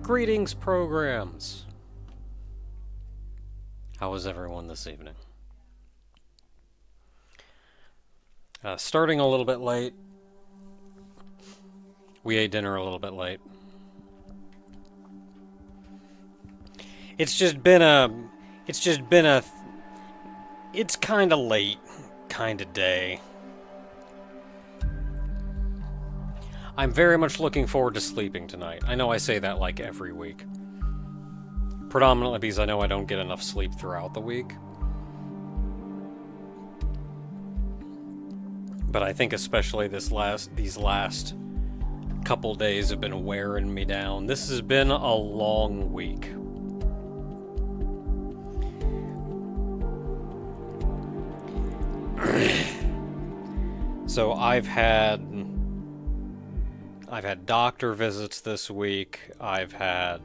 Greetings, programs! How is everyone this evening? Starting a little bit late. We ate dinner a little bit late. It's kinda late kinda day. I'm very much looking forward to sleeping tonight. I know I say that like every week. Predominantly because I know I don't get enough sleep throughout the week. But I think especially these last couple days have been wearing me down. This has been a long week. So I've had doctor visits this week. I've had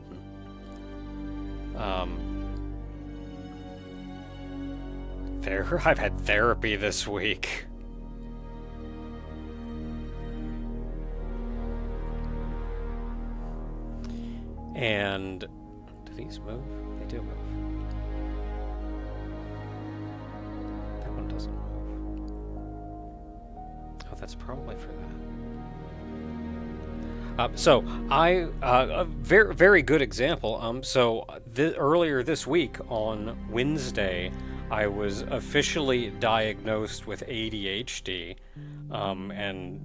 therapy this week. And do these move? They do move. That one doesn't move. Oh, that's probably for that. A very, very good example. Earlier this week on Wednesday, I was officially diagnosed with ADHD, and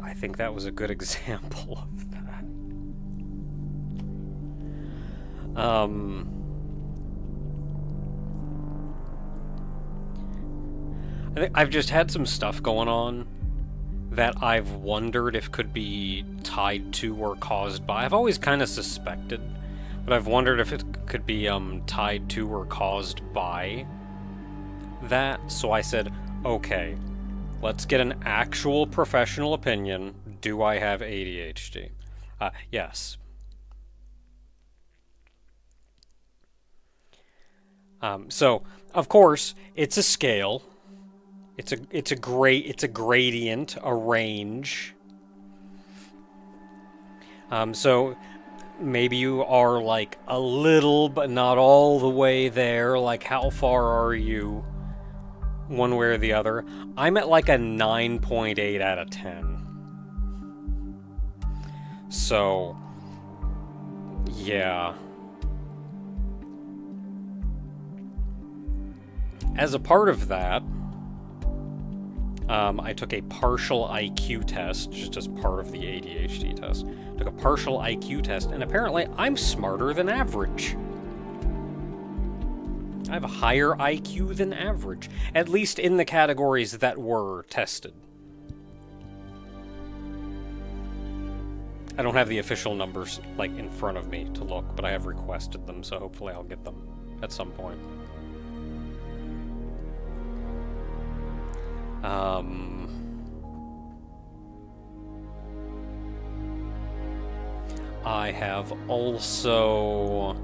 I think that was a good example of that. I think I've just had some stuff going on that I've wondered if could be tied to or caused by. I've always kind of suspected, but I've wondered if it could be tied to or caused by that. So I said, okay, let's get an actual professional opinion. Do I have ADHD? Yes. So, of course, it's a scale. It's a gradient, a range. So maybe you are like a little, but not all the way there. Like, how far are you, one way or the other? I'm at like a 9.8 out of 10. So, yeah. As a part of that, I took a partial IQ test, just as part of the ADHD test. Took a partial IQ test, and apparently I'm smarter than average. I have a higher IQ than average, at least in the categories that were tested. I don't have the official numbers, like, in front of me to look, but I have requested them, so hopefully I'll get them at some point. I have also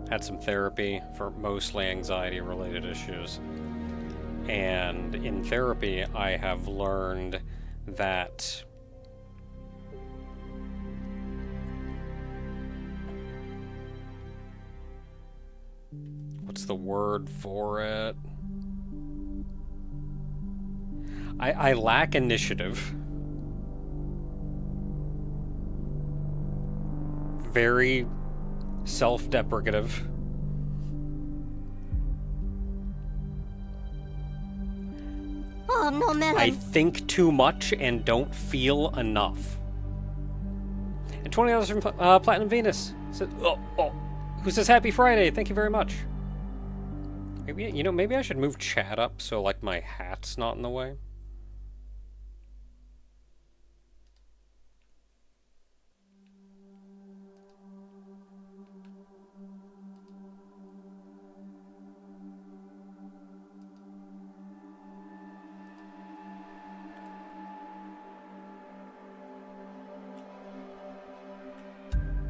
had some therapy for mostly anxiety-related issues. And in therapy, I have learned that what's the word for it? I lack initiative. Very self-deprecative. Oh, no, man. I think too much and don't feel enough. And $20 from Platinum Venus. Who says Happy Friday? Thank you very much. Maybe I should move chat up so, like, my hat's not in the way.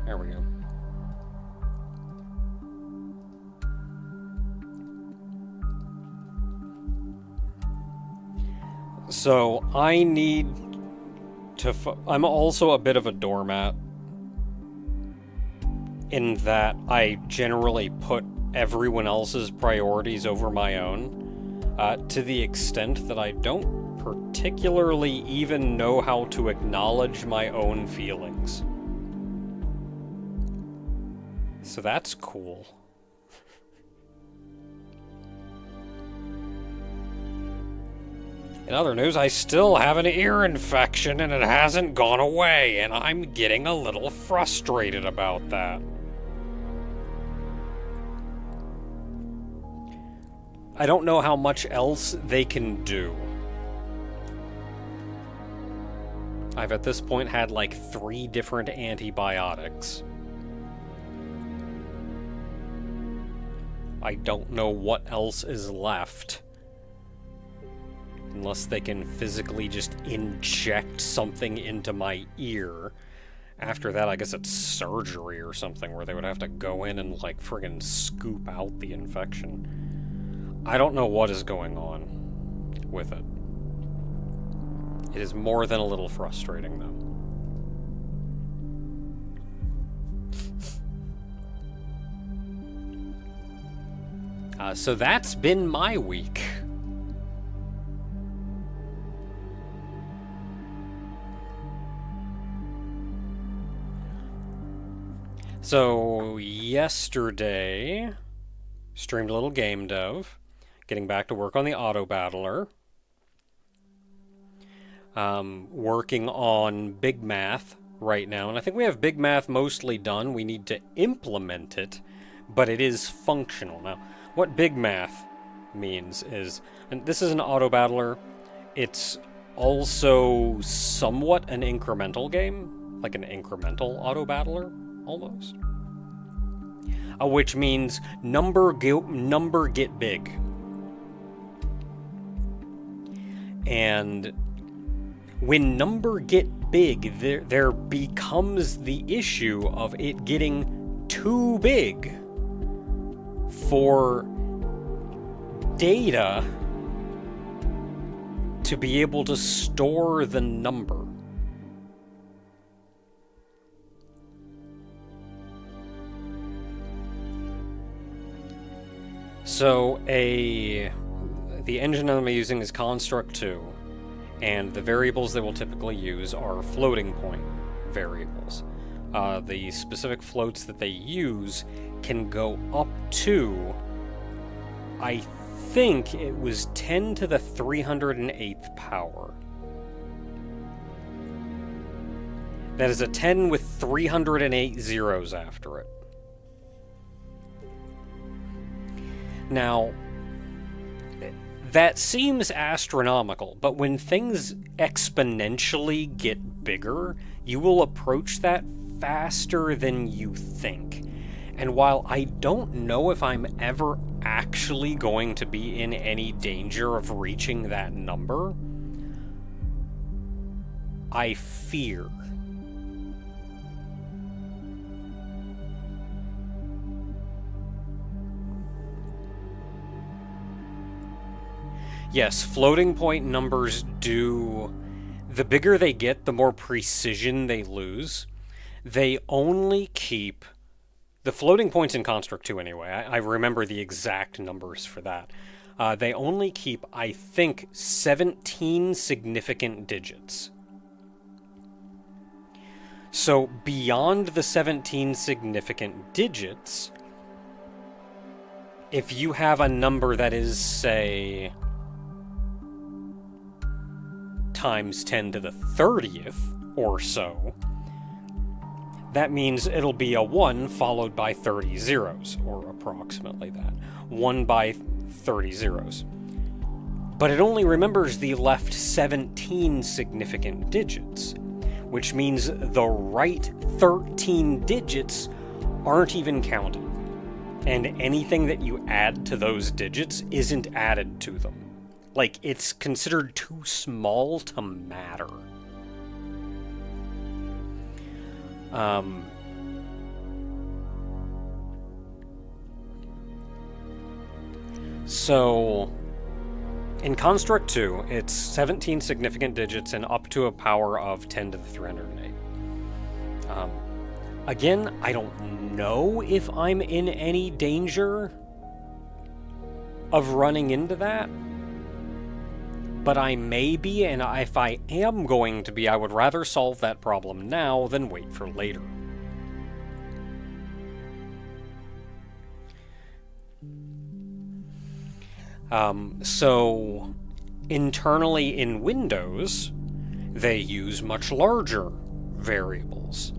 There we go. So, I need to... I'm also a bit of a doormat. in that I generally put everyone else's priorities over my own, to the extent that I don't particularly even know how to acknowledge my own feelings. So that's cool. In other news, I still have an ear infection and it hasn't gone away, and I'm getting a little frustrated about that. I don't know how much else they can do. I've at this point had like 3 different antibiotics. I don't know what else is left. Unless they can physically just inject something into my ear. After that, I guess it's surgery or something where they would have to go in and like friggin' scoop out the infection. I don't know what is going on with it. It is more than a little frustrating, though. So that's been my week. So, yesterday, streamed a little game dev, getting back to work on the auto battler. Working on Big Math right now, and I think we have Big Math mostly done. We need to implement it, but it is functional. Now, what Big Math means is, and this is an auto battler, it's also somewhat an incremental game, like an incremental auto battler, almost. Which means number get big. And when number get big, there becomes the issue of it getting too big for data to be able to store the number. So the engine I'm using is Construct 2. And the variables they will typically use are floating point variables. The specific floats that they use can go up to, I think it was 10 to the 308th power. That is a 10 with 308 zeros after it. Now, that seems astronomical, but when things exponentially get bigger, you will approach that faster than you think. And while I don't know if I'm ever actually going to be in any danger of reaching that number, I fear. Yes, floating point numbers do... The bigger they get, the more precision they lose. They only keep... The floating points in Construct 2 anyway, I remember the exact numbers for that. They only keep, I think, 17 significant digits. So beyond the 17 significant digits, if you have a number that is, say, times 10 to the 30th or so, that means it'll be a 1 followed by 30 zeros, or approximately that. 1 by 30 zeros. But it only remembers the left 17 significant digits, which means the right 13 digits aren't even counted. And anything that you add to those digits isn't added to them. Like, it's considered too small to matter. So, in Construct 2, it's 17 significant digits and up to a power of 10 to the 308. Again, I don't know if I'm in any danger of running into that, but I may be, and if I am going to be, I would rather solve that problem now than wait for later. So, internally in Windows, they use much larger variables.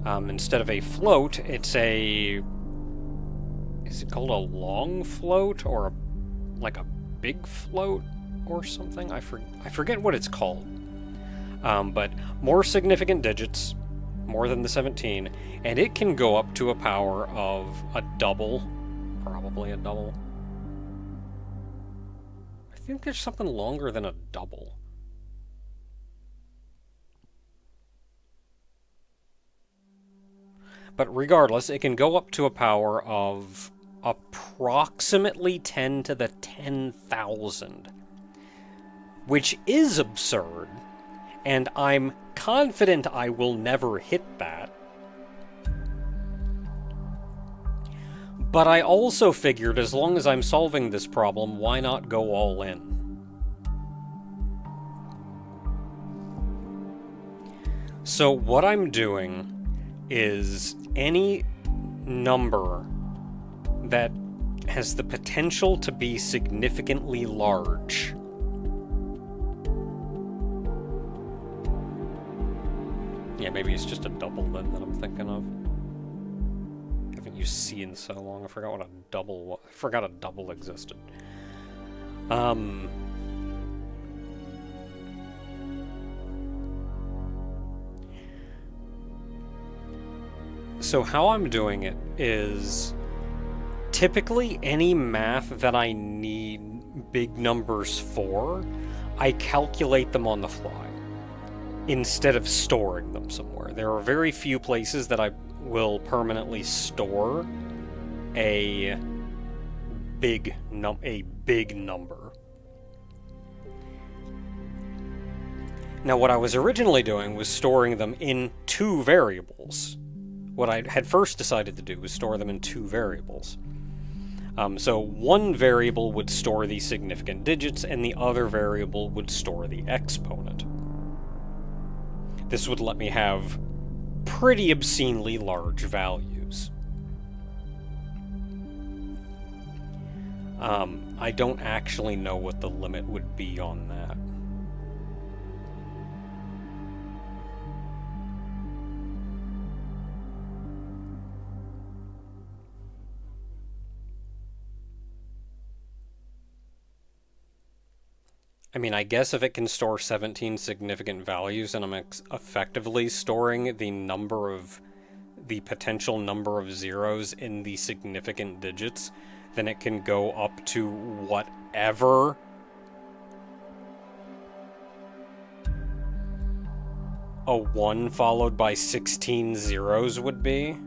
Instead of a float, it's a... Is it called a long float, or like a big float or something? I forget what it's called. But more significant digits, more than the 17, and it can go up to a power of a double, probably a double. I think there's something longer than a double. But regardless, it can go up to a power of approximately 10 to the 10,000. Which is absurd, and I'm confident I will never hit that. But I also figured as long as I'm solving this problem, why not go all in? So what I'm doing is any number that has the potential to be significantly large. Yeah, maybe it's just a double then that I'm thinking of. I haven't used C in so long. I forgot what a double was. I forgot a double existed. So how I'm doing it is typically any math that I need big numbers for, I calculate them on the fly instead of storing them somewhere. There are very few places that I will permanently store a big number. Now, what I was originally doing was storing them in two variables. What I had first decided to do was store them in two variables. So one variable would store the significant digits, and the other variable would store the exponent. This would let me have pretty obscenely large values. I don't actually know what the limit would be on that. I mean, I guess if it can store 17 significant values and I'm effectively storing the potential number of zeros in the significant digits, then it can go up to whatever a 1 followed by 16 zeros would be.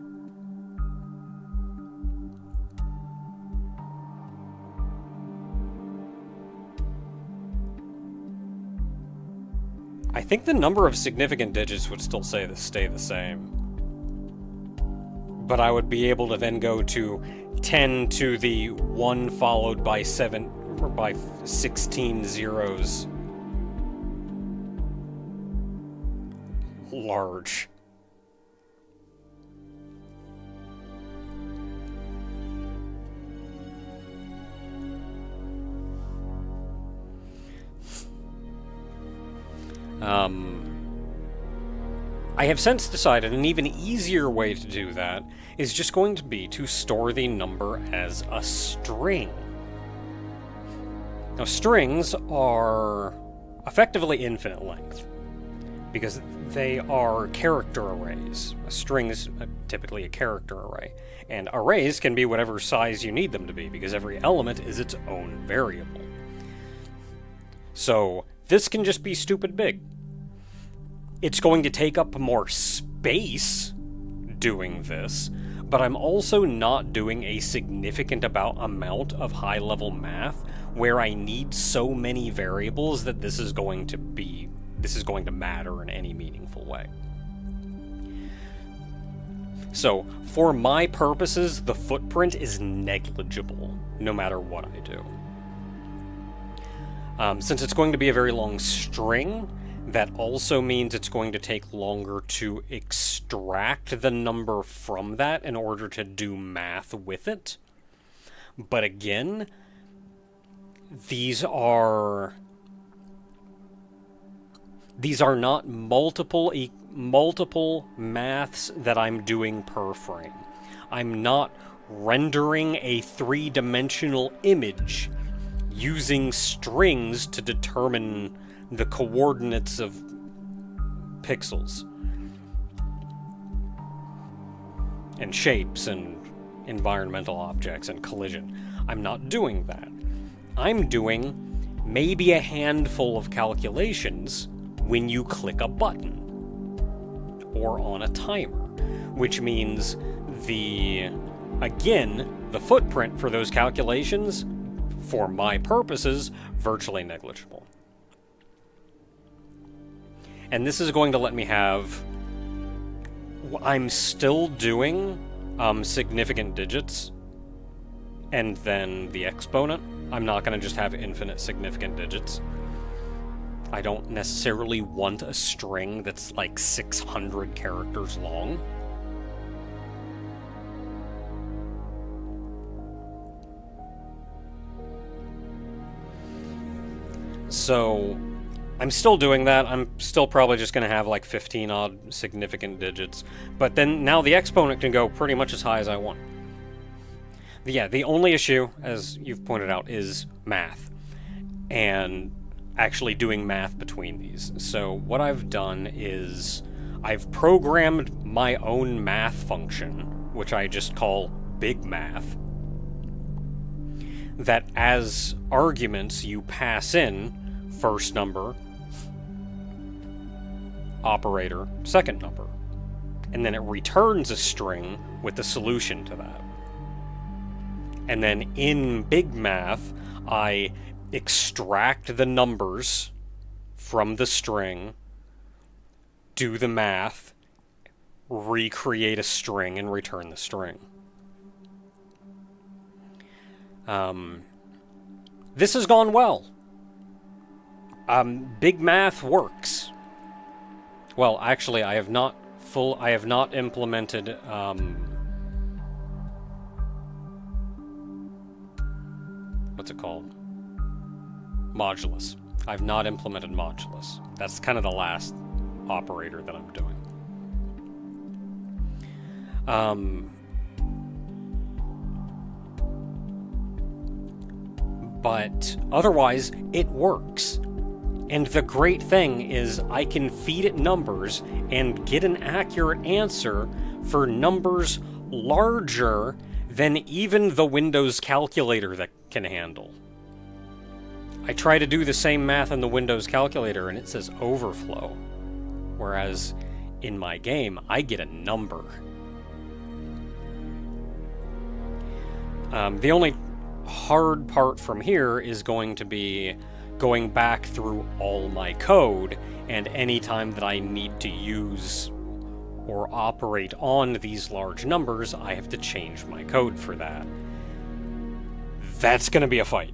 I think the number of significant digits would still stay the same. But I would be able to then go to 10 to the 1 followed by 16 zeros. Large. I have since decided an even easier way to do that is just going to be to store the number as a string. Now, strings are effectively infinite length because they are character arrays. A string is typically a character array, and arrays can be whatever size you need them to be because every element is its own variable. So this can just be stupid big. It's going to take up more space doing this, but I'm also not doing a significant amount of high-level math where I need so many variables that this is going to matter in any meaningful way. So, for my purposes, the footprint is negligible, no matter what I do. Since it's going to be a very long string, that also means it's going to take longer to extract the number from that in order to do math with it. But again, these are not multiple maths that I'm doing per frame. I'm not rendering a three-dimensional image using strings to determine the coordinates of pixels and shapes and environmental objects and collision. I'm not doing that. I'm doing maybe a handful of calculations when you click a button or on a timer, which means the footprint for those calculations, for my purposes, virtually negligible. And this is going to let me have... I'm still doing significant digits and then the exponent. I'm not going to just have infinite significant digits. I don't necessarily want a string that's like 600 characters long. So, I'm still doing that. I'm still probably just going to have like 15 odd significant digits. But then now the exponent can go pretty much as high as I want. Yeah, the only issue, as you've pointed out, is math. And actually doing math between these. So what I've done is I've programmed my own math function, which I just call Big Math, that as arguments you pass in first number, operator, second number, and then it returns a string with the solution to that. And then in Big Math, I extract the numbers from the string, do the math, recreate a string, and return the string. This has gone well. Big Math works. Well, actually, I have not implemented, what's it called? Modulus. I've not implemented modulus. That's kind of the last operator that I'm doing. But otherwise, it works. And the great thing is I can feed it numbers and get an accurate answer for numbers larger than even the Windows calculator that can handle. I try to do the same math in the Windows calculator and it says overflow. Whereas in my game, I get a number. The only hard part from here is going to be going back through all my code, and any time that I need to use or operate on these large numbers, I have to change my code for that. That's going to be a fight.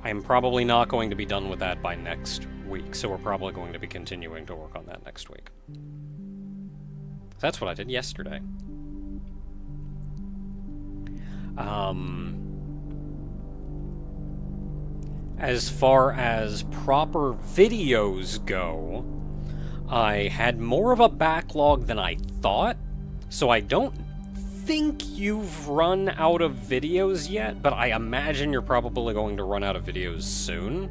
I'm probably not going to be done with that by next week, so we're probably going to be continuing to work on that next week. That's what I did yesterday. As far as proper videos go, I had more of a backlog than I thought, so I don't think you've run out of videos yet, but I imagine you're probably going to run out of videos soon.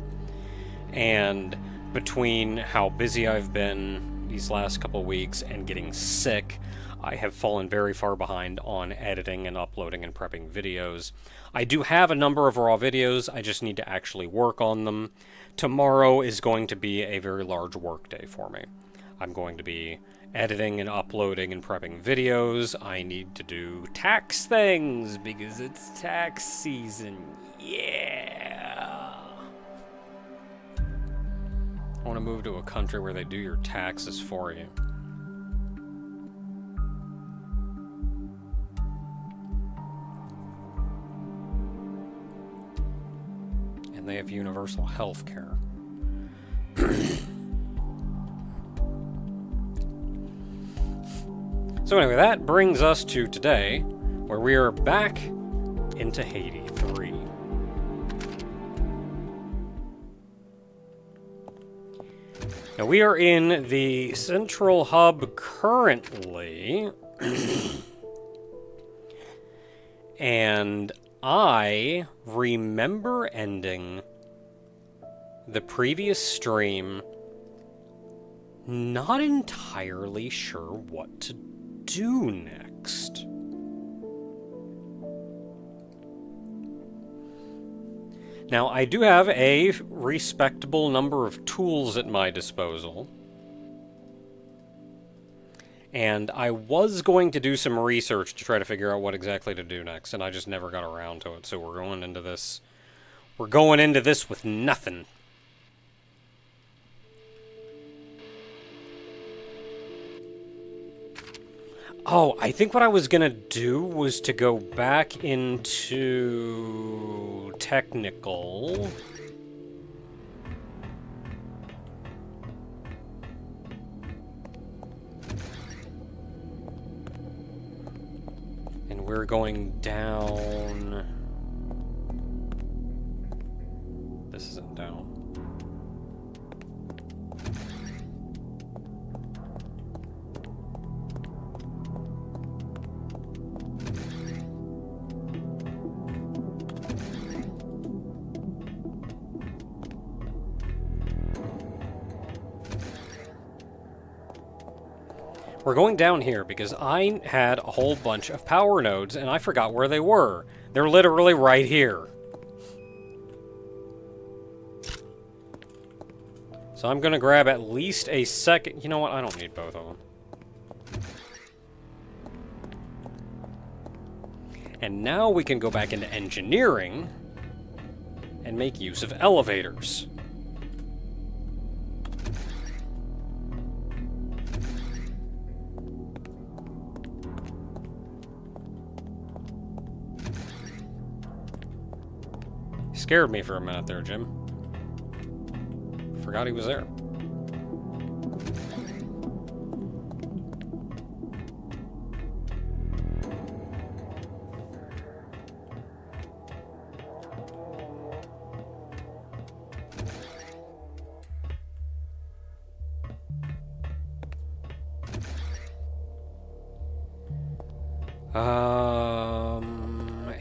And between how busy I've been these last couple weeks and getting sick, I have fallen very far behind on editing and uploading and prepping videos. I do have a number of raw videos, I just need to actually work on them. Tomorrow is going to be a very large work day for me. I'm going to be editing and uploading and prepping videos. I need to do tax things because it's tax season. Yeah! I want to move to a country where they do your taxes for you. And they have universal health care. So anyway, that brings us to today, where we are back into Haydee 3. Now we are in the central hub currently, and I remember ending the previous stream not entirely sure what to do next. Now, I do have a respectable number of tools at my disposal, and I was going to do some research to try to figure out what exactly to do next, and I just never got around to it, so we're going into this with nothing. Oh, I think what I was gonna do was to go back into technical. And we're going down. This isn't down. We're going down here because I had a whole bunch of power nodes and I forgot where they were. They're literally right here. So I'm gonna grab at least a second. You know what? I don't need both of them. And now we can go back into engineering and make use of elevators. Scared me for a minute there, Jim. Forgot he was there.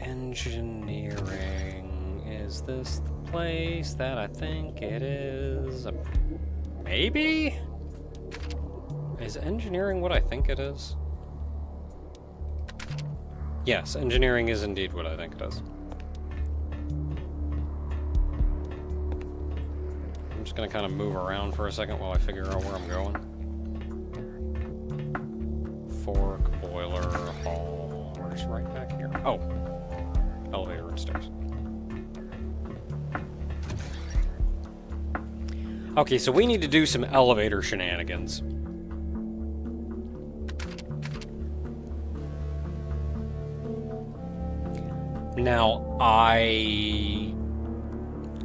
Engineering. Is this the place that I think it is? Maybe? Is engineering what I think it is? Yes, engineering is indeed what I think it is. I'm just gonna kind of move around for a second while I figure out where I'm going. Fork, boiler, hall. We're just right back here. Oh, elevator and stairs. Okay, so we need to do some elevator shenanigans. Now, I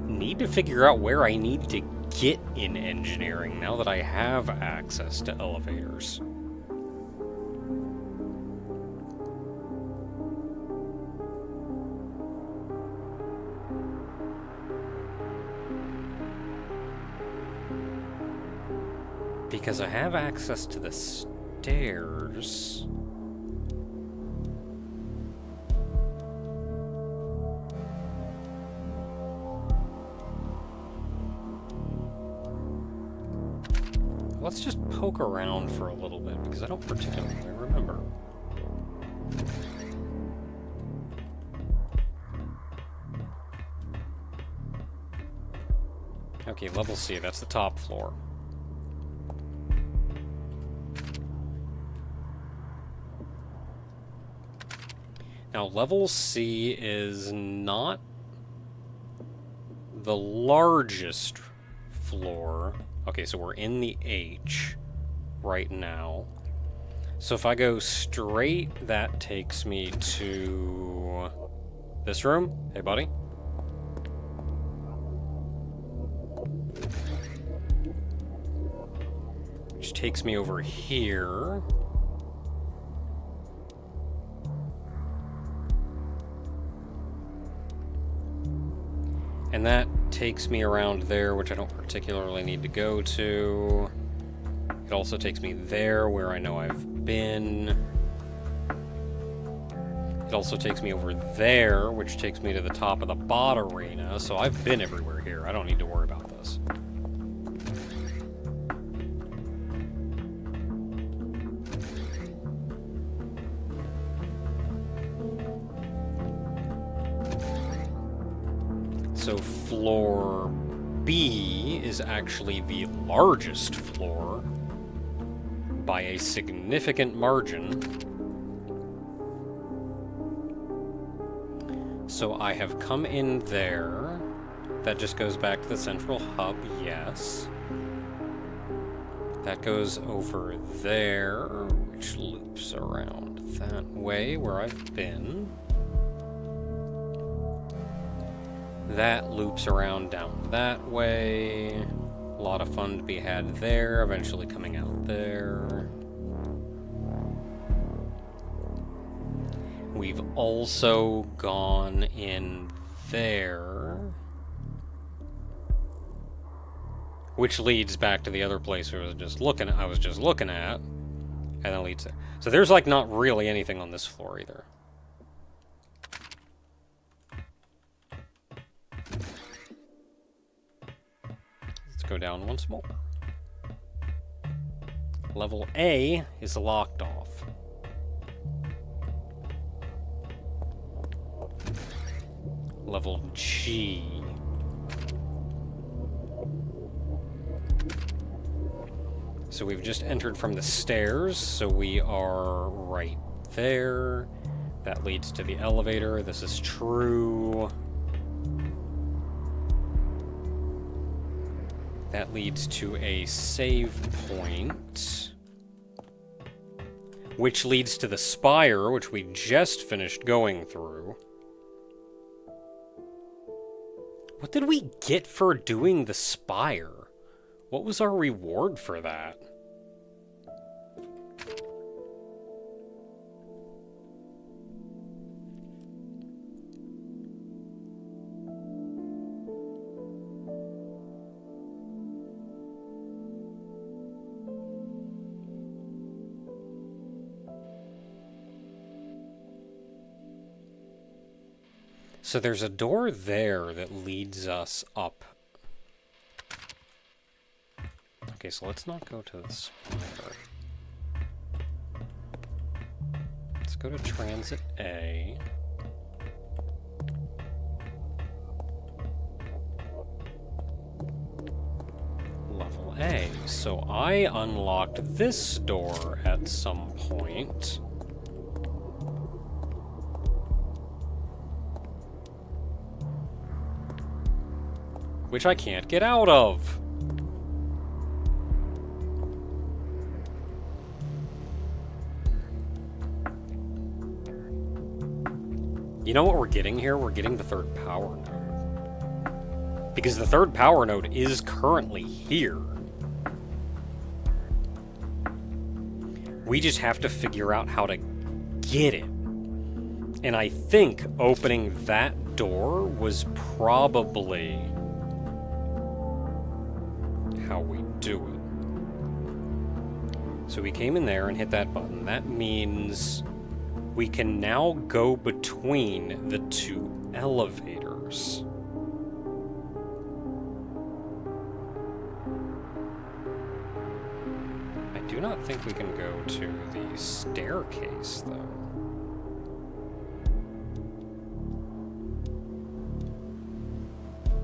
need to figure out where I need to get in engineering now that I have access to elevators. Because I have access to the stairs. Let's just poke around for a little bit, because I don't particularly remember. Okay, level C, that's the top floor. Now, level C is not the largest floor. Okay, so we're in the H right now. So if I go straight, that takes me to this room. Hey, buddy. takes me over here. And that takes me around there, which I don't particularly need to go to. It also takes me there, where I know I've been. It also takes me over there, which takes me to the top of the bot arena, so I've been everywhere here. I don't need to worry about this. So floor B is actually the largest floor by a significant margin. So I have come in there. That just goes back to the central hub, yes. That goes over there, which loops around that way where I've been. That loops around down that way. A lot of fun to be had there, eventually coming out there. We've also gone in there, which leads back to the other place I was just looking at, and then leads there. So there's like not really anything on this floor either. Let's go down once more. Level A is locked off. Level G. So we've just entered from the stairs, so we are right there. That leads to the elevator. This is true. That leads to a save point, which leads to the spire, which we just finished going through. What did we get for doing the spire? What was our reward for that? So there's a door there that leads us up. Okay, so let's not go to the spire. Let's go to Transit A. Level A. So I unlocked this door at some point. Which I can't get out of. You know what we're getting here? We're getting the third power node. Because the third power node is currently here. We just have to figure out how to get it. And I think opening that door was probably how we do it. So we came in there and hit that button. That means we can now go between the two elevators. I do not think we can go to the staircase, though.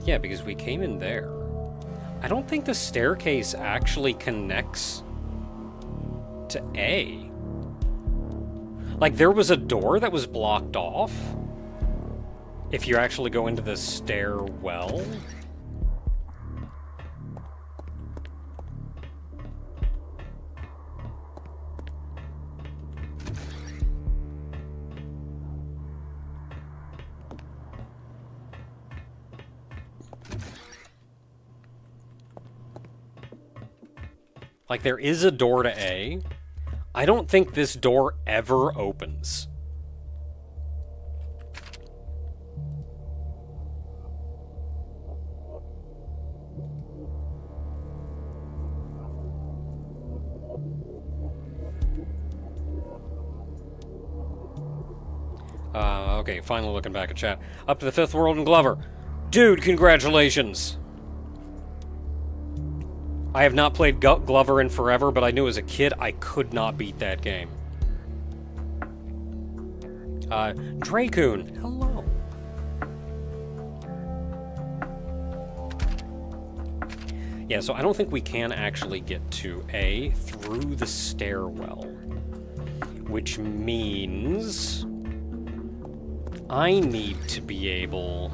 Yeah, because we came in there. I don't think the staircase actually connects to A. Like, there was a door that was blocked off. If you actually go into the stairwell. Like, there is a door to A. I don't think this door ever opens. Okay, finally looking back at chat. Up to the 5th world in Glover. Dude, congratulations! I have not played Glover in forever, but I knew as a kid I could not beat that game. Dracoon, hello. Yeah, so I don't think we can actually get to A through the stairwell. Which means I need to be able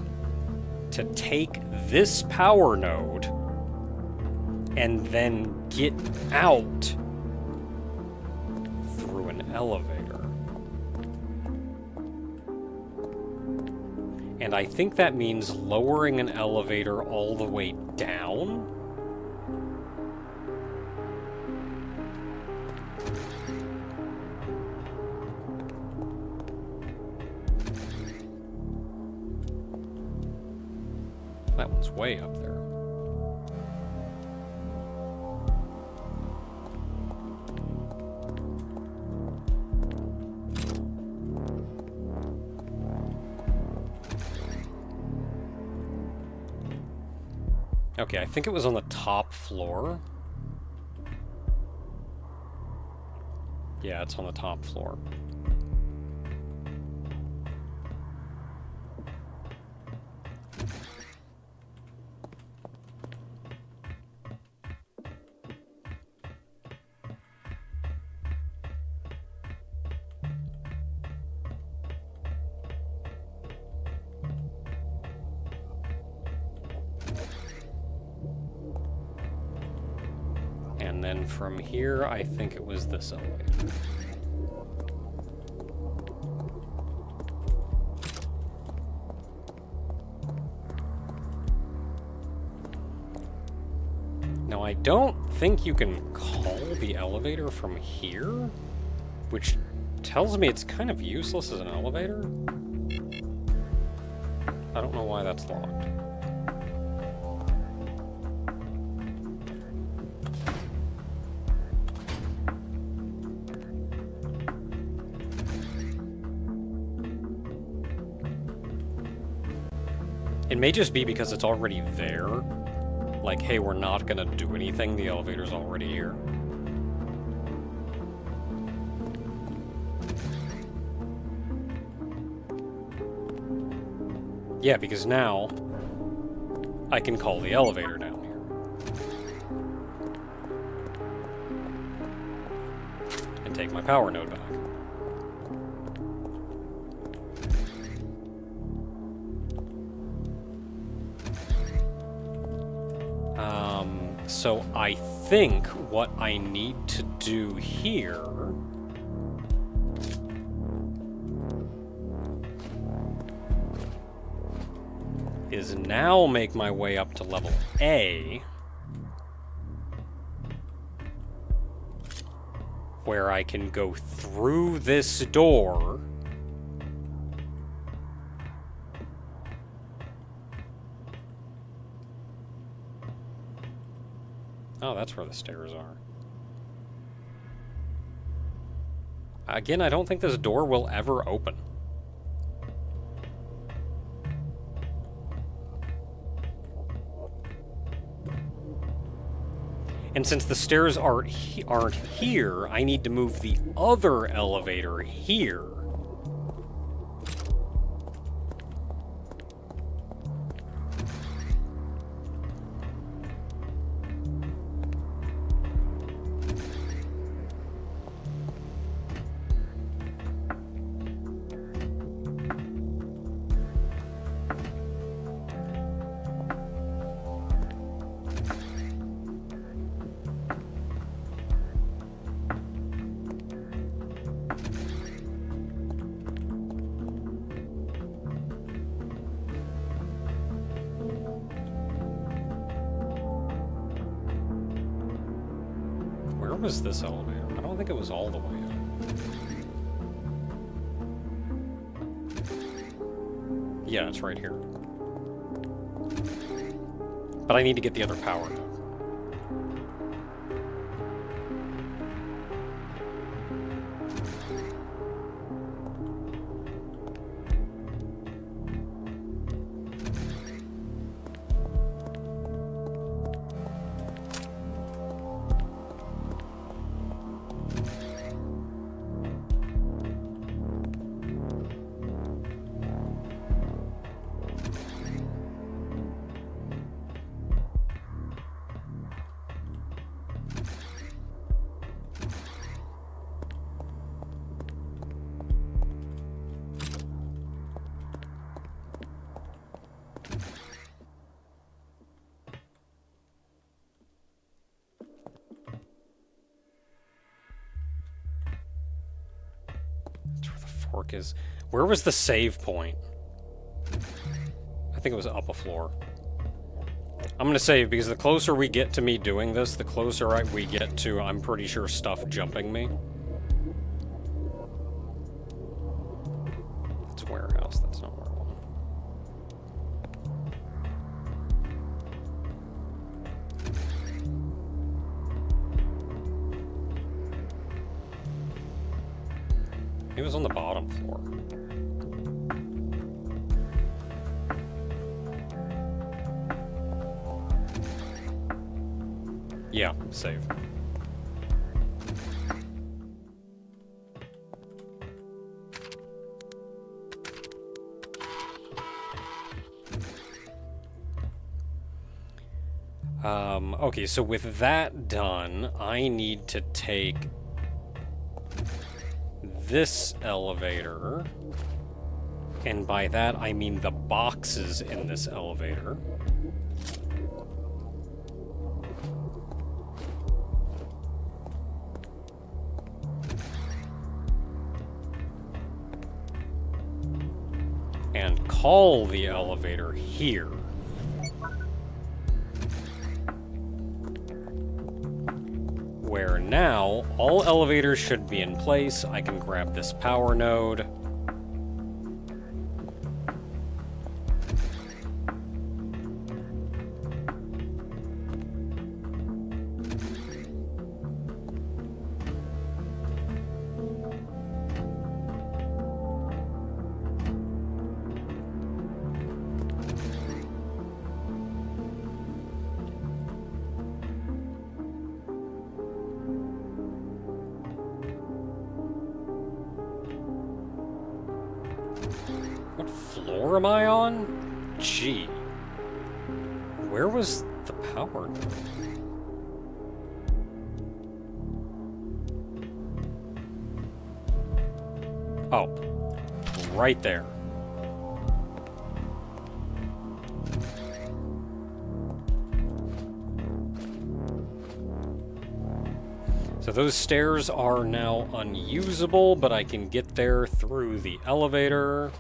to take this power node and then get out through an elevator. And I think that means lowering an elevator all the way down. That one's way up there. Okay, I think it was on the top floor. Yeah, it's on the top floor. And then from here, I think it was this elevator. Now, I don't think you can call the elevator from here, which tells me it's kind of useless as an elevator. I don't know why that's locked. It may just be because it's already there. Like, hey, we're not gonna do anything, the elevator's already here. Yeah, because now I can call the elevator down here. And take my power node back. So I think what I need to do here is now make my way up to level A, where I can go through this door Oh, that's where the stairs are. Again, I don't think this door will ever open. And since the stairs aren't here, I need to move the other elevator here. was this elevator? I don't think it was all the way up. Yeah, it's right here. But I need to get the other power node. Fork is. Where was the save point? I think it was up a floor. I'm gonna save because the closer we get to me doing this, the closer we get to, I'm pretty sure, stuff jumping me. It's warehouse, that's not where I want. It was on the bottom floor. Yeah, save. Okay, so with that done, I need to take this elevator, and by that I mean the boxes in this elevator. And call the elevator here. Where now, all elevators should be in place. I can grab this power node. What floor am I on? Gee. Where was the power node? Oh. Right there. So those stairs are now unusable, but I can get there through the elevator.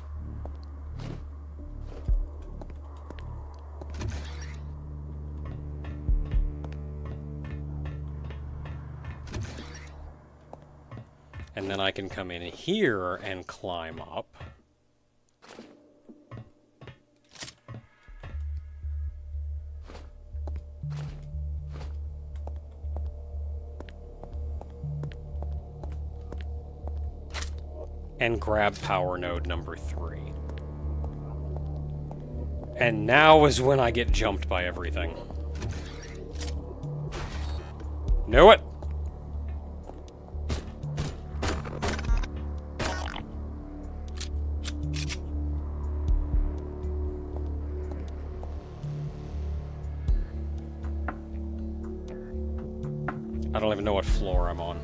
And then I can come in here and climb up. And grab power node number 3. And now is when I get jumped by everything. Knew it! I don't even know what floor I'm on.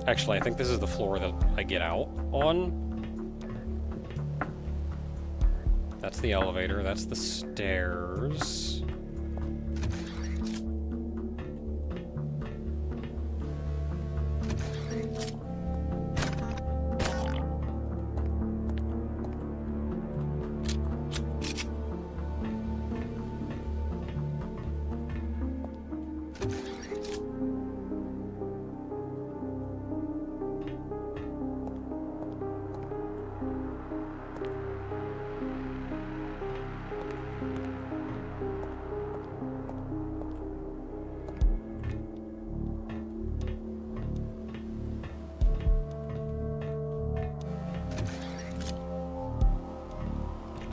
Actually, I think this is the floor that I get out on. That's the elevator, that's the stairs.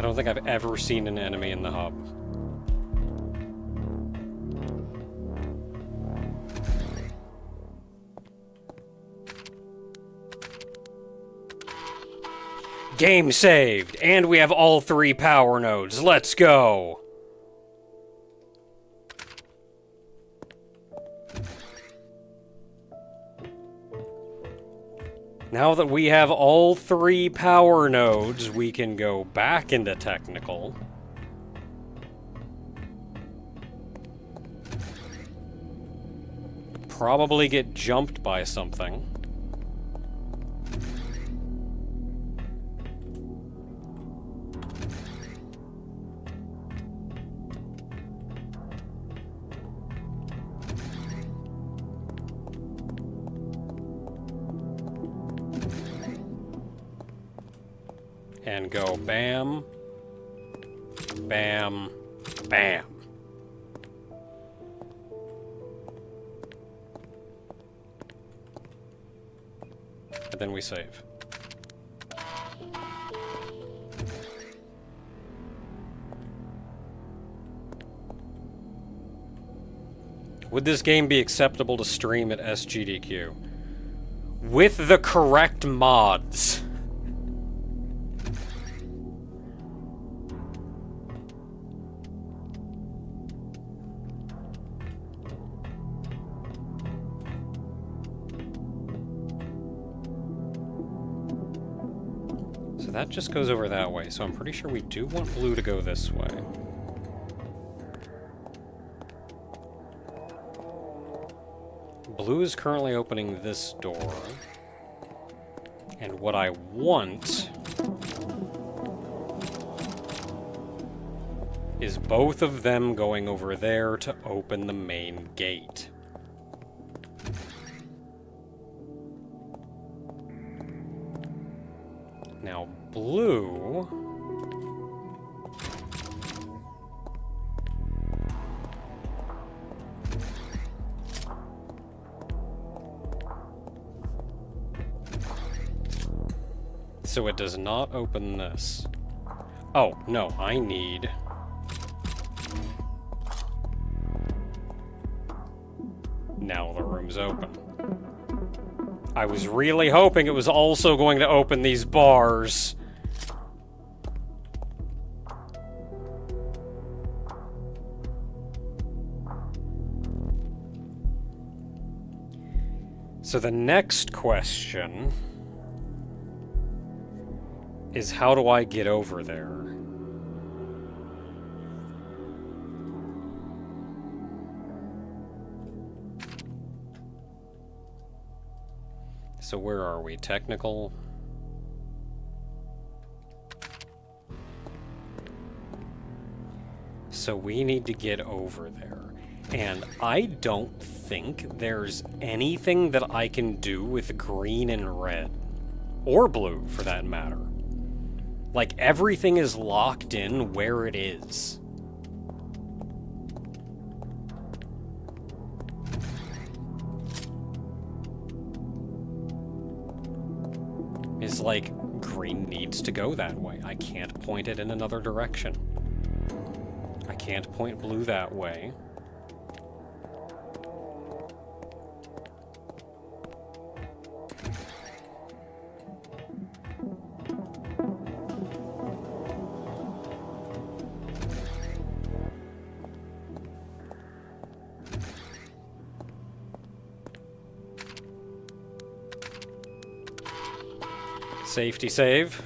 I don't think I've ever seen an enemy in the hub. Game saved! And we have all 3 power nodes. Let's go! Now that we have all 3 power nodes, we can go back into technical. Probably get jumped by something. And go bam, bam, bam. And then we save. Would this game be acceptable to stream at SGDQ? With the correct mods. So that just goes over that way, so I'm pretty sure we do want blue to go this way. Blue is currently opening this door. And what I want is both of them going over there to open the main gate. Now, blue... So it does not open this. Oh, no, I need... Now the room's open. I was really hoping it was also going to open these bars. So the next question is, how do I get over there? So where are we? Technical? So we need to get over there. And I don't think there's anything that I can do with green and red. Or blue, for that matter. Like, everything is locked in where it is. It's like, green needs to go that way. I can't point it in another direction. I can't point blue that way. Safety save,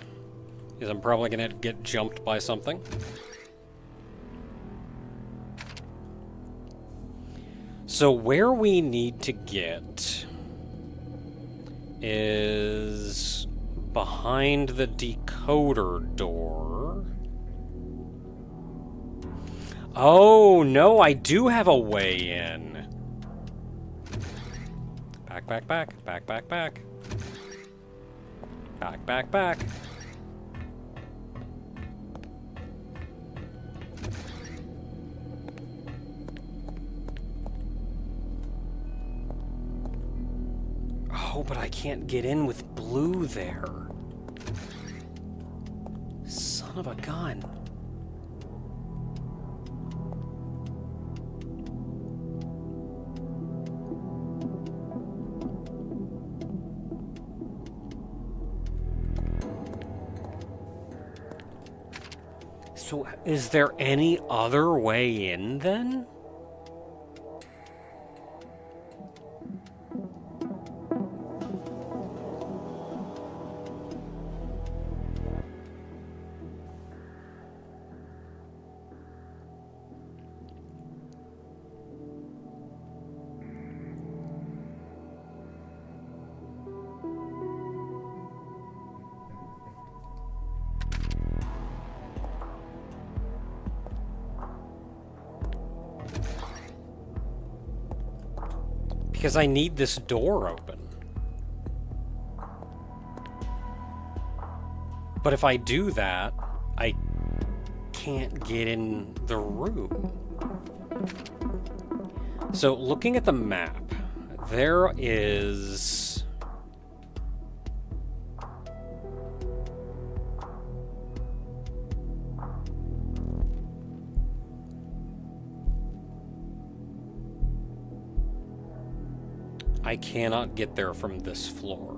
because I'm probably gonna get jumped by something. So where we need to get is behind the decoder door. Oh, no, I do have a way in. Back, back, back, back, back, back. Back, back, back. Oh, but I can't get in with blue there. Son Son of a gun. So, is there any other way in, then? Because I need this door open. But if I do that, I can't get in the room. So, looking at the map, there is... I cannot get there from this floor.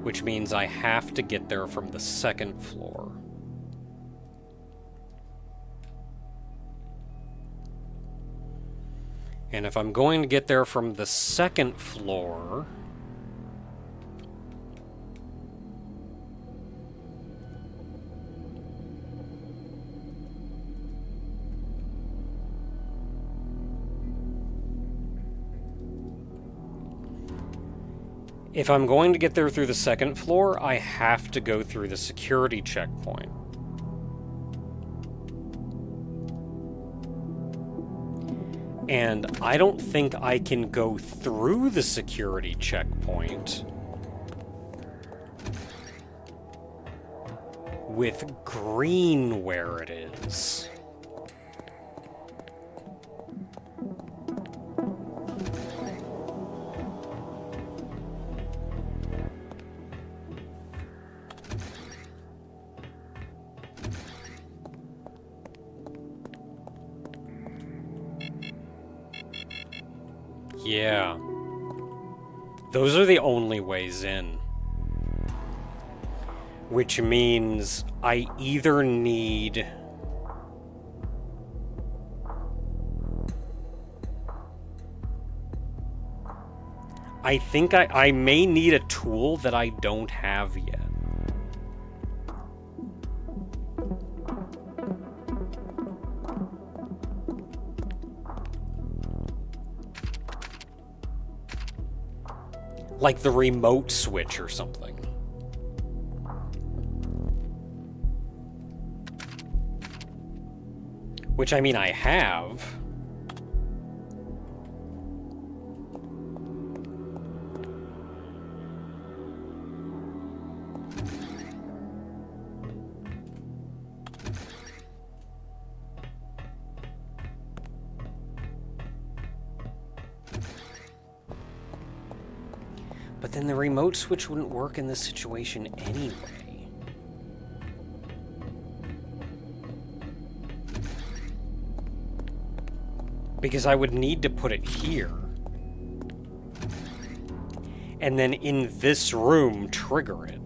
Which means I have to get there from the second floor. And if I'm going to get there from the second floor... If I'm going to get there through the second floor, I have to go through the security checkpoint. And I don't think I can go through the security checkpoint with green where it is. Yeah. Those are the only ways in. Which means I either need... I think I may need a tool that I don't have yet. Like the remote switch or something. Which, I mean, I have. But then the remote switch wouldn't work in this situation anyway. Because I would need to put it here. And then in this room, trigger it.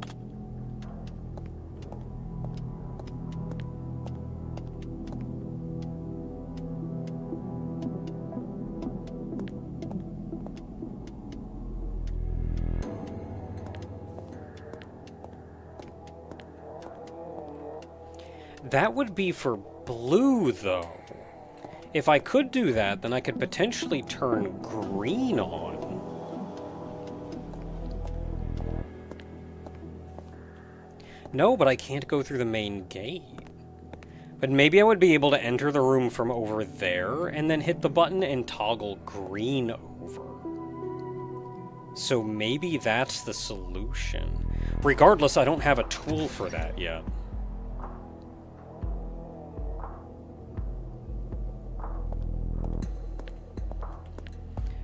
That would be for blue, though. If I could do that, then I could potentially turn green on. No, but I can't go through the main gate. But maybe I would be able to enter the room from over there, and then hit the button and toggle green over. So maybe that's the solution. Regardless, I don't have a tool for that yet.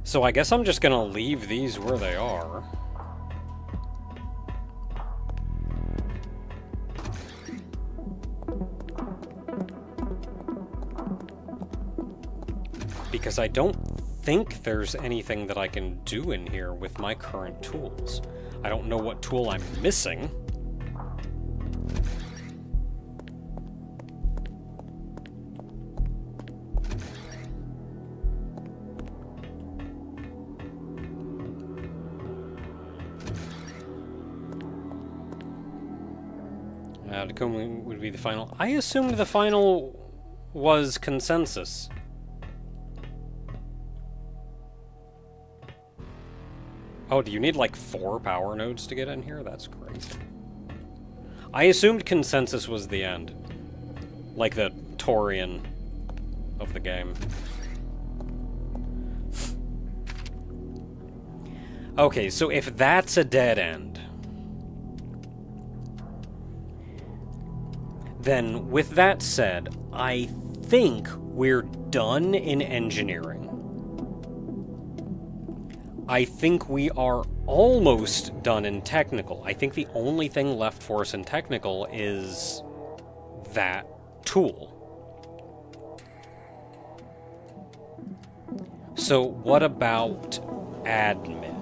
So I guess I'm just gonna leave these where they are. because I don't think there's anything that I can do in here with my current tools. I don't know what tool I'm missing. Nakabo would be the final. I assumed the final was consensus. Oh, do you need like 4 power nodes to get in here? That's great. I assumed consensus was the end. Like the Torian of the game. Okay, so if that's a dead end, then with that said, I think we're done in engineering. I think we are almost done in technical. I think the only thing left for us in technical is that tool. So what about admin?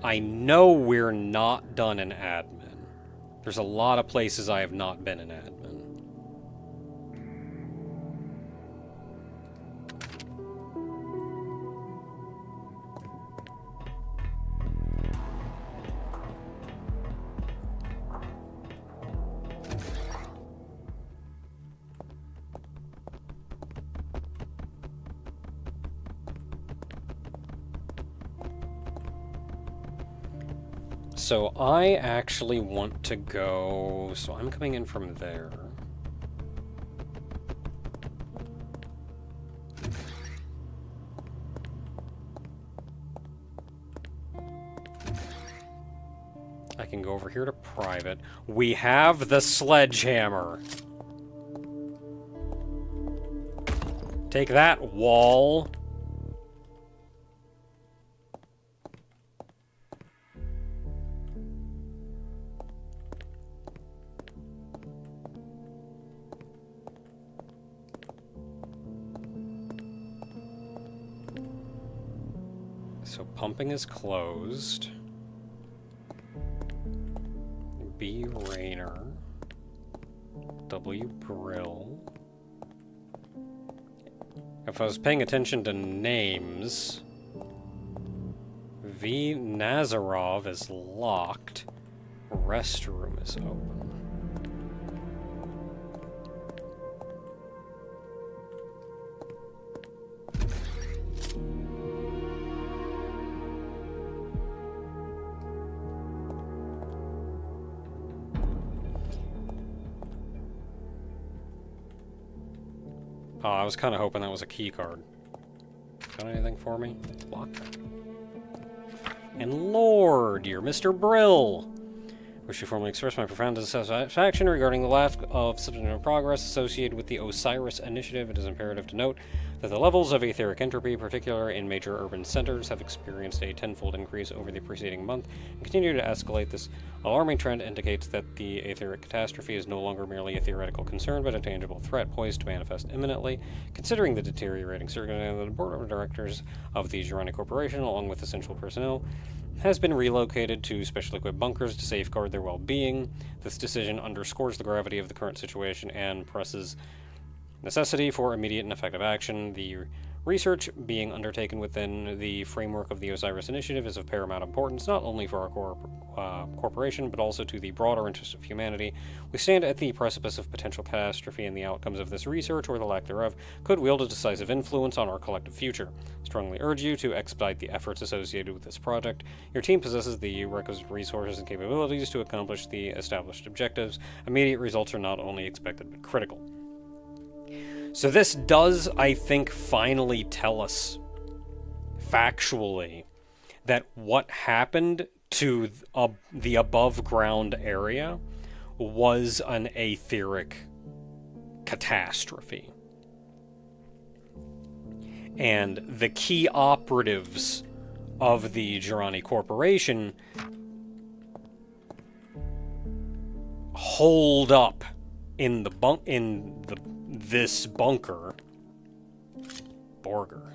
I know we're not done in admin. There's a lot of places I have not been in admin. So I actually want to go... So I'm coming in from there. I can go over here to private. We have the sledgehammer. Take that, wall. So pumping is closed. B. Rayner. W. Brill. If I was paying attention to names, V. Nazarov is locked. Restroom is open. Oh, I was kind of hoping that was a key card. Got anything for me? Lock. And Lord, dear Mr. Brill, wish to formally express my profound dissatisfaction regarding the lack of substantive progress associated with the Osiris Initiative. It is imperative to note that the levels of etheric entropy, particularly in major urban centers, have experienced a tenfold increase over the preceding month and continue to escalate. This alarming trend indicates that the etheric catastrophe is no longer merely a theoretical concern, but a tangible threat poised to manifest imminently. Considering the deteriorating circumstances, the board of directors of the Girani Corporation, along with essential personnel, has been relocated to specially equipped bunkers to safeguard their well-being. This decision underscores the gravity of the current situation and presses necessity for immediate and effective action. The research being undertaken within the framework of the Osiris Initiative is of paramount importance, not only for our corporation, but also to the broader interest of humanity. We stand at the precipice of potential catastrophe, and the outcomes of this research, or the lack thereof, could wield a decisive influence on our collective future. Strongly urge you to expedite the efforts associated with this project. Your team possesses the requisite resources and capabilities to accomplish the established objectives. Immediate results are not only expected, but critical. So this does, I think, finally tell us factually that what happened to the above-ground area was an etheric catastrophe. And the key operatives of the Girani Corporation holed up in this bunker. Borger.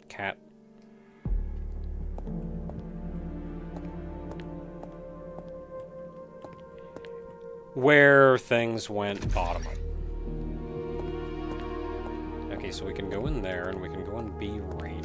Cat. Where things went bottom up. Okay, so we can go in there, and we can go in B range.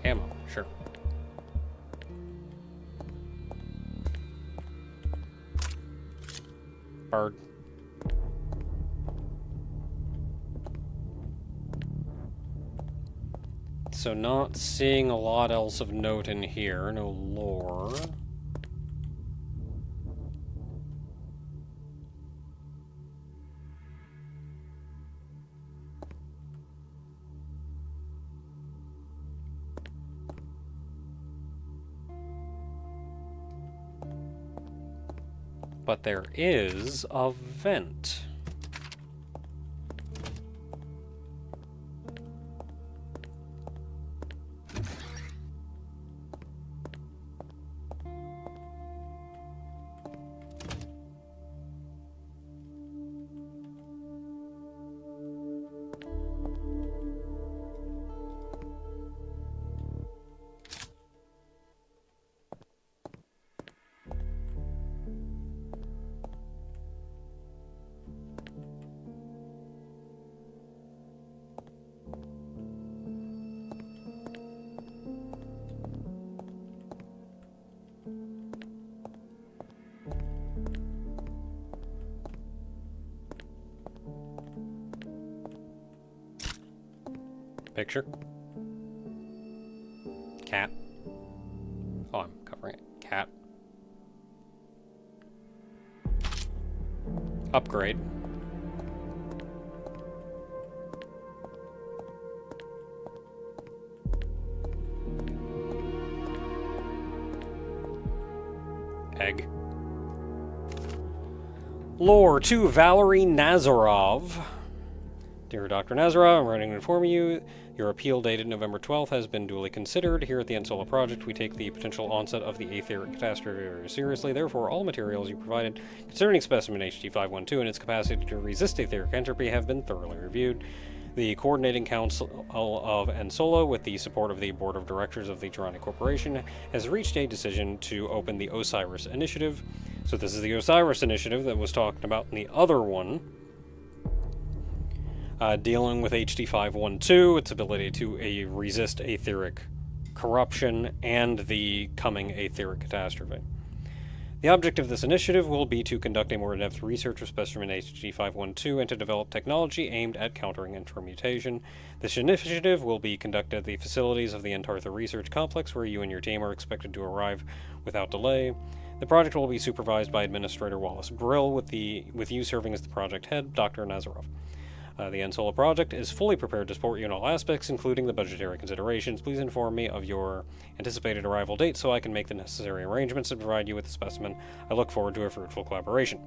Ammo, sure. Bird. So not seeing a lot else of note in here, no lore. But there is a vent. Picture. Cat. Oh, I'm covering it. Cat. Upgrade. Egg. Lore to Valerie Nazarov. Dear Dr. Nazarov, I'm writing to inform you your appeal dated November 12th has been duly considered. Here at the Ensola Project, we take the potential onset of the aetheric catastrophe very seriously. Therefore, all materials you provided concerning specimen HG512 and its capacity to resist aetheric entropy have been thoroughly reviewed. The Coordinating Council of Ensola, with the support of the Board of Directors of the Tyrannic Corporation, has reached a decision to open the Osiris Initiative. So this is the Osiris Initiative that was talked about in the other one. Dealing with HD512, its ability to resist aetheric corruption, and the coming aetheric catastrophe. The object of this initiative will be to conduct a more in-depth research of specimen HG512 and to develop technology aimed at countering intermutation. This initiative will be conducted at the facilities of the Antartha Research Complex, where you and your team are expected to arrive without delay. The project will be supervised by Administrator Wallace Brill, with you serving as the project head, Dr. Nazarov. The Ensola project is fully prepared to support you in all aspects, including the budgetary considerations. Please inform me of your anticipated arrival date so I can make the necessary arrangements to provide you with the specimen. I look forward to a fruitful collaboration.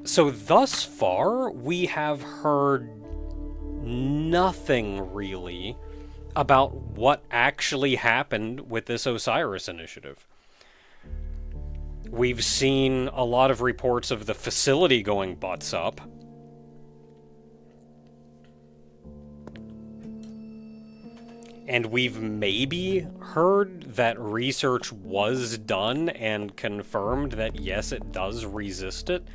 So thus far, we have heard nothing really about what actually happened with this Osiris initiative. We've seen a lot of reports of the facility going butts up. And we've maybe heard that research was done and confirmed that yes, it does resist it,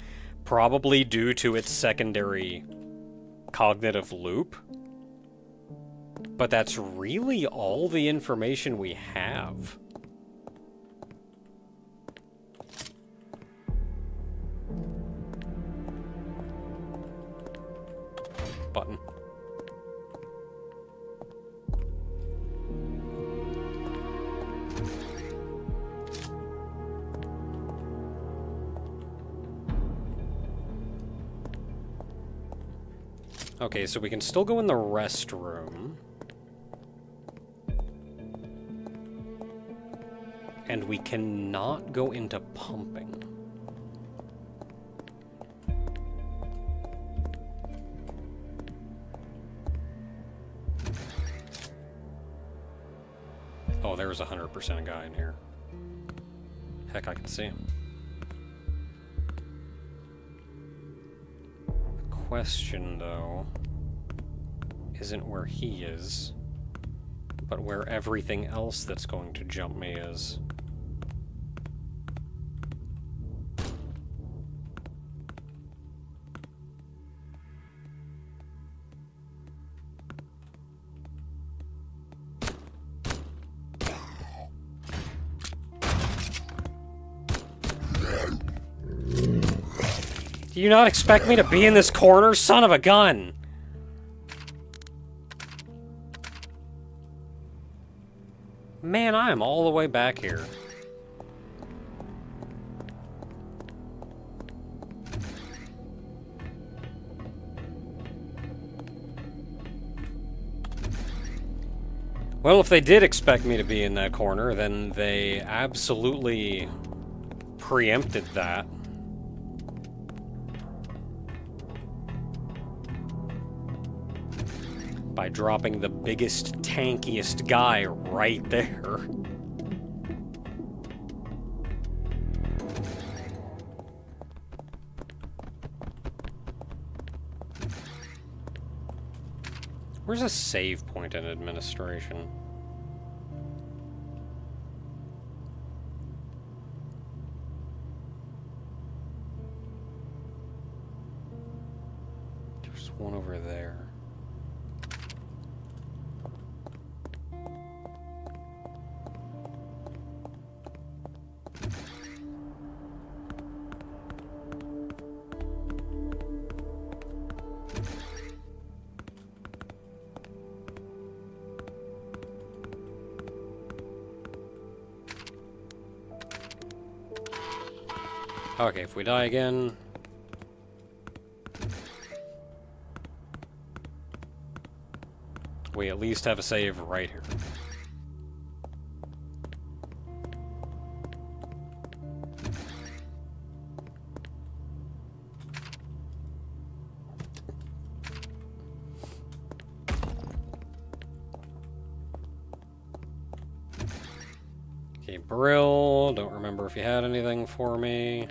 probably due to its secondary cognitive loop. But that's really all the information we have. Button. Okay, so we can still go in the restroom. And we cannot go into pumping. Oh, there's 100% a guy in here. Heck, I can see him. The question, though, isn't where he is, but where everything else that's going to jump me is. Do you not expect me to be in this corner, son of a gun? Man, I am all the way back here. Well, if they did expect me to be in that corner, then they absolutely preempted that. By dropping the biggest, tankiest guy right there. Where's a save point in administration? There's one over there. Okay, if we die again... we at least have a save right here. Okay, Brill, don't remember if you had anything for me.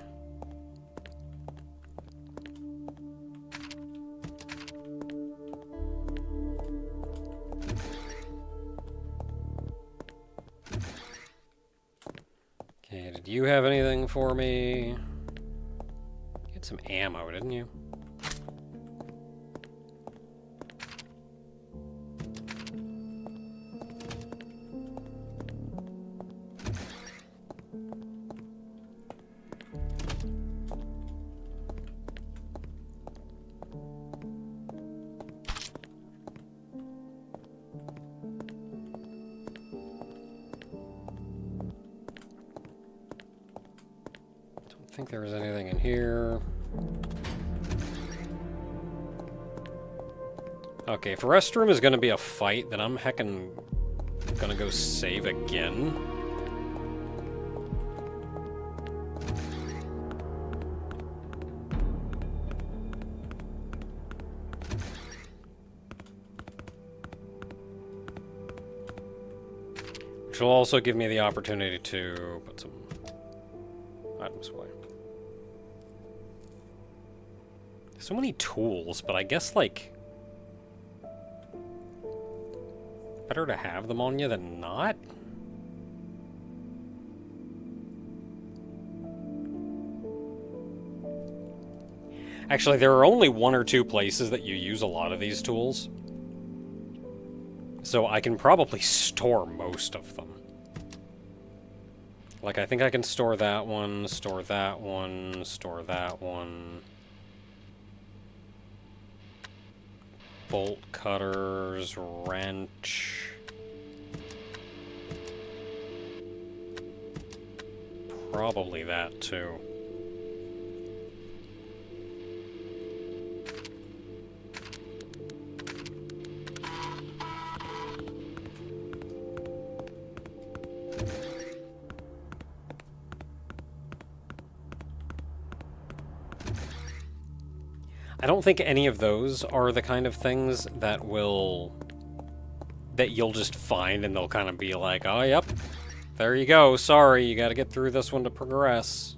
Okay, did you have anything for me? You had some ammo, didn't you? I think there was anything in here. Okay, if restroom is gonna be a fight, then I'm heckin' gonna go save again. Which will also give me the opportunity to put some items away. So many tools, but I guess, like, better to have them on you than not? Actually, there are only one or two places that you use a lot of these tools. So I can probably store most of them. Like, I think I can store that one, store that one, store that one. Bolt cutters, wrench. Probably that, too. I don't think any of those are the kind of things that you'll just find and they'll kind of be like, oh, yep, there you go, sorry, you gotta get through this one to progress.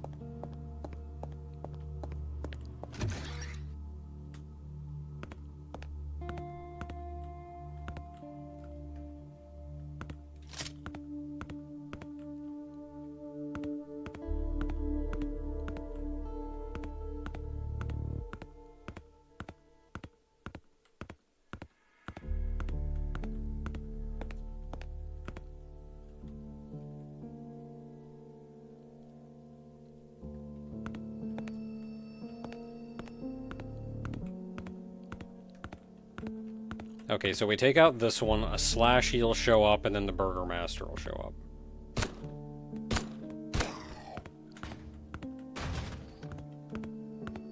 Okay, so we take out this one, a Slashy will show up, and then the Burger Master will show up.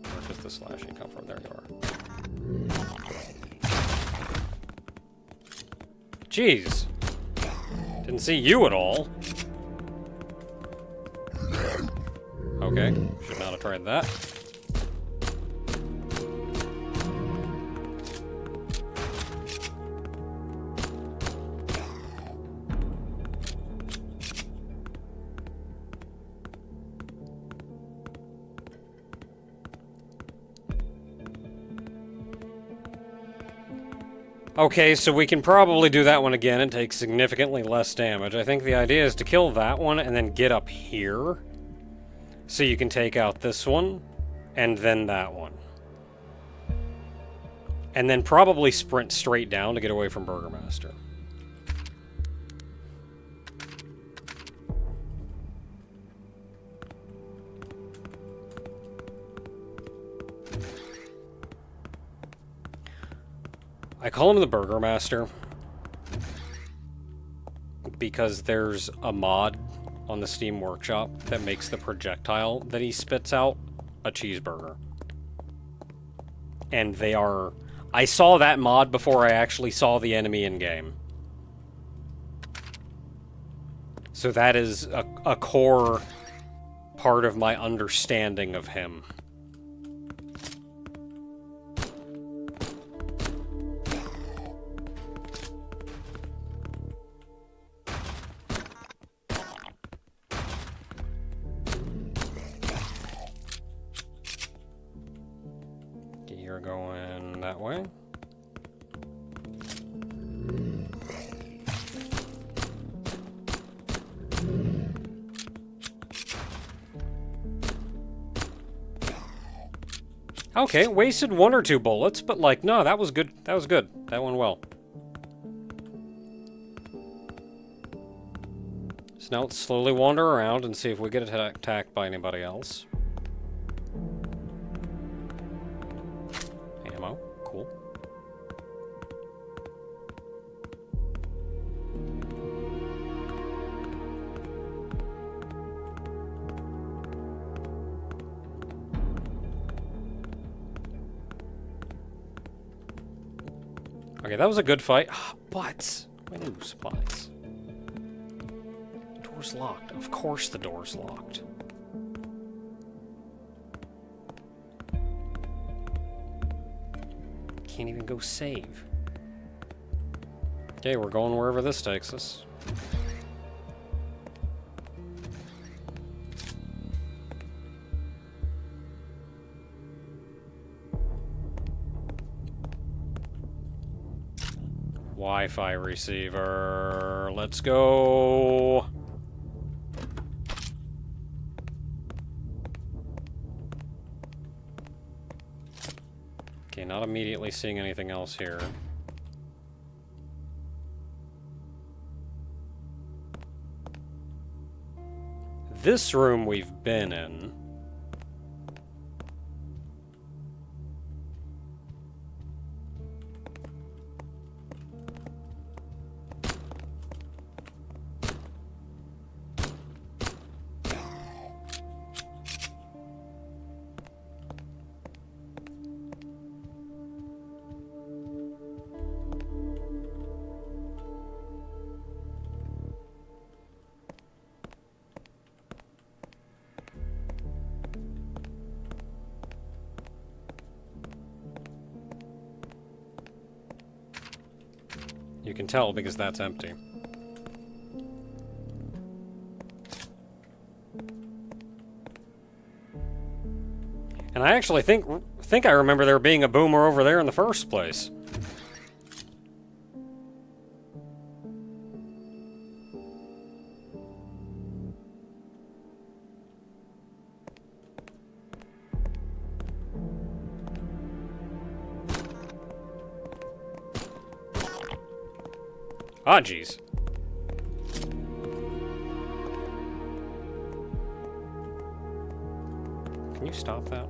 Where does the Slashy come from? There you are. Jeez! Didn't see you at all. Okay, should not have tried that. Okay, so we can probably do that one again and take significantly less damage. I think the idea is to kill that one and then get up here. So you can take out this one, and then that one. And then probably sprint straight down to get away from Burger Master. I call him the Burger Master because there's a mod on the Steam Workshop that makes the projectile that he spits out a cheeseburger. And they are... I saw that mod before I actually saw the enemy in-game. So that is a core part of my understanding of him. You're going that way. Okay, wasted one or two bullets, but like, no, that was good. That was good. That went well. So now let's slowly wander around and see if we get attacked by anybody else. Ammo, cool. Okay, that was a good fight. But menu supplies. Door's locked. Of course the door's locked. Can't even go save. Okay, we're going wherever this takes us. Wi-Fi receiver. Let's go. Okay, not immediately seeing anything else here. This room we've been in. You can tell because that's empty. And I actually think I remember there being a boomer over there in the first place. Ah, jeez. Can you stop that?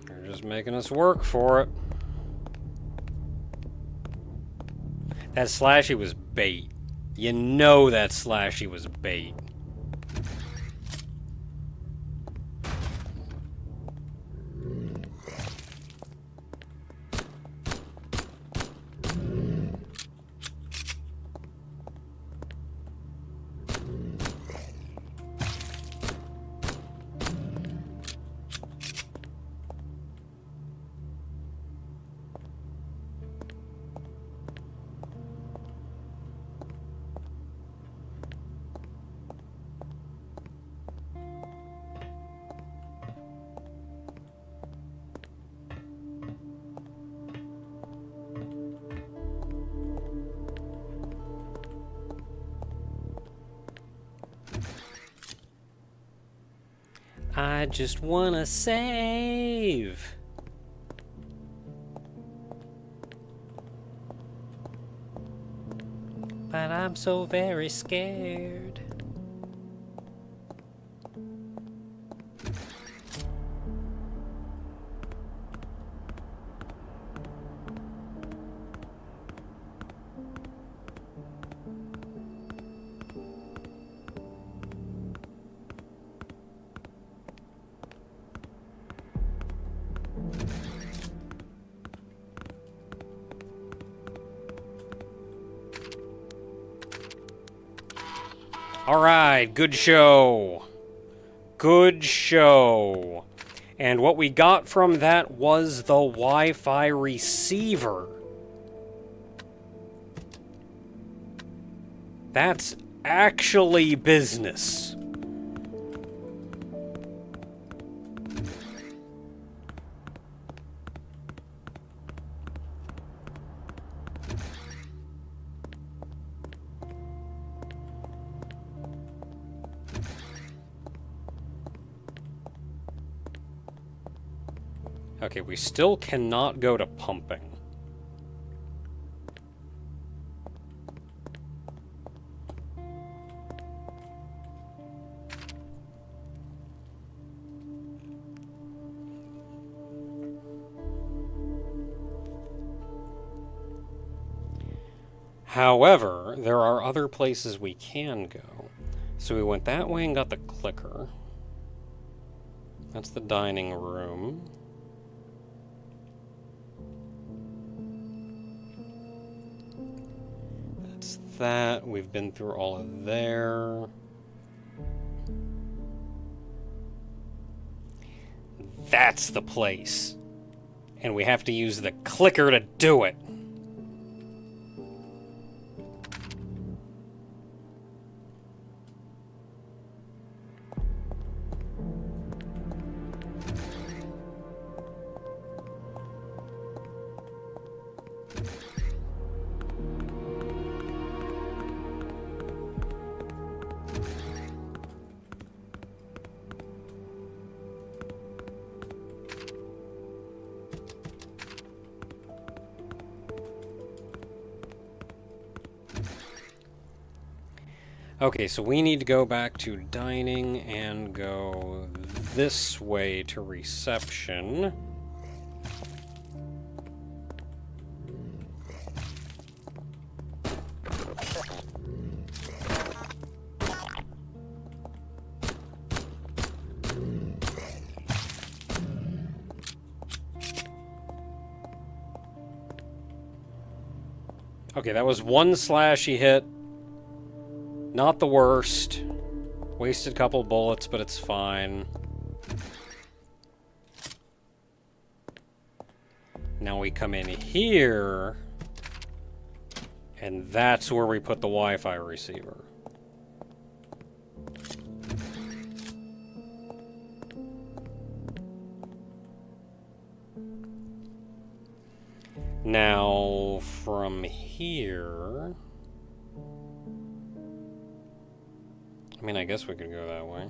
They're just making us work for it. That slashy was bait. You know that slashy was bait. I just wanna save. But I'm so very scared. Alright, good show. Good show. And what we got from that was the Wi-Fi receiver. That's actually business. Okay, we still cannot go to pumping. However, there are other places we can go. So we went that way and got the clicker. That's the dining room. That's that. We've been through all of there. That's the place. And we have to use the clicker to do it. Okay, so we need to go back to dining and go this way to reception. Okay, that was one slashy hit. Not the worst. Wasted a couple bullets, but it's fine. Now we come in here, and that's where we put the Wi-Fi receiver. Now, from here... I mean, I guess we could go that way.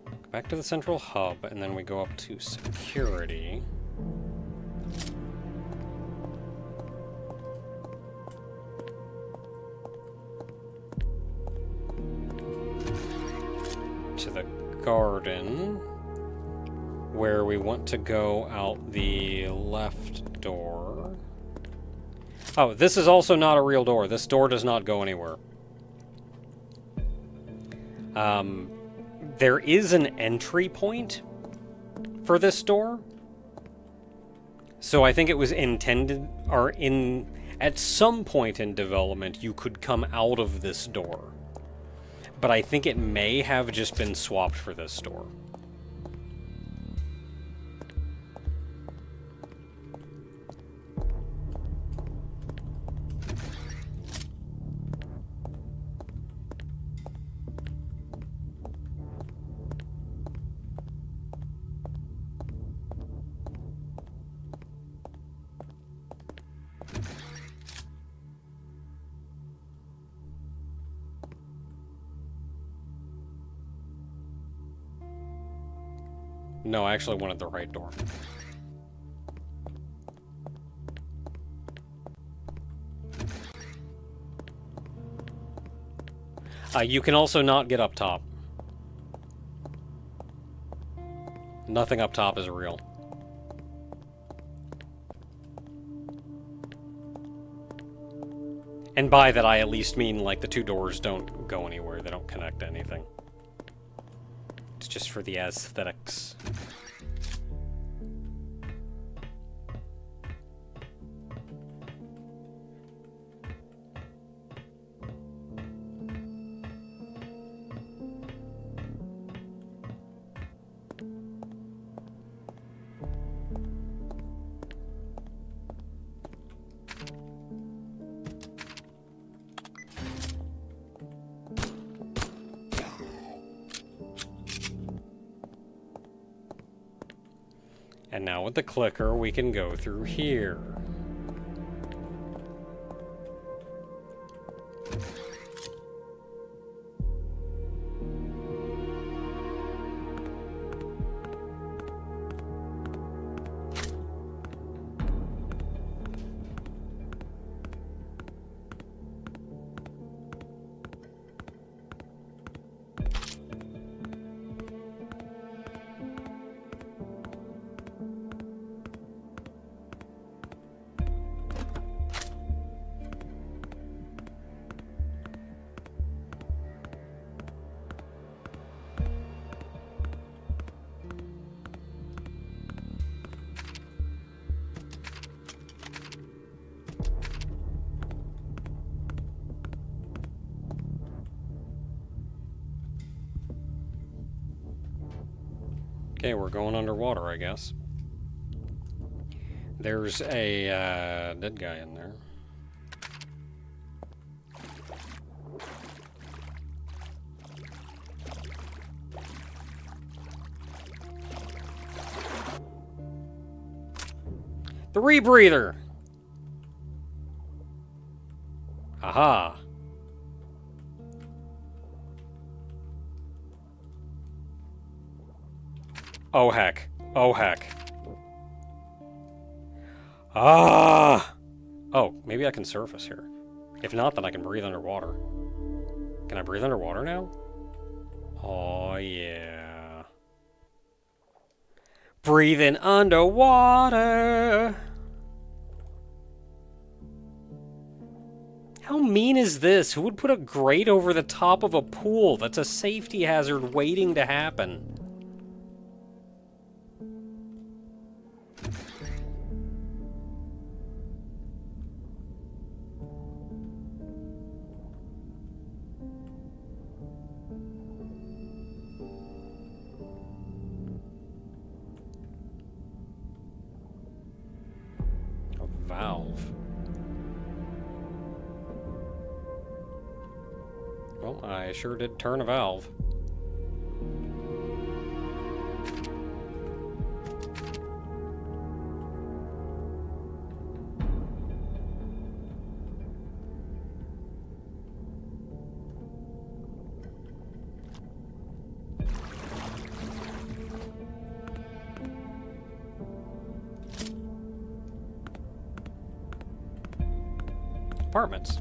Go back to the central hub, and then we go up to security. To the garden, where we want to go out the left door. Oh, this is also not a real door. This door does not go anywhere. There is an entry point for this door. So I think it was intended, or at some point in development, you could come out of this door. But I think it may have just been swapped for this door. No, I actually wanted the right door. You can also not get up top. Nothing up top is real. And by that I at least mean, like, the two doors don't go anywhere. They don't connect to anything. It's just for the aesthetics. And now with the clicker, we can go through here. Okay, we're going underwater, I guess. There's a dead guy in there. The rebreather! Aha! Oh heck. Oh heck. Ah! Oh, maybe I can surface here. If not, then I can breathe underwater. Can I breathe underwater now? Oh yeah. Breathing underwater! How mean is this? Who would put a grate over the top of a pool? That's a safety hazard waiting to happen. valve. Well, I sure did turn a valve. Apartments.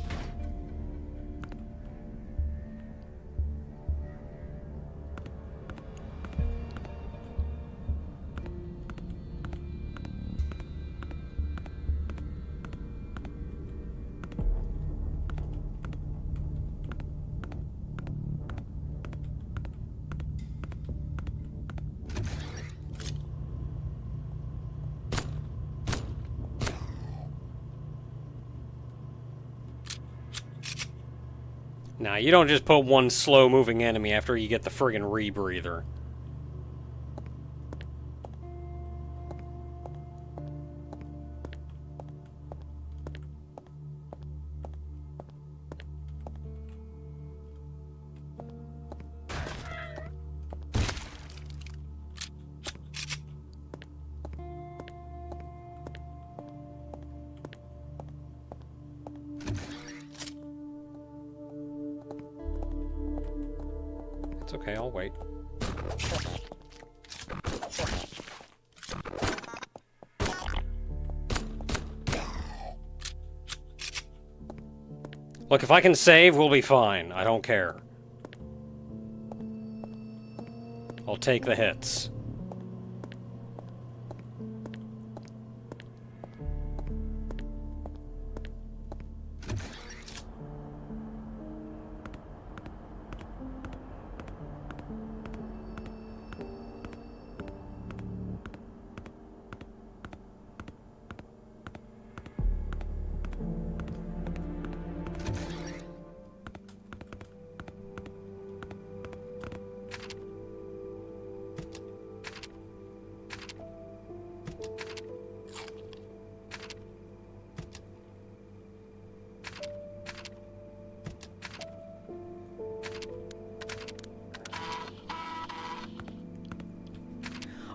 Now, you don't just put one slow-moving enemy after you get the friggin' rebreather. It's okay, I'll wait. Look, if I can save, we'll be fine. I don't care. I'll take the hits.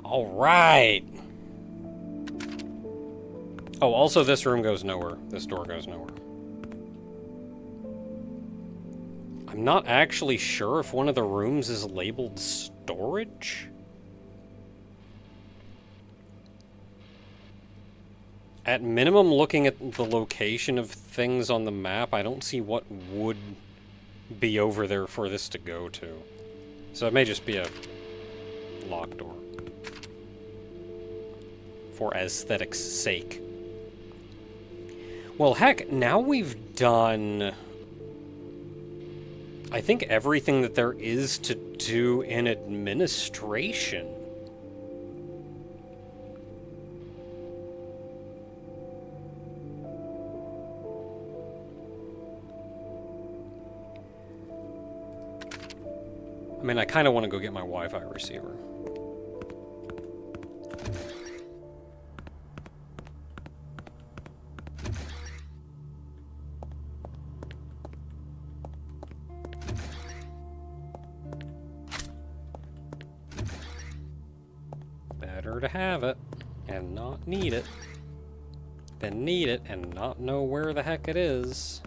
All right. Oh, also this room goes nowhere. This door goes nowhere. I'm not actually sure if one of the rooms is labeled storage. At minimum, looking at the location of things on the map, I don't see what would be over there for this to go to. So it may just be a locked door. For aesthetics' sake. Well, heck, now we've done, I think, everything that there is to do in administration. I mean, I kind of want to go get my Wi-Fi receiver. Better to have it and not need it than need it and not know where the heck it is.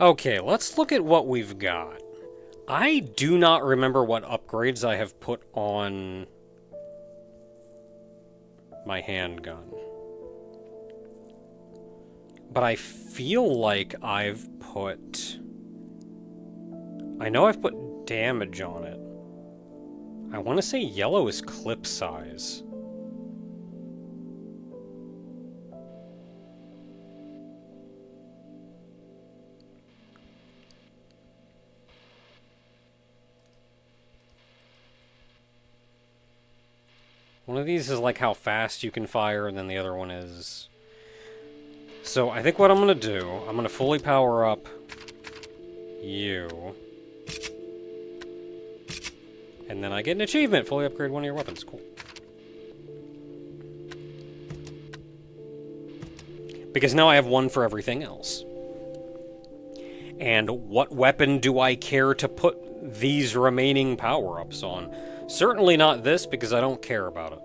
Okay, let's look at what we've got. I do not remember what upgrades I have put on my handgun. But I feel like I've put... I know I've put damage on it. I want to say yellow is clip size. One of these is like how fast you can fire, and then the other one is... So I think what I'm going to do, I'm going to fully power up you. And then I get an achievement, fully upgrade one of your weapons. Cool. Because now I have one for everything else. And what weapon do I care to put these remaining power-ups on? Certainly not this, because I don't care about it.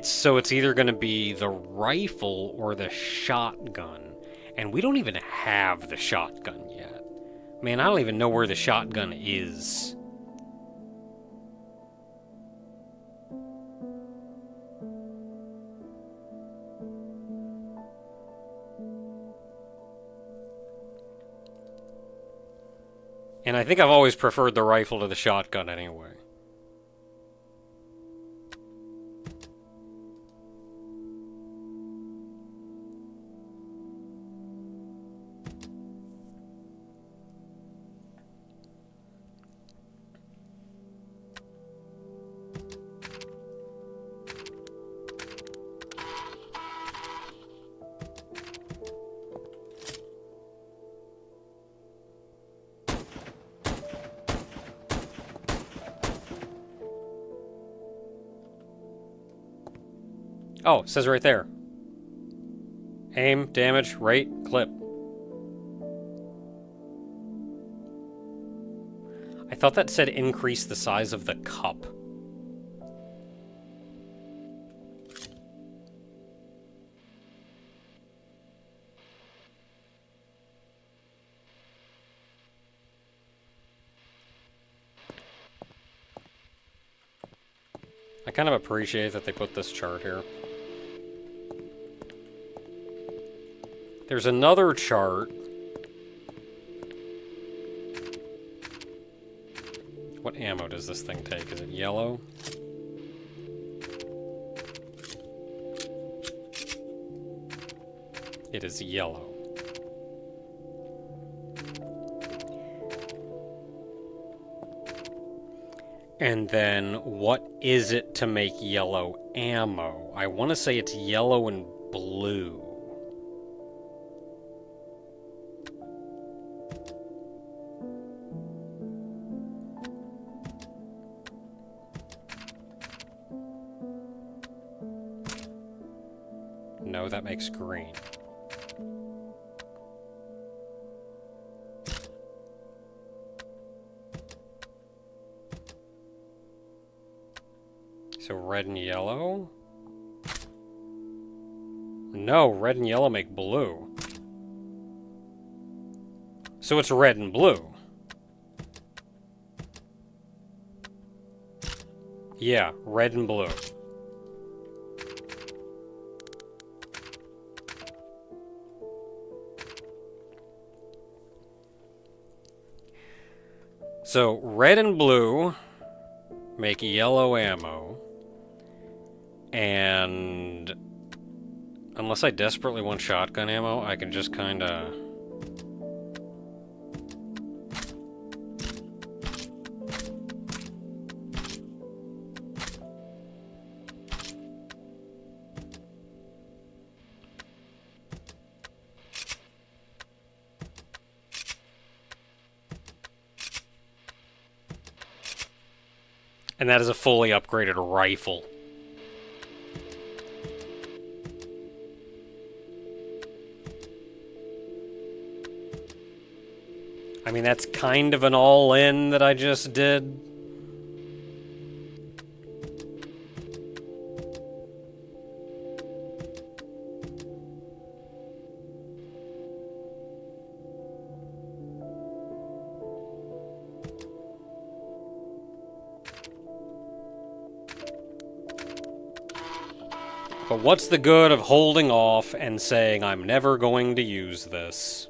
So it's either going to be the rifle or the shotgun. And we don't even have the shotgun yet. Man, I don't even know where the shotgun is. And I think I've always preferred the rifle to the shotgun anyway. Oh, it says right there. Aim, damage, rate, clip. I thought that said increase the size of the cup. I kind of appreciate that they put this chart here. There's another chart. What ammo does this thing take? Is it yellow? It is yellow. And then, what is it to make yellow ammo? I want to say it's yellow and blue. No, that makes green. So red and yellow? No, red and yellow make blue. So it's red and blue. Yeah, red and blue. So red and blue make yellow ammo. And unless I desperately want shotgun ammo, I can just kind of... And that is a fully upgraded rifle. I mean, that's kind of an all-in that I just did. But what's the good of holding off and saying, I'm never going to use this?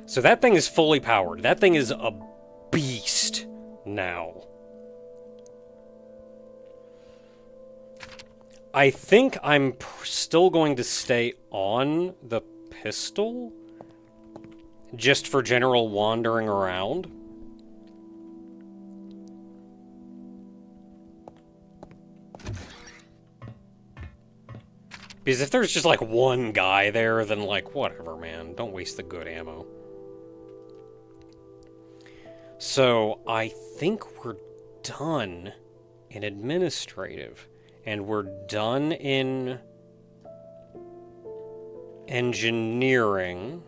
So that thing is fully powered. That thing is a beast now. I think I'm still going to stay on the pistol, just for general wandering around. Because if there's just, like, one guy there, then, like, whatever, man. Don't waste the good ammo. So, I think we're done in administrative. And we're done in engineering.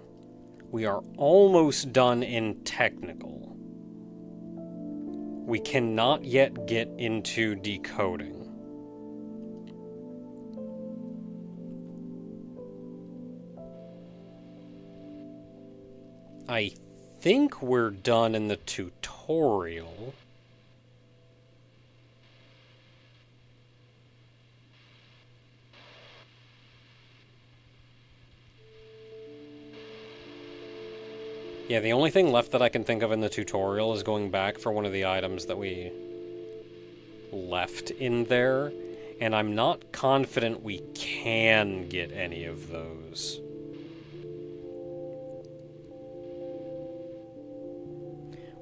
We are almost done in technical. We cannot yet get into decoding. I think we're done in the tutorial. Yeah, the only thing left that I can think of in the tutorial is going back for one of the items that we left in there, and I'm not confident we can get any of those.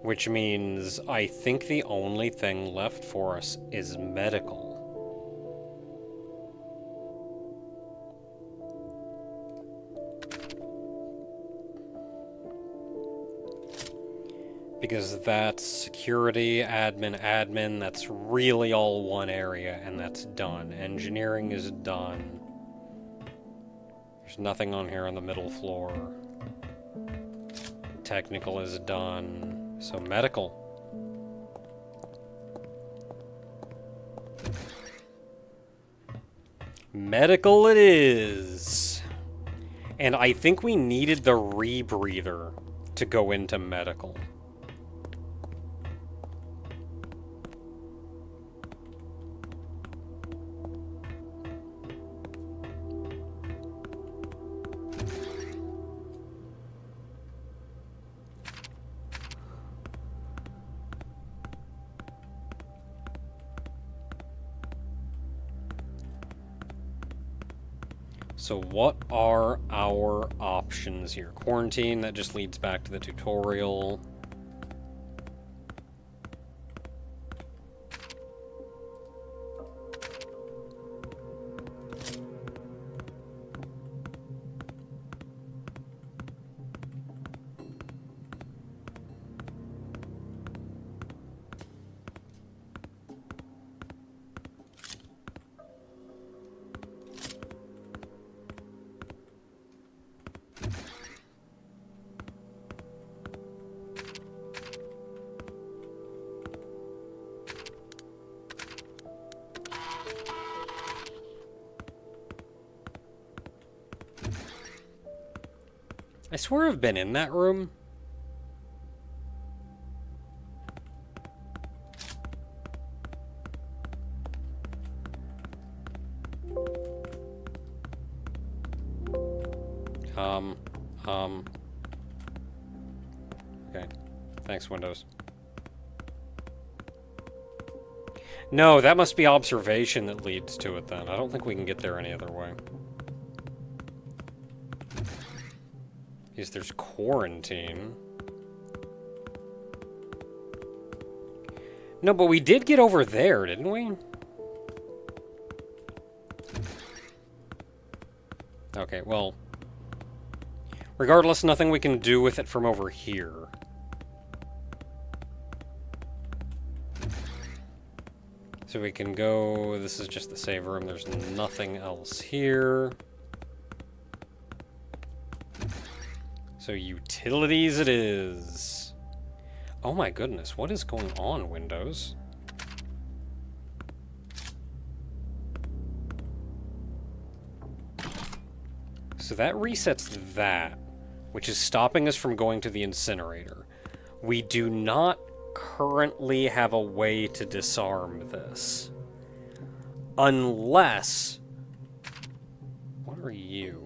Which means I think the only thing left for us is medical. Because that's security, admin, that's really all one area, and that's done. Engineering is done. There's nothing on here on the middle floor. Technical is done. So medical. Medical it is. And I think we needed the rebreather to go into medical. So what are our options here? Quarantine, that just leads back to the tutorial. I swear I've been in that room. Okay. Thanks, Windows. No, that must be observation that leads to it then. I don't think we can get there any other way. Because there's quarantine. No, but we did get over there, didn't we? Okay, well... regardless, nothing we can do with it from over here. So we can go... this is just the save room. There's nothing else here. So utilities it is. Oh my goodness, what is going on, Windows? So that resets that, which is stopping us from going to the incinerator. We do not currently have a way to disarm this. Unless... what are you?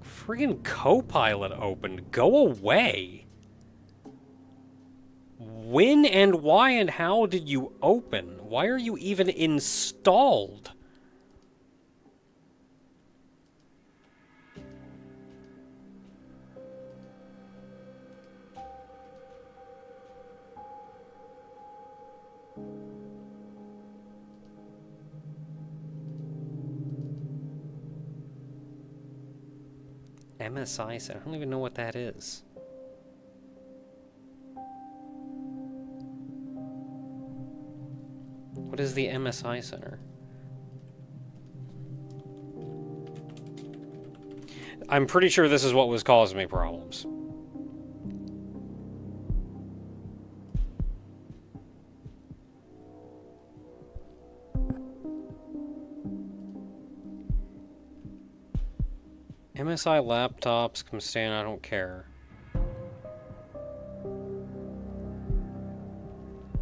Friggin' Copilot opened. Go away. When and why and how did you open? Why are you even installed? MSI Center. I don't even know what that is. What is the MSI Center? I'm pretty sure this is what was causing me problems. MSI laptops, come stand, I don't care.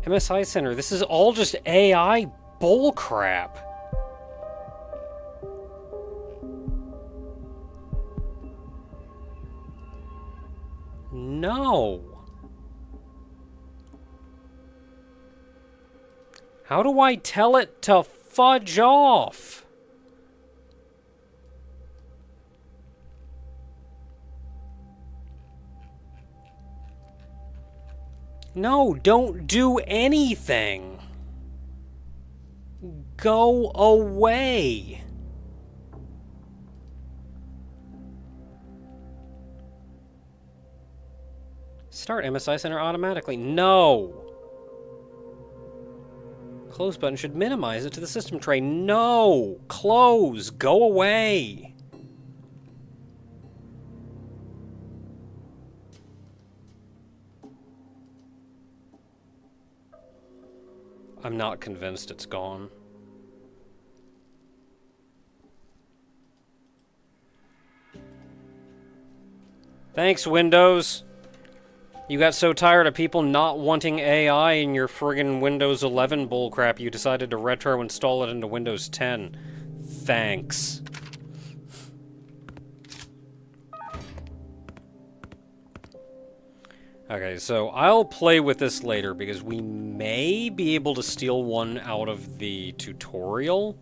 MSI Center, this is all just AI bullcrap. No. How do I tell it to fudge off? No, don't do anything. Go away. Start MSI Center automatically. No. Close button should minimize it to the system tray. No. Close. Go away. I'm not convinced it's gone. Thanks, Windows. You got so tired of people not wanting AI in your friggin' Windows 11 bullcrap, you decided to retro install it into Windows 10. Thanks. Okay, so I'll play with this later because we may be able to steal one out of the tutorial.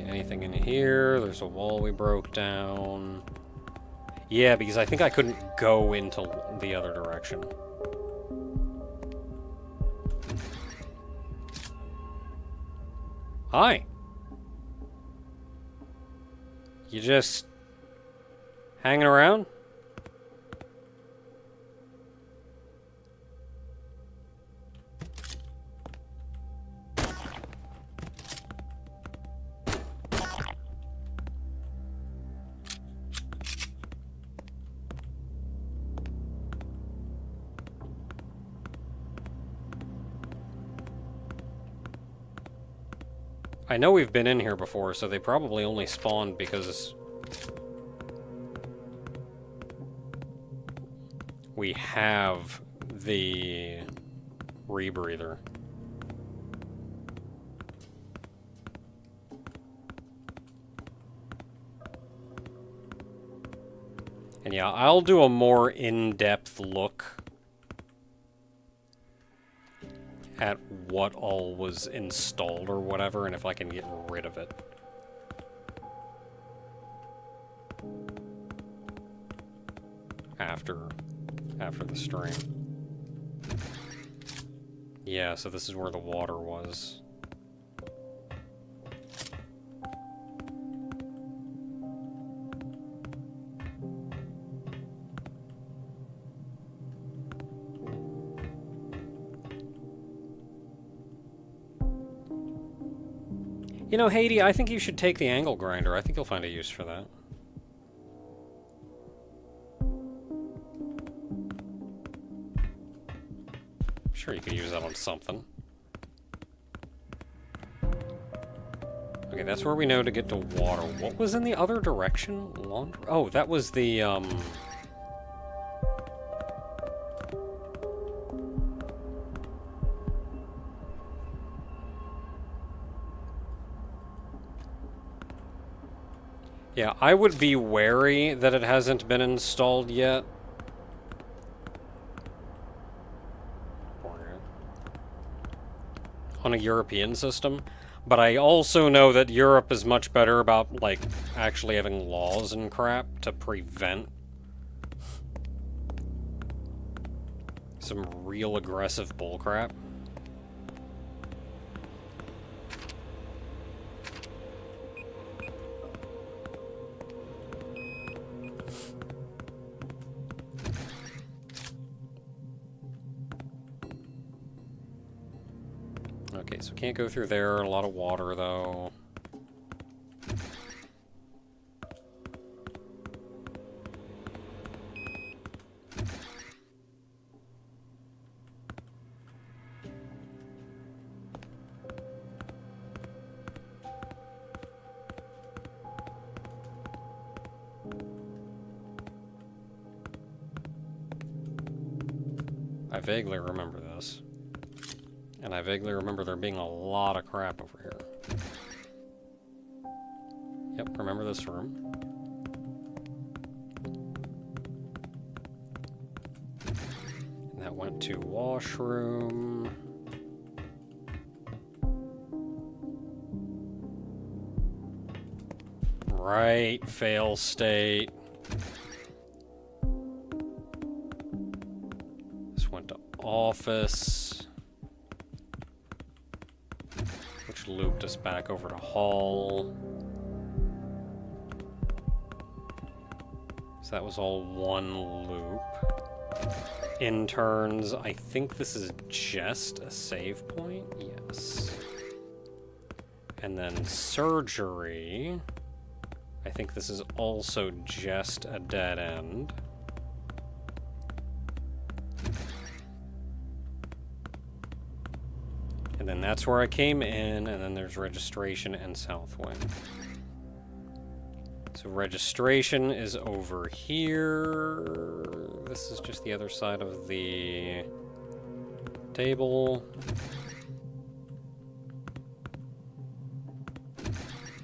Anything in here? There's a wall we broke down. Yeah, because I think I couldn't go into the other direction. Hi. You just hanging around? I know we've been in here before, so they probably only spawned because we have the rebreather. And yeah, I'll do a more in-depth look at what all was installed or whatever, and if I can get rid of it. After the stream. Yeah, so this is where the water was. You know, Haydee, I think you should take the angle grinder. I think you'll find a use for that. I'm sure you could use that on something. Okay, that's where we know to get to water. What was in the other direction? Laundry? Oh, that was the, yeah, I would be wary that it hasn't been installed yet. on a European system, but I also know that Europe is much better about, like, actually having laws and crap to prevent some real aggressive bullcrap. Okay, so can't go through there. A lot of water, though. I vaguely remember this. And I vaguely remember there being a lot of crap over here. Yep, remember this room. And that went to washroom. Right, fail state. This went to office. Which looped us back over to hall. So that was all one loop. Interns, I think this is just a save point. Yes. And then surgery. I think this is also just a dead end. And then that's where I came in, and then there's registration and South Wing. So registration is over here. This is just the other side of the table.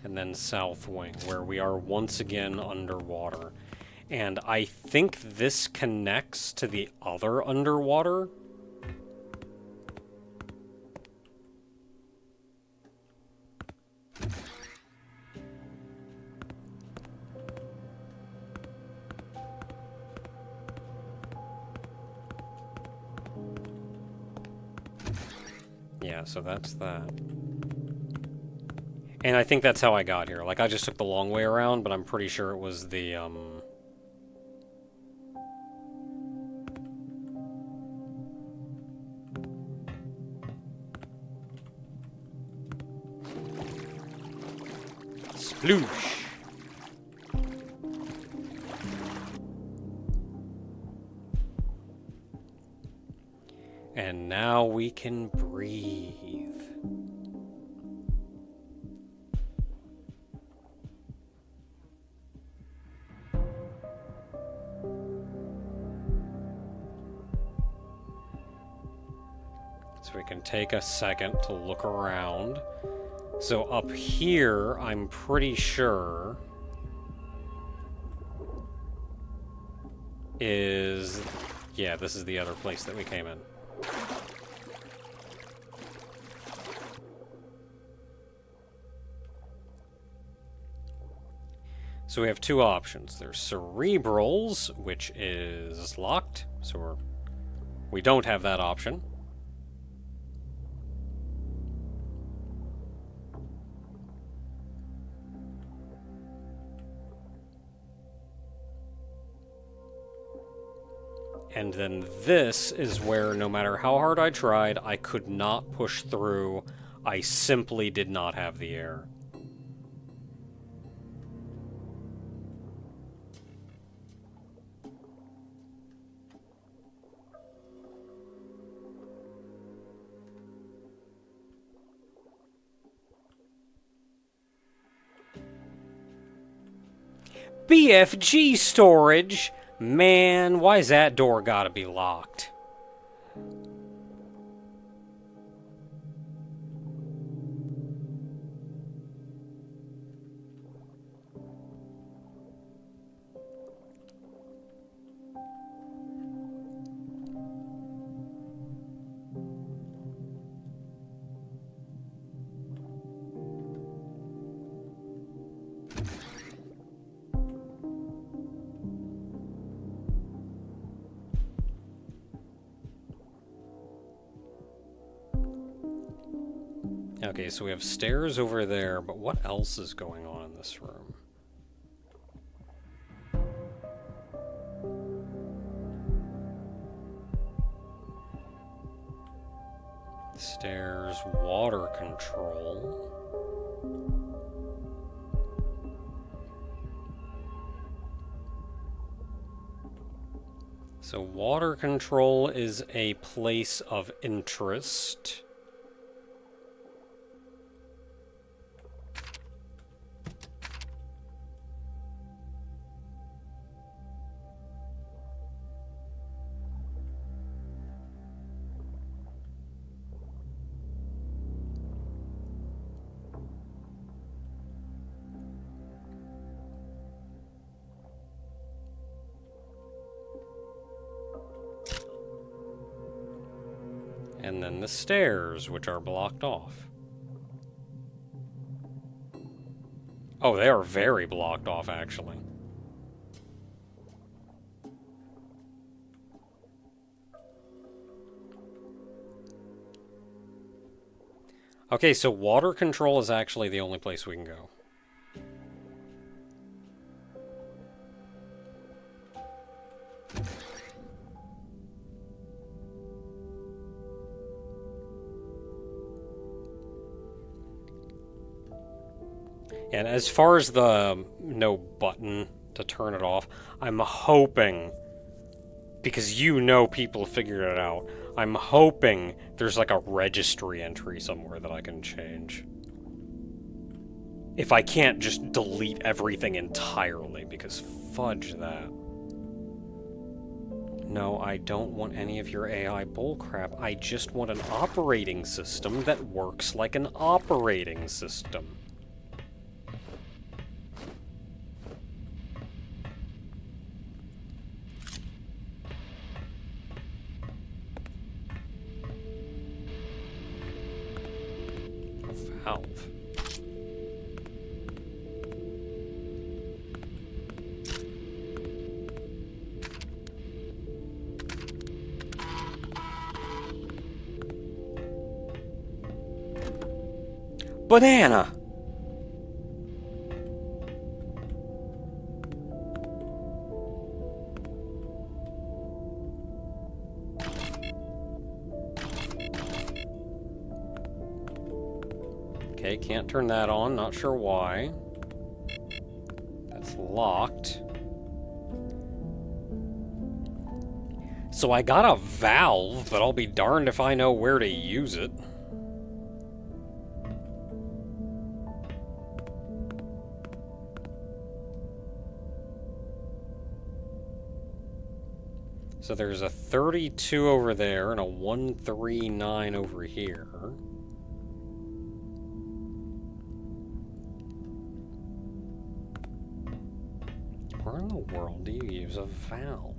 And then South Wing, where we are once again underwater. And I think this connects to the other underwater. Yeah, so that's that. And I think that's how I got here. Like, I just took the long way around, but I'm pretty sure it was the, Sploosh! And now we can breathe. So we can take a second to look around. So up here, I'm pretty sure, is... Yeah, this is the other place that we came in. So we have two options. There's cerebrals, which is locked, so we don't have that option. And then this is where, no matter how hard I tried, I could not push through. I simply did not have the air. BFG storage? Man, why's that door gotta be locked? Okay, so we have stairs over there, but what else is going on in this room? Stairs, water control. So water control is a place of interest. And then the stairs, which are blocked off. Oh, they are very blocked off, actually. Okay, so water control is actually the only place we can go. And as far as the no button to turn it off, I'm hoping, because you know people figured it out, I'm hoping there's like a registry entry somewhere that I can change. If I can't just delete everything entirely, because fudge that. No, I don't want any of your AI bullcrap. I just want an operating system that works like an operating system. Valve. Banana! Okay, can't turn that on, not sure why. That's locked. So I got a valve, but I'll be darned if I know where to use it. So there's a 32 over there and a 139 over here. Where in the world do you use a valve?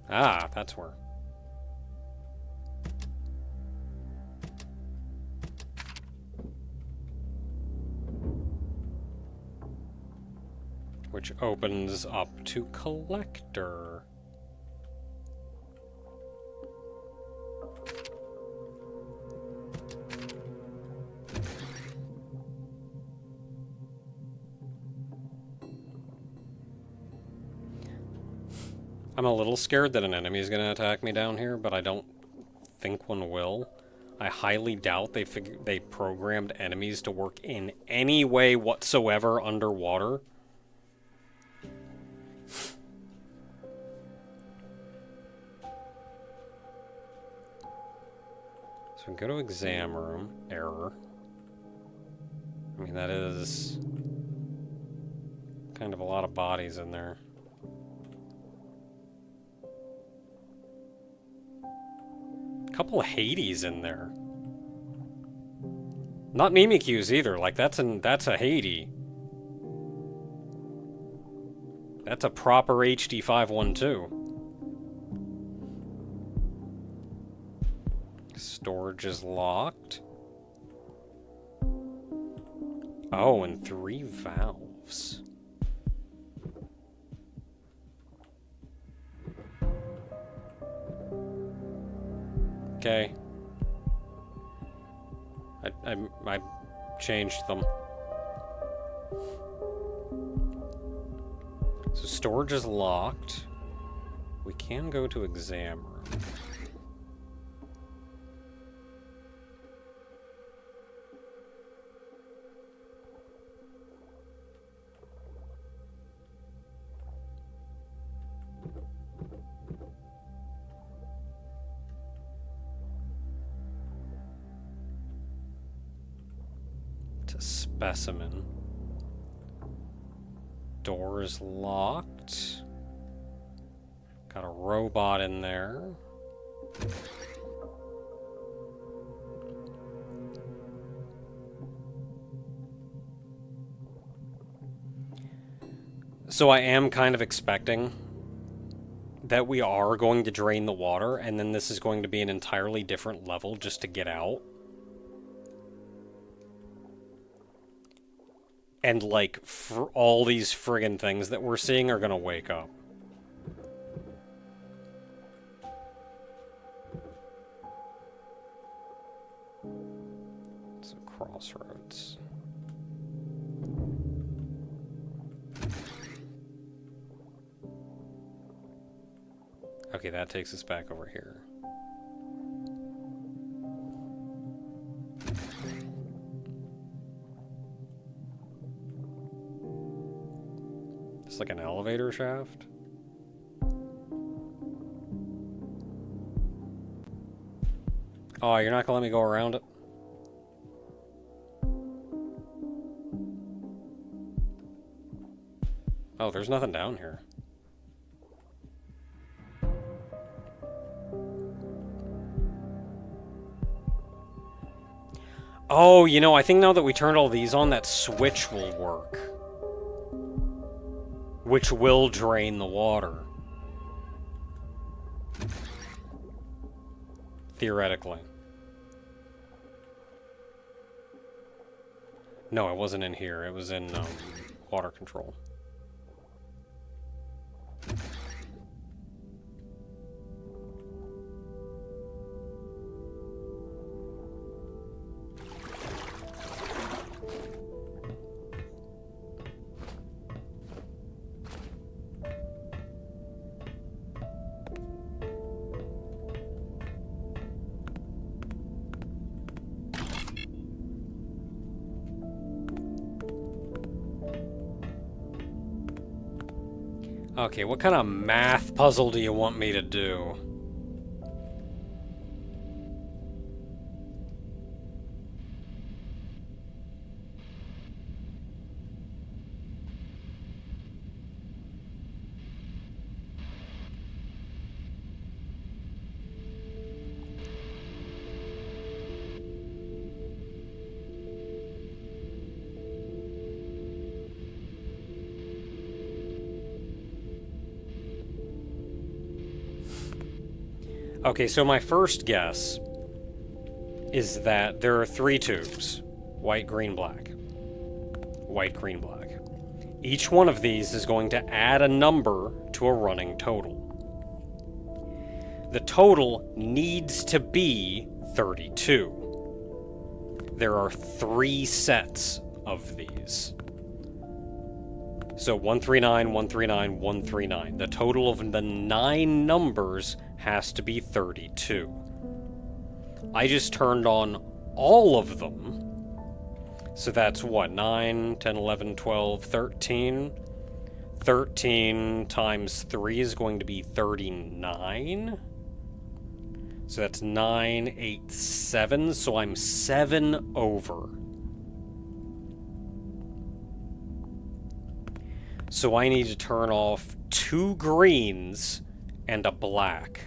Ah, that's where. Which opens up to collector. I'm a little scared that an enemy is going to attack me down here, but I don't think one will. I highly doubt they programmed enemies to work in any way whatsoever underwater. So go to exam room, error. I mean, that is kind of a lot of bodies in there. A couple of Hades in there. Not Mimikyu's either. Like, that's a Haydee. That's a proper HD 512. Storage is locked. Oh, and 3 valves. Okay. I changed them. So storage is locked. We can go to exam room. To specimen. Door is locked. Got a robot in there. So I am kind of expecting that we are going to drain the water, and then this is going to be an entirely different level just to get out. And, like, all these friggin' things that we're seeing are gonna wake up. It's a crossroads. Okay, that takes us back over here. It's like an elevator shaft. Oh, you're not gonna let me go around it? Oh, there's nothing down here. Oh, you know, I think now that we turned all these on, that switch will work. Which will drain the water. Theoretically. No, it wasn't in here. It was in water control. Okay, what kind of math puzzle do you want me to do? Okay, so my first guess is that there are 3 tubes. White, green, black. White, green, black. Each one of these is going to add a number to a running total. The total needs to be 32. There are 3 sets of these. So 139, 139, 139. The total of the 9 numbers has to be 32. I just turned on all of them. So that's what? 9, 10, 11, 12, 13. 13 times 3 is going to be 39. So that's 9, 8, 7. So I'm 7 over. So I need to turn off 2 greens and a black.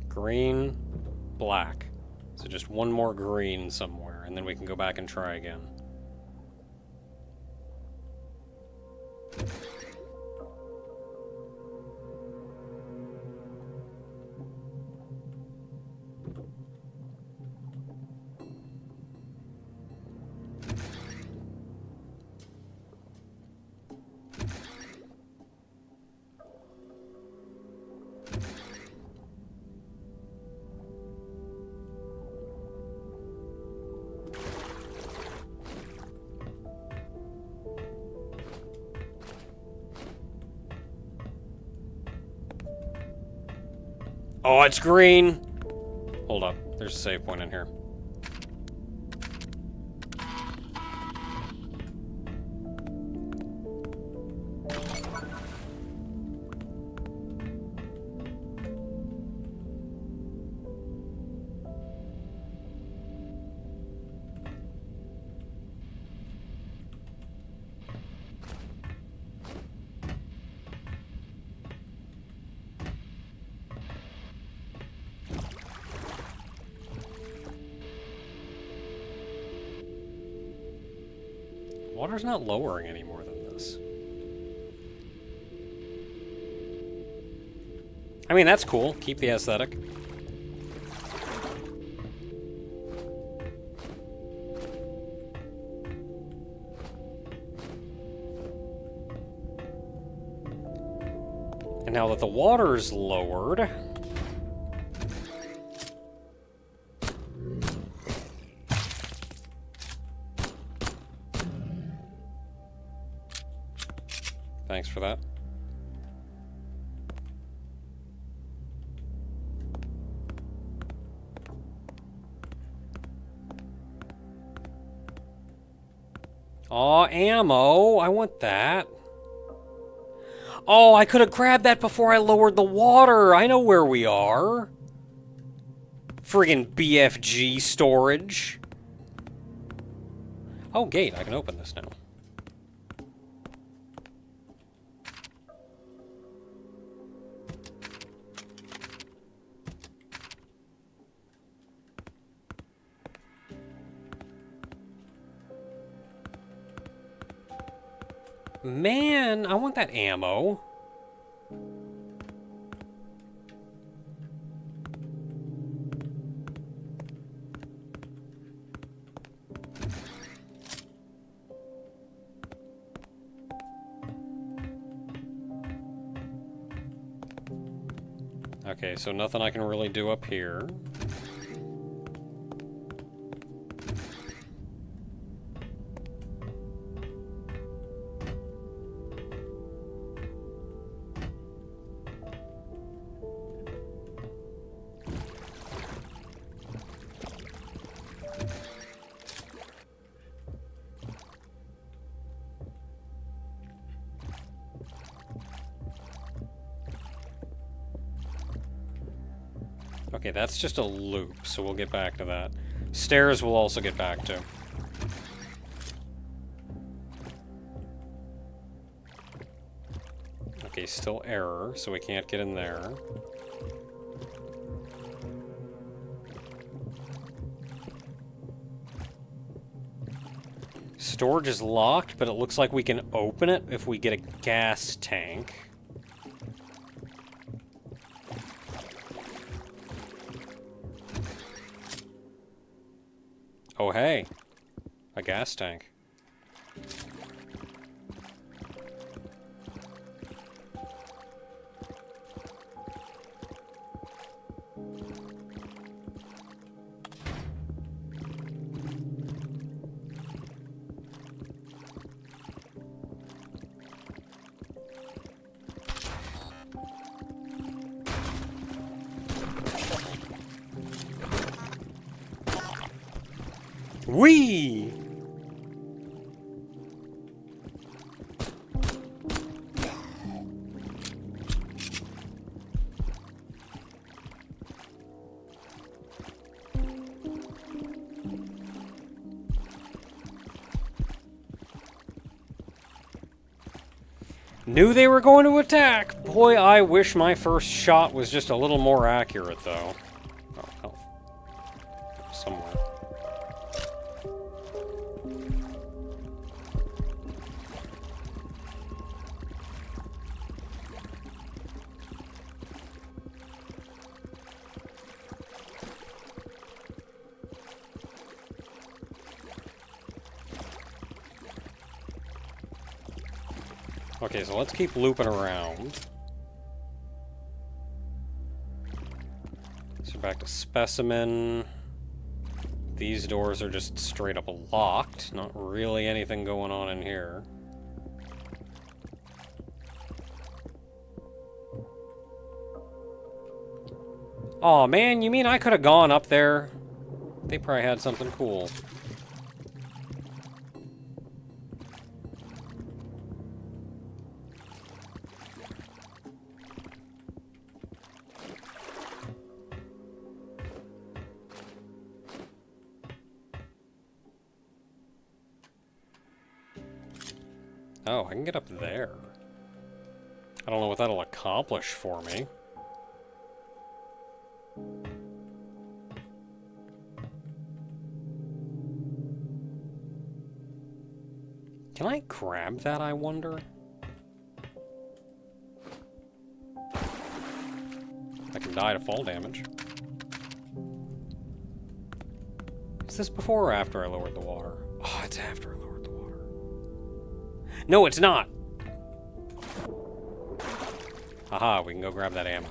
Green, black. So just one more green somewhere, and then we can go back and try again. Oh, it's green! Hold up, there's a save point in here. Water's not lowering any more than this. I mean, that's cool. Keep the aesthetic. And now that the water's lowered... Thanks for that. Aw, ammo! I want that. Oh, I could have grabbed that before I lowered the water! I know where we are! Friggin' BFG storage. Oh, gate. I can open this now. Man, I want that ammo. Okay, so nothing I can really do up here. Okay, that's just a loop, so we'll get back to that. Stairs we'll also get back to. Okay, still error, so we can't get in there. Storage is locked, but it looks like we can open it if we get a gas tank. Oh, hey. A gas tank. Whee! Knew they were going to attack! Boy, I wish my first shot was just a little more accurate, though. Oh, health. Somewhere. Okay, so let's keep looping around. So back to specimen. These doors are just straight up locked. Not really anything going on in here. Aw, man, you mean I could have gone up there? They probably had something cool. Oh, I can get up there. I don't know what that'll accomplish for me. Can I grab that, I wonder? I can die to fall damage. Is this before or after I lowered the water? Oh, it's after I lowered the water. No, it's not! Haha, we can go grab that ammo.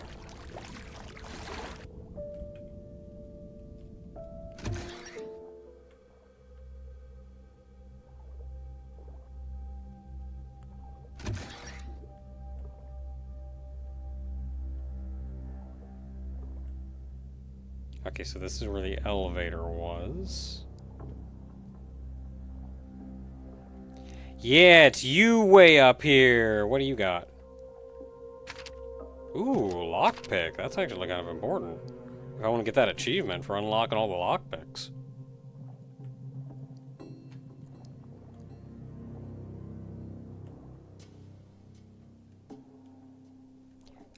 Okay, so this is where the elevator was. Yeah, it's you way up here. What do you got? Ooh, lockpick. That's actually kind of important. If I want to get that achievement for unlocking all the lockpicks.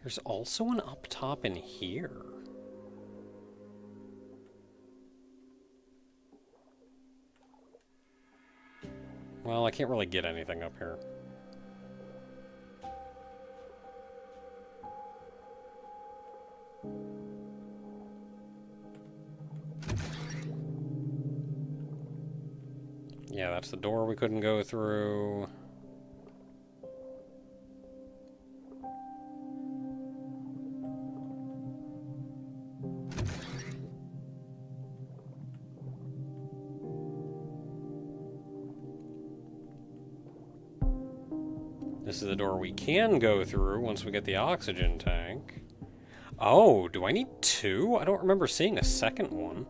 There's also an up top in here. Well, I can't really get anything up here. Yeah, that's the door we couldn't go through. This is the door we can go through once we get the oxygen tank. Oh, do I need two? I don't remember seeing a second one.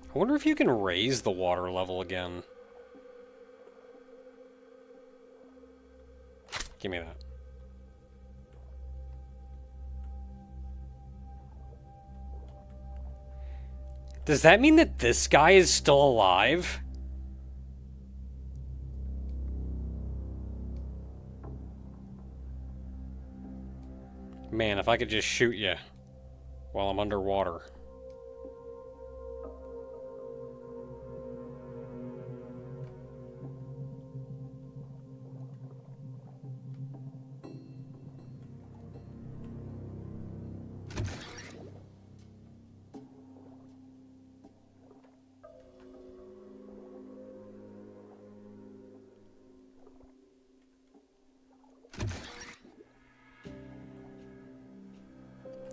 I wonder if you can raise the water level again. Give me that. Does that mean that this guy is still alive? Man, if I could just shoot you while I'm underwater.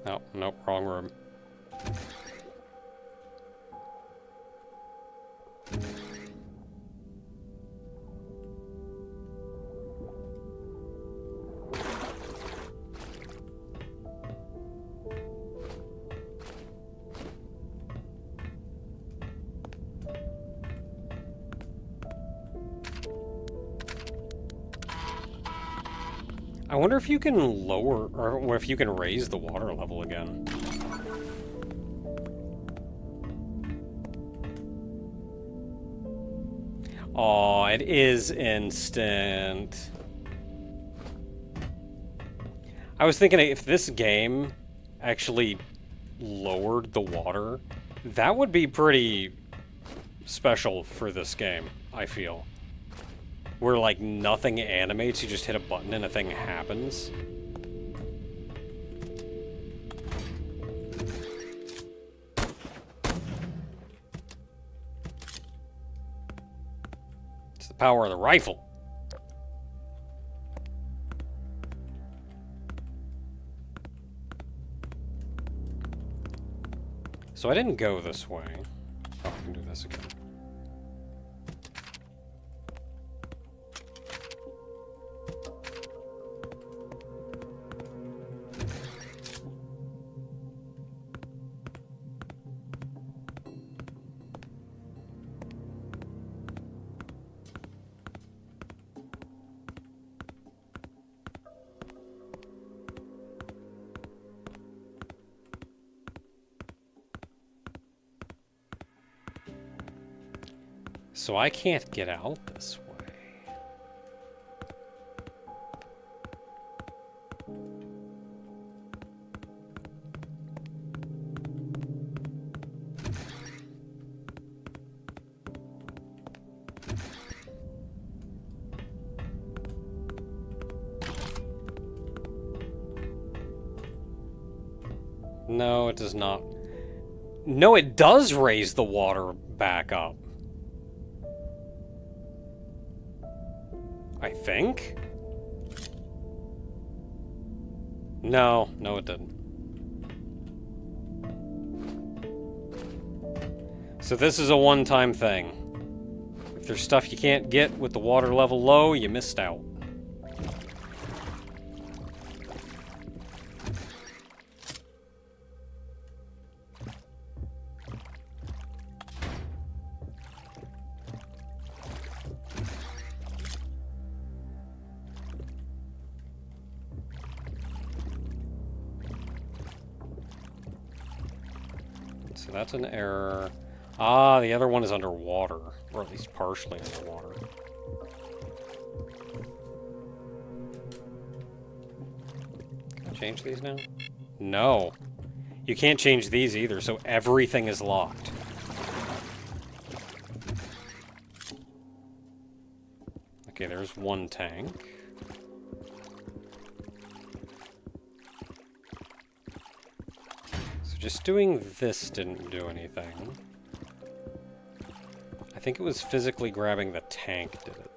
Oh, nope, wrong room. I wonder if you can lower, or if you can raise the water level again. Oh, it is instant. I was thinking if this game actually lowered the water, that would be pretty special for this game, I feel. Where, like, nothing animates, you just hit a button and a thing happens. It's the power of the rifle. So I didn't go this way. Oh, I can do this again. So I can't get out this way. No, it does not. No, it does raise the water back up. I think? No, it didn't. So this is a one-time thing. If there's stuff you can't get with the water level low, you missed out. So that's an error. Ah, the other one is underwater. Or at least partially underwater. Can I change these now? No. You can't change these either, so everything is locked. Okay, there's one tank. Just doing this didn't do anything. I think it was physically grabbing the tank did it.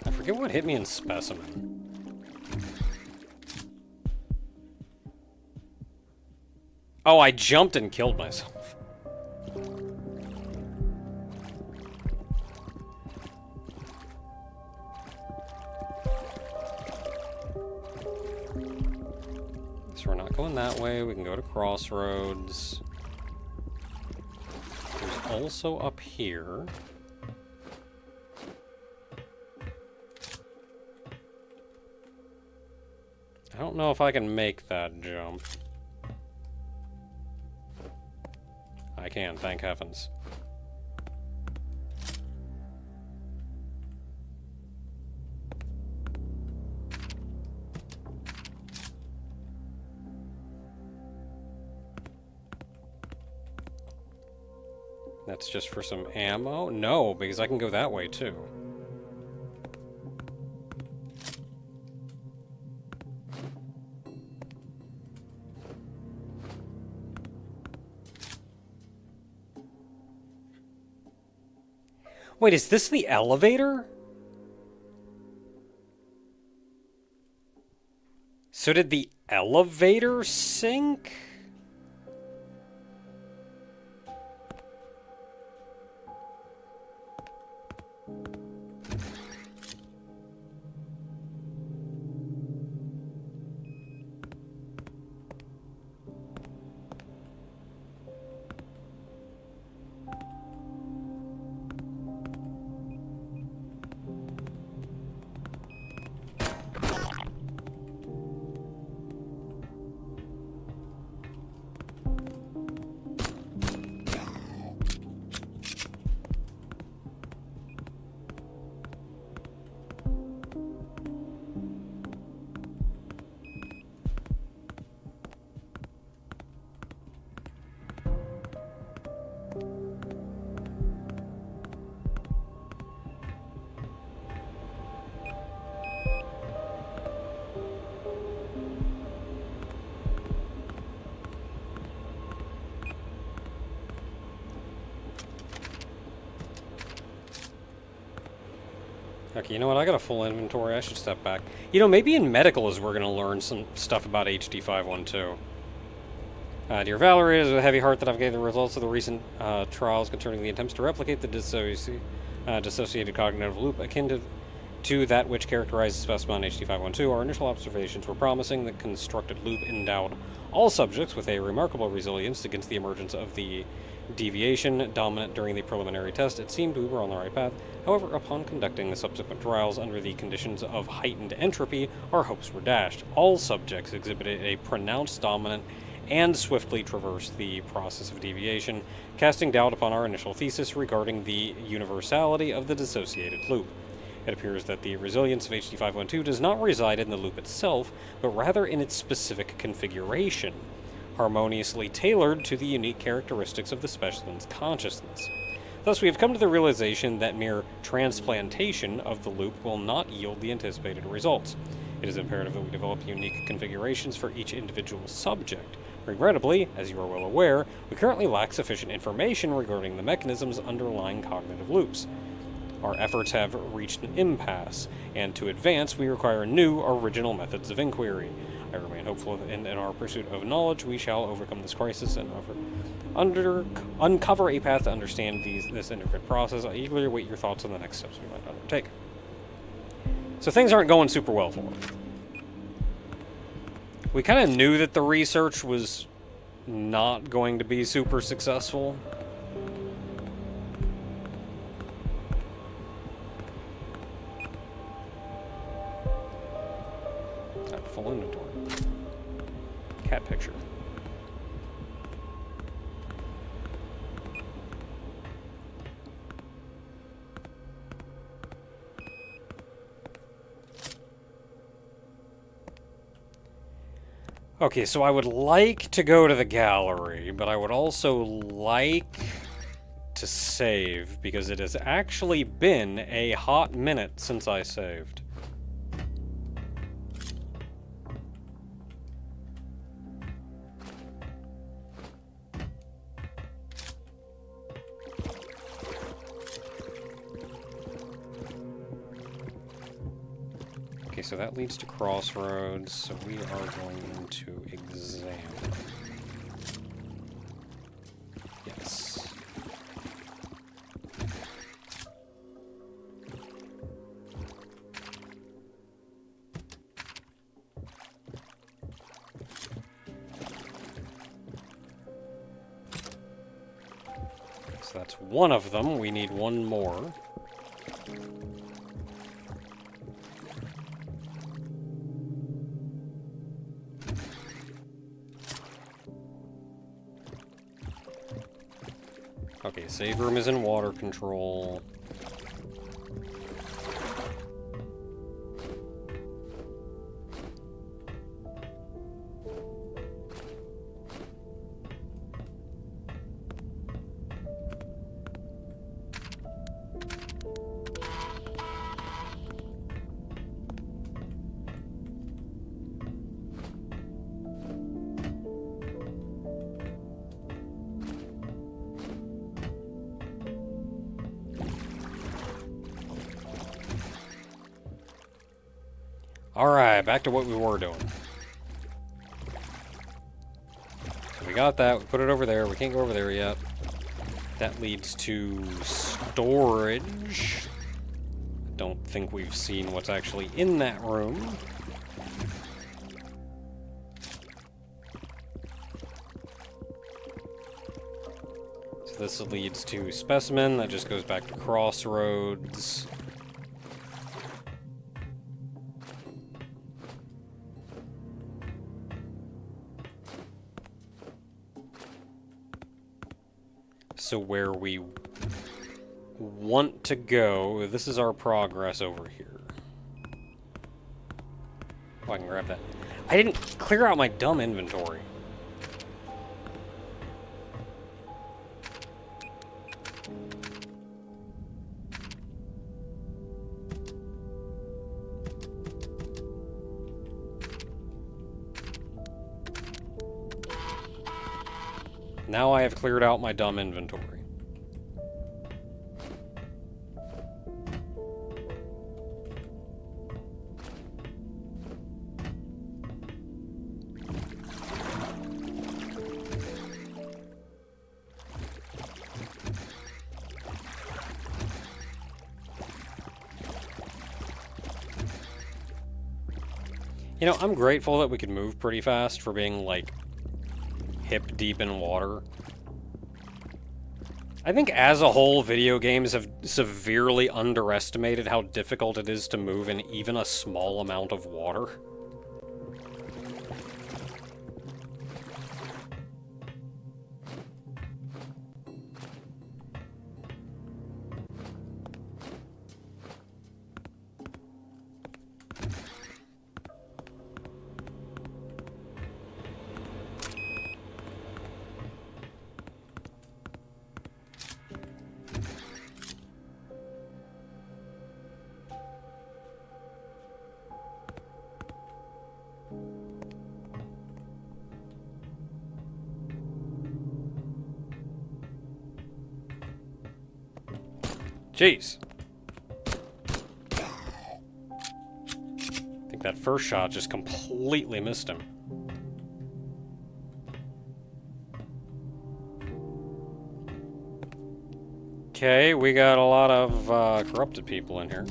I forget what hit me in Specimen. Oh, I jumped and killed myself. So we're not going that way. We can go to Crossroads. There's also up here. I don't know if I can make that jump. I can, thank heavens. That's just for some ammo? No, because I can go that way too. Wait, is this the elevator? So did the elevator sink? Okay, you know what? I got a full inventory. I should step back. You know, maybe in medical is we're going to learn some stuff about HD 512. Dear Valerie, it is with a heavy heart that I've gained the results of the recent trials concerning the attempts to replicate the dissociated cognitive loop akin to that which characterizes specimen HD 512. Our initial observations were promising. The constructed loop endowed all subjects with a remarkable resilience against the emergence of the deviation dominant during the preliminary test. It seemed we were on the right path. However, upon conducting the subsequent trials under the conditions of heightened entropy, our hopes were dashed. All subjects exhibited a pronounced dominant and swiftly traversed the process of deviation, casting doubt upon our initial thesis regarding the universality of the dissociated loop. It appears that the resilience of HD 512 does not reside in the loop itself, but rather in its specific configuration, harmoniously tailored to the unique characteristics of the specimen's consciousness. Thus, we have come to the realization that mere transplantation of the loop will not yield the anticipated results. It is imperative that we develop unique configurations for each individual subject. Regrettably, as you are well aware, we currently lack sufficient information regarding the mechanisms underlying cognitive loops. Our efforts have reached an impasse, and to advance, we require new, original methods of inquiry. I remain hopeful that in our pursuit of knowledge, we shall overcome this crisis and uncover a path to understand this intricate process. I eagerly await your thoughts on the next steps we might undertake. So things aren't going super well for him. We kind of knew that the research was not going to be super successful. Full inventory. Cat picture. Okay, so I would like to go to the gallery, but I would also like to save, because it has actually been a hot minute since I saved. Okay, so that leads to Crossroads, so we are going to examine. Yes. So that's one of them. We need one more. Okay, save room is in water control. Alright, back to what we were doing. So we got that, we put it over there, we can't go over there yet. That leads to storage. Don't think we've seen what's actually in that room. So this leads to specimen, that just goes back to crossroads. So where we want to go, this is our progress over here. Oh, I can grab that. I didn't clear out my dumb inventory. Now I have cleared out my dumb inventory. You know, I'm grateful that we could move pretty fast for being, like, hip deep in water. I think as a whole, video games have severely underestimated how difficult it is to move in even a small amount of water. Jeez. I think that first shot just completely missed him. Okay, we got a lot of corrupted people in here.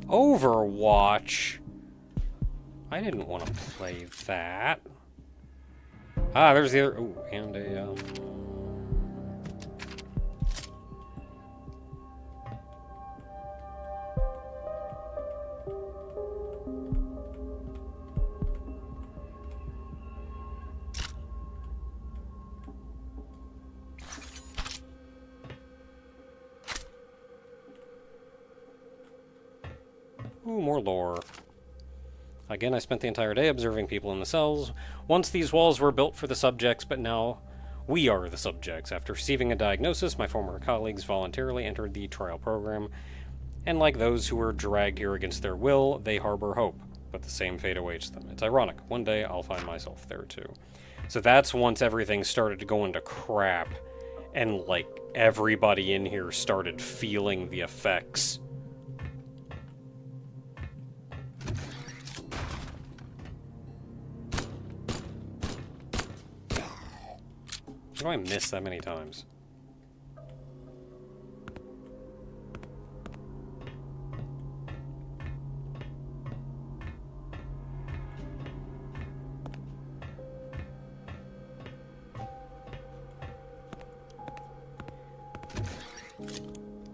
Overwatch? I didn't want to play that. Ah, there's the other... Ooh, and a... Ooh, more lore. Again, I spent the entire day observing people in the cells. Once these walls were built for the subjects, but now we are the subjects. After receiving a diagnosis, my former colleagues voluntarily entered the trial program. And like those who were dragged here against their will, they harbor hope. But the same fate awaits them. It's ironic. One day, I'll find myself there, too. So that's once everything started to go into crap. And, like, everybody in here started feeling the effects. How do I miss that many times?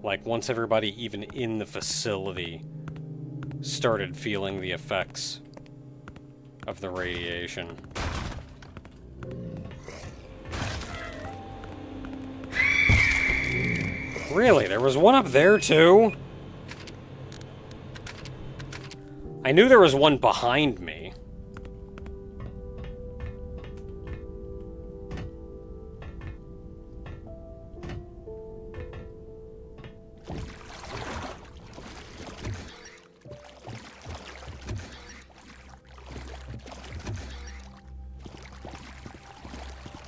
Like, once everybody even in the facility started feeling the effects of the radiation. Really? There was one up there, too? I knew there was one behind me.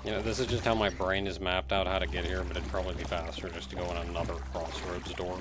You You know, this is just how my brain is mapped out how to get here, but it'd probably be faster just to go in another crossroads door.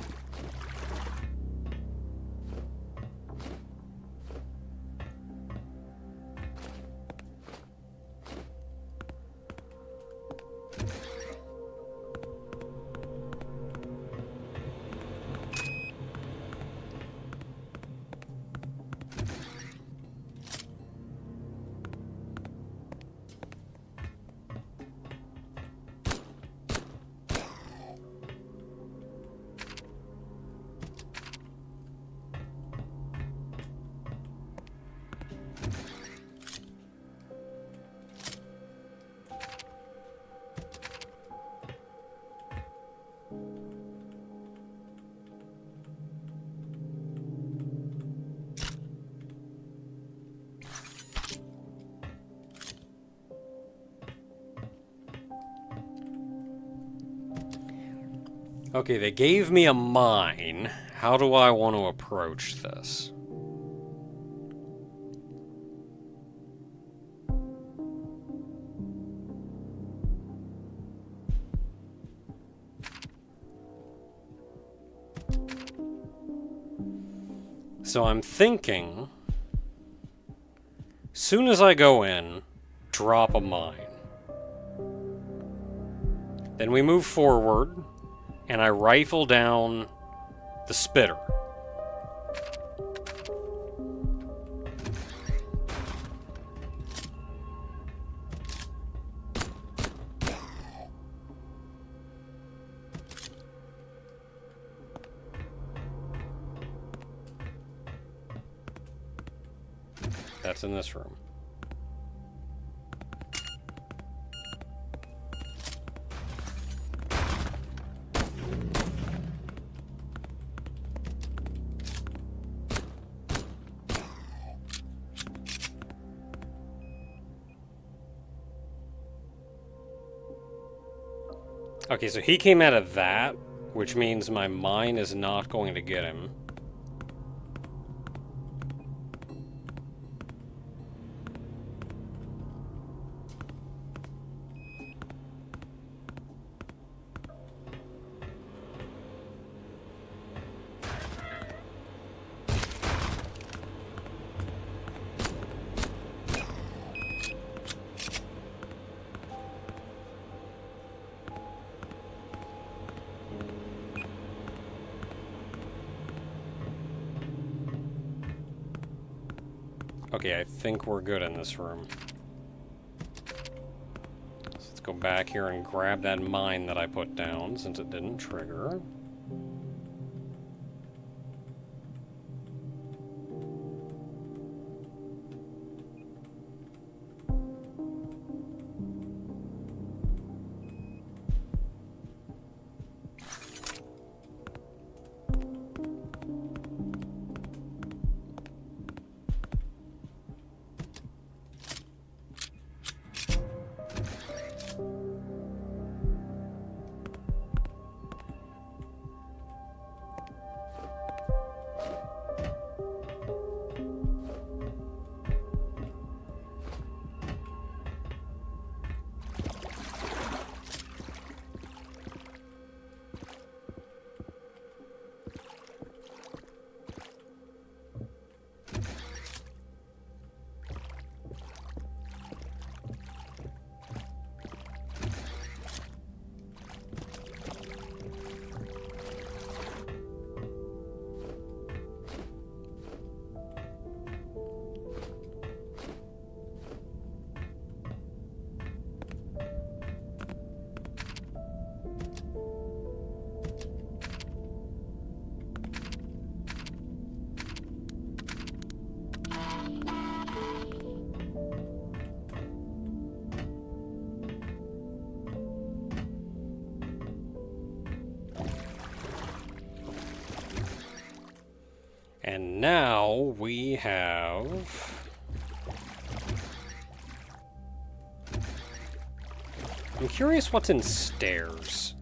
Okay, they gave me a mine. How do I want to approach this? So I'm thinking, soon as I go in, drop a mine. Then we move forward, and I rifle down the spitter. That's in this room. Okay, so he came out of that, which means my mine is not going to get him. Okay, I think we're good in this room. So let's go back here and grab that mine that I put down, since it didn't trigger. And now we have... I'm curious what's in stairs.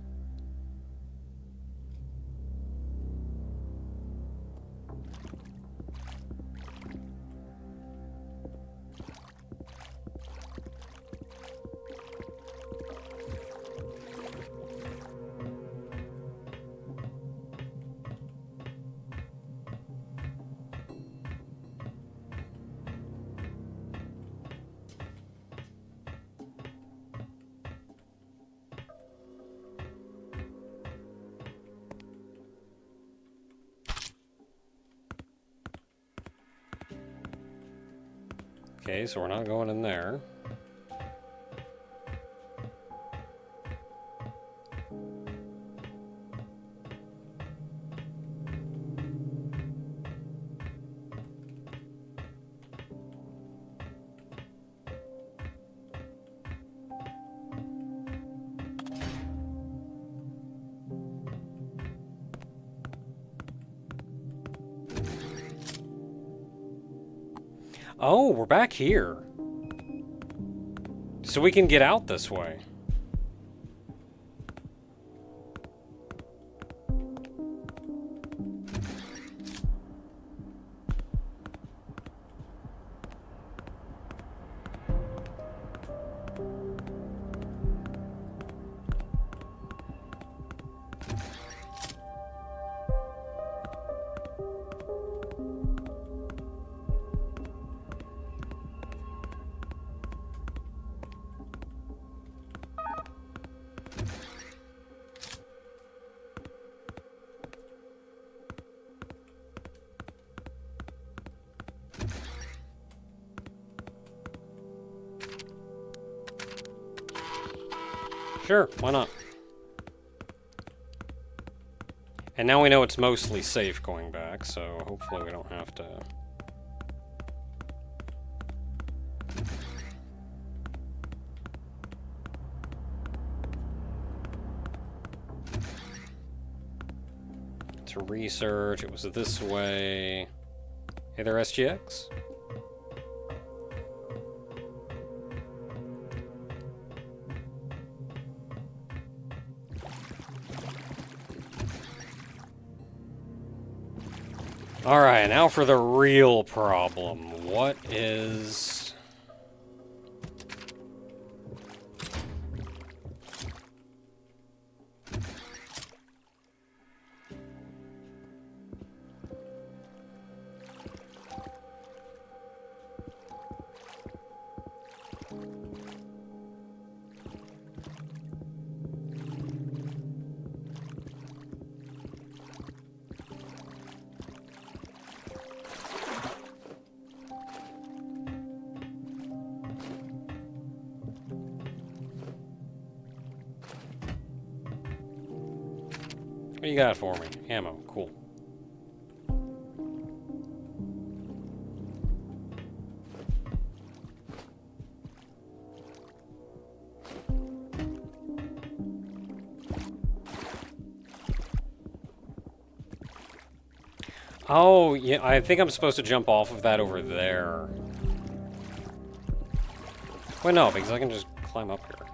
Okay, so we're not going in there. Oh, we're back here. So we can get out this way. Sure, why not? And now we know it's mostly safe going back, so hopefully we don't have to... To research, it was this way. Hey there, SGX? Alright, now for the real problem. What is... What you got for me? Ammo, cool. Oh, yeah, I think I'm supposed to jump off of that over there. Wait, no, because I can just climb up here.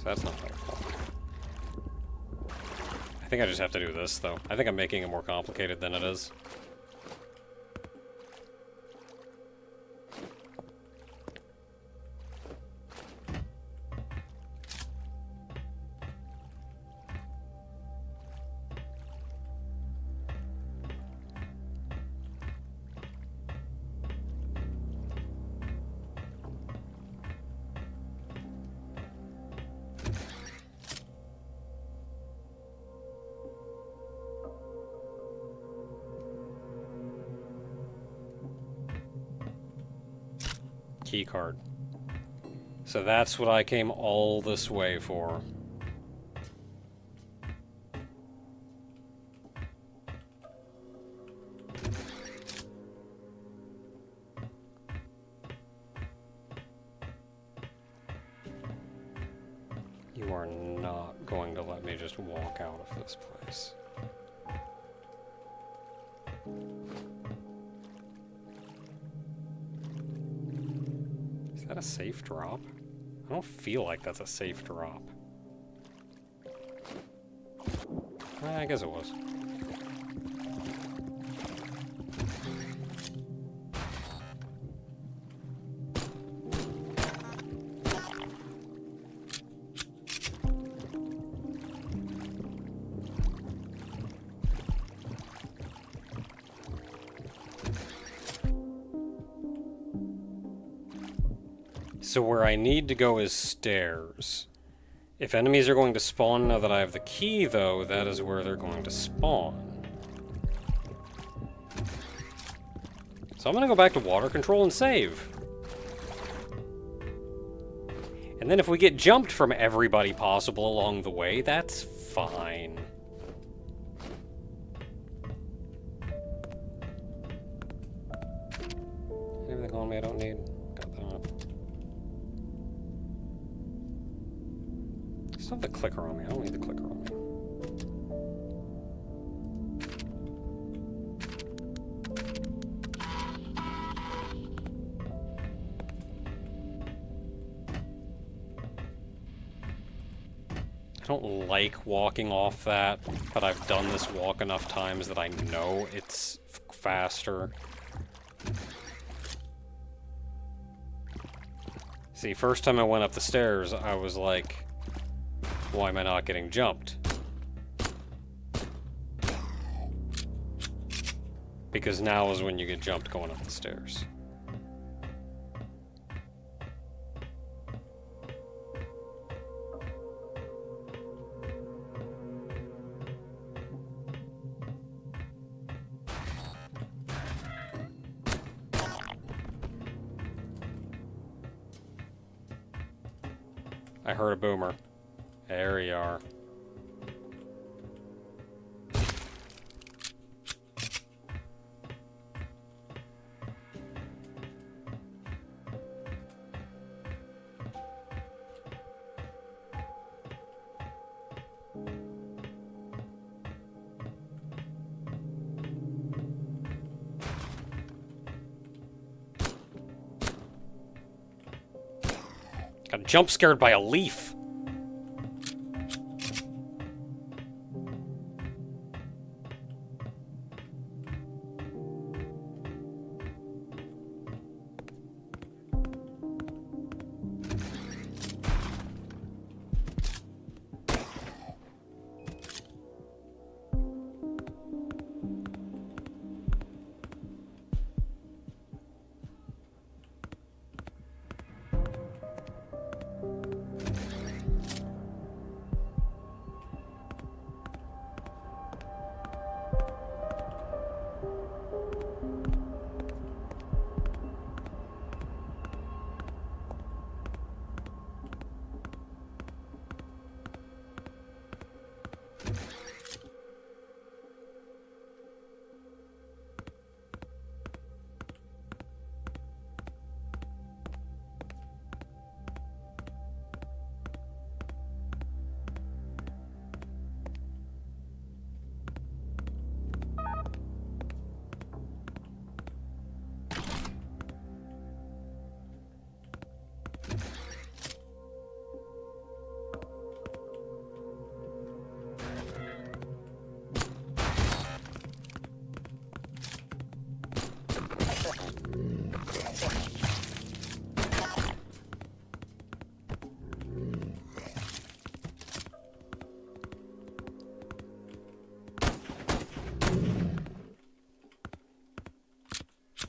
That's not helpful. I think I just have to do this, though. I think I'm making it more complicated than it is. Key card. So that's what I came all this way for. You are not going to let me just walk out of this place. Is that a safe drop? I don't feel like that's a safe drop. I guess it was. So where I need to go is stairs. If enemies are going to spawn now that I have the key, though, that is where they're going to spawn. So I'm gonna go back to water control and save. And then if we get jumped from everybody possible along the way, that's fine. Everything on me I don't need. Got that on. I still have the clicker on me. I don't need the clicker on me. I don't like walking off that, but I've done this walk enough times that I know it's faster. See, first time I went up the stairs, I was like, why am I not getting jumped? Because now is when you get jumped going up the stairs. I heard a boomer. There you are. Got jump scared by a leaf.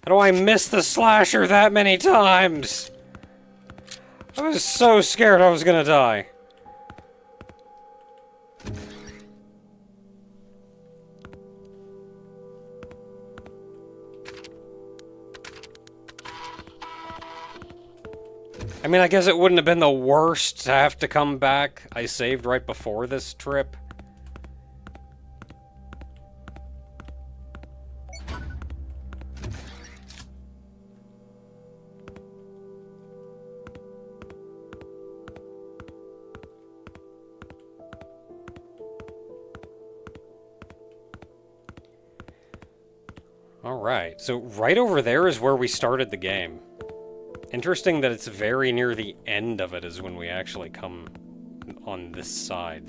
How do I miss the slasher that many times? I was so scared I was gonna die. I mean, I guess it wouldn't have been the worst to have to come back. I saved right before this trip. Alright, so right over there is where we started the game. Interesting that it's very near the end of it is when we actually come on this side.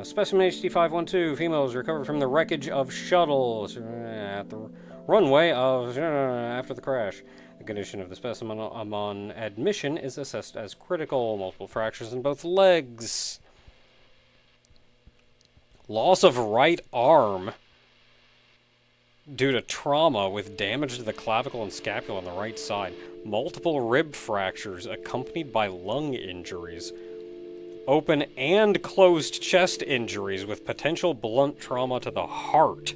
Specimen HD512, females recovered from the wreckage of shuttles at the runway of after the crash. The condition of the specimen upon admission is assessed as critical. Multiple fractures in both legs. Loss of right arm due to trauma with damage to the clavicle and scapula on the right side. Multiple rib fractures accompanied by lung injuries. open and closed chest injuries with potential blunt trauma to the heart,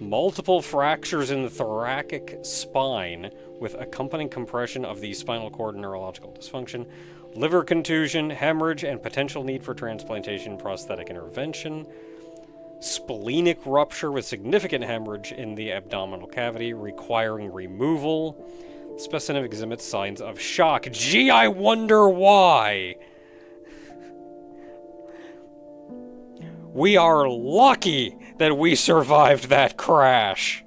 multiple fractures in the thoracic spine with accompanying compression of the spinal cord and neurological dysfunction, liver contusion, hemorrhage, and potential need for transplantation prosthetic intervention, splenic rupture with significant hemorrhage in the abdominal cavity requiring removal. Specimen exhibits signs of shock. Gee, I wonder why! We are lucky that we survived that crash.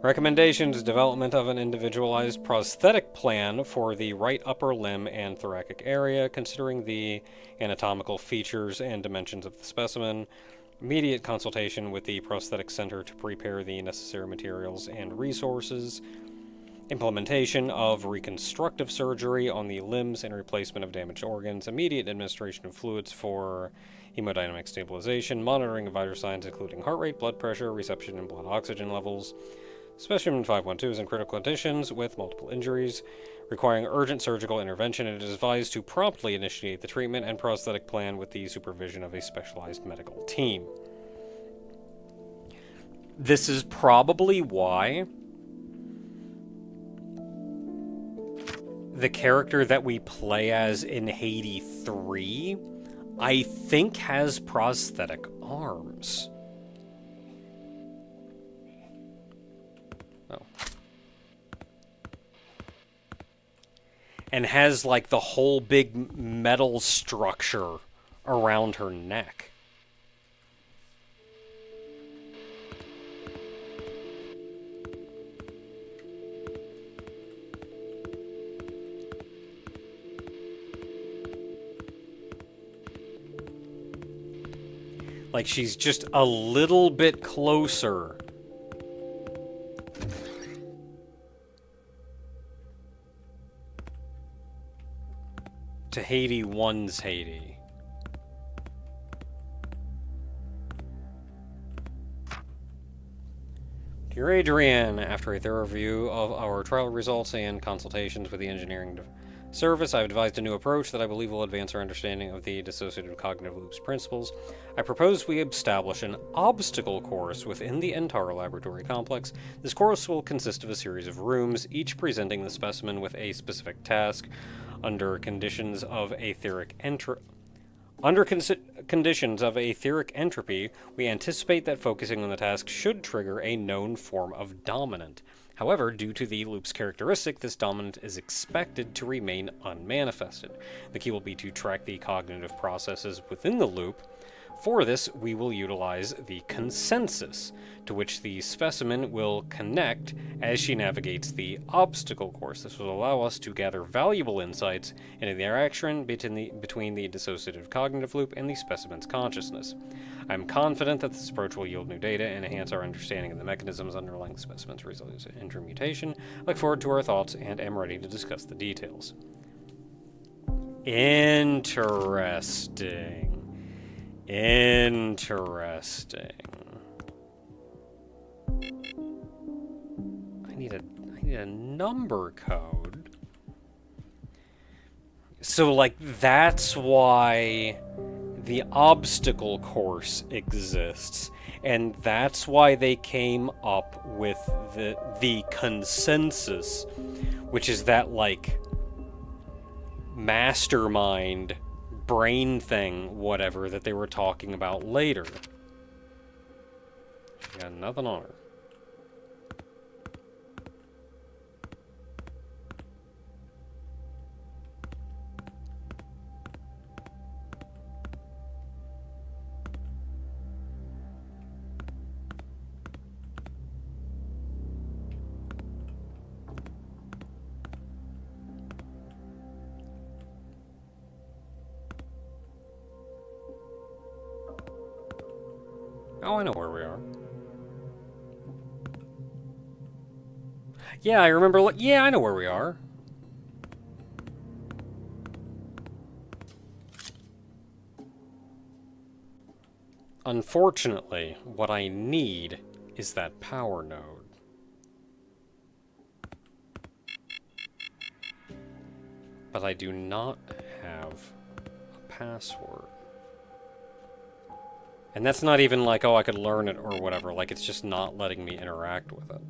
Recommendations: development of an individualized prosthetic plan for the right upper limb and thoracic area, considering the anatomical features and dimensions of the specimen. Immediate consultation with the prosthetic center to prepare the necessary materials and resources. Implementation of reconstructive surgery on the limbs and replacement of damaged organs. Immediate administration of fluids for hemodynamic stabilization. Monitoring of vital signs including heart rate, blood pressure, reception, and blood oxygen levels. Specimen 512 is in critical conditions with multiple injuries, requiring urgent surgical intervention. It is advised to promptly initiate the treatment and prosthetic plan with the supervision of a specialized medical team. This is probably why the character that we play as in Haydee 3, I think, has prosthetic arms. Oh. And has, like, the whole big metal structure around her neck. Like, she's just a little bit closer to Haydee 1's Haydee. Dear Adrian, after a thorough review of our trial results and consultations with the engineering service, I've advised a new approach that I believe will advance our understanding of the dissociative cognitive loops principles. I propose we establish an obstacle course within the entire laboratory complex. This course will consist of a series of rooms, each presenting the specimen with a specific task. Under conditions of etheric entropy, we anticipate that focusing on the task should trigger a known form of dominant. However, due to the loop's characteristic, this dominant is expected to remain unmanifested. The key will be to track the cognitive processes within the loop. For this, we will utilize the consensus, to which the specimen will connect as she navigates the obstacle course. This will allow us to gather valuable insights into the interaction between the dissociative cognitive loop and the specimen's consciousness. I'm confident that this approach will yield new data and enhance our understanding of the mechanisms underlying the specimen's results in intermutation. I look forward to our thoughts and am ready to discuss the details. Interesting. Interesting. I need a number code. So, like, that's why the obstacle course exists, and that's why they came up with the consensus, which is that, like, mastermind brain thing, whatever, that they were talking about later. Got nothing on her. Oh, I know where we are. Yeah, I remember. Yeah, I know where we are. Unfortunately, what I need is that power node. But I do not have a password. And that's not even like, oh, I could learn it or whatever. Like, it's just not letting me interact with it.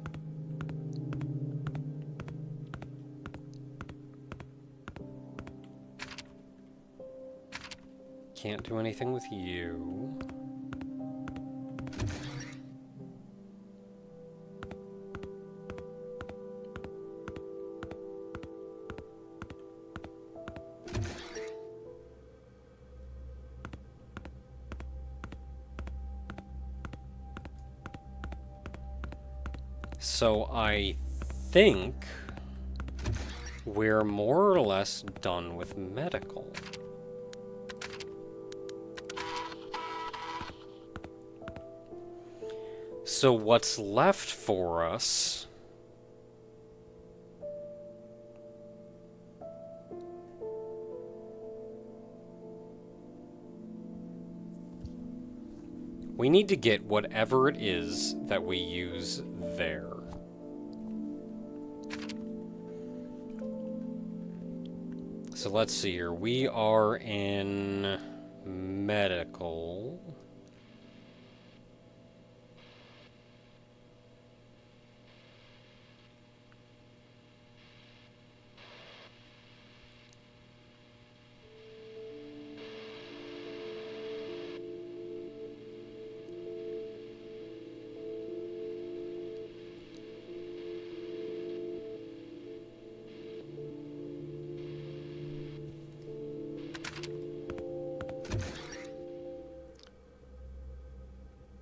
Can't do anything with you. So I think we're more or less done with medical. So what's left for us we need to get whatever it is that we use there. So let's see here. We are in medical.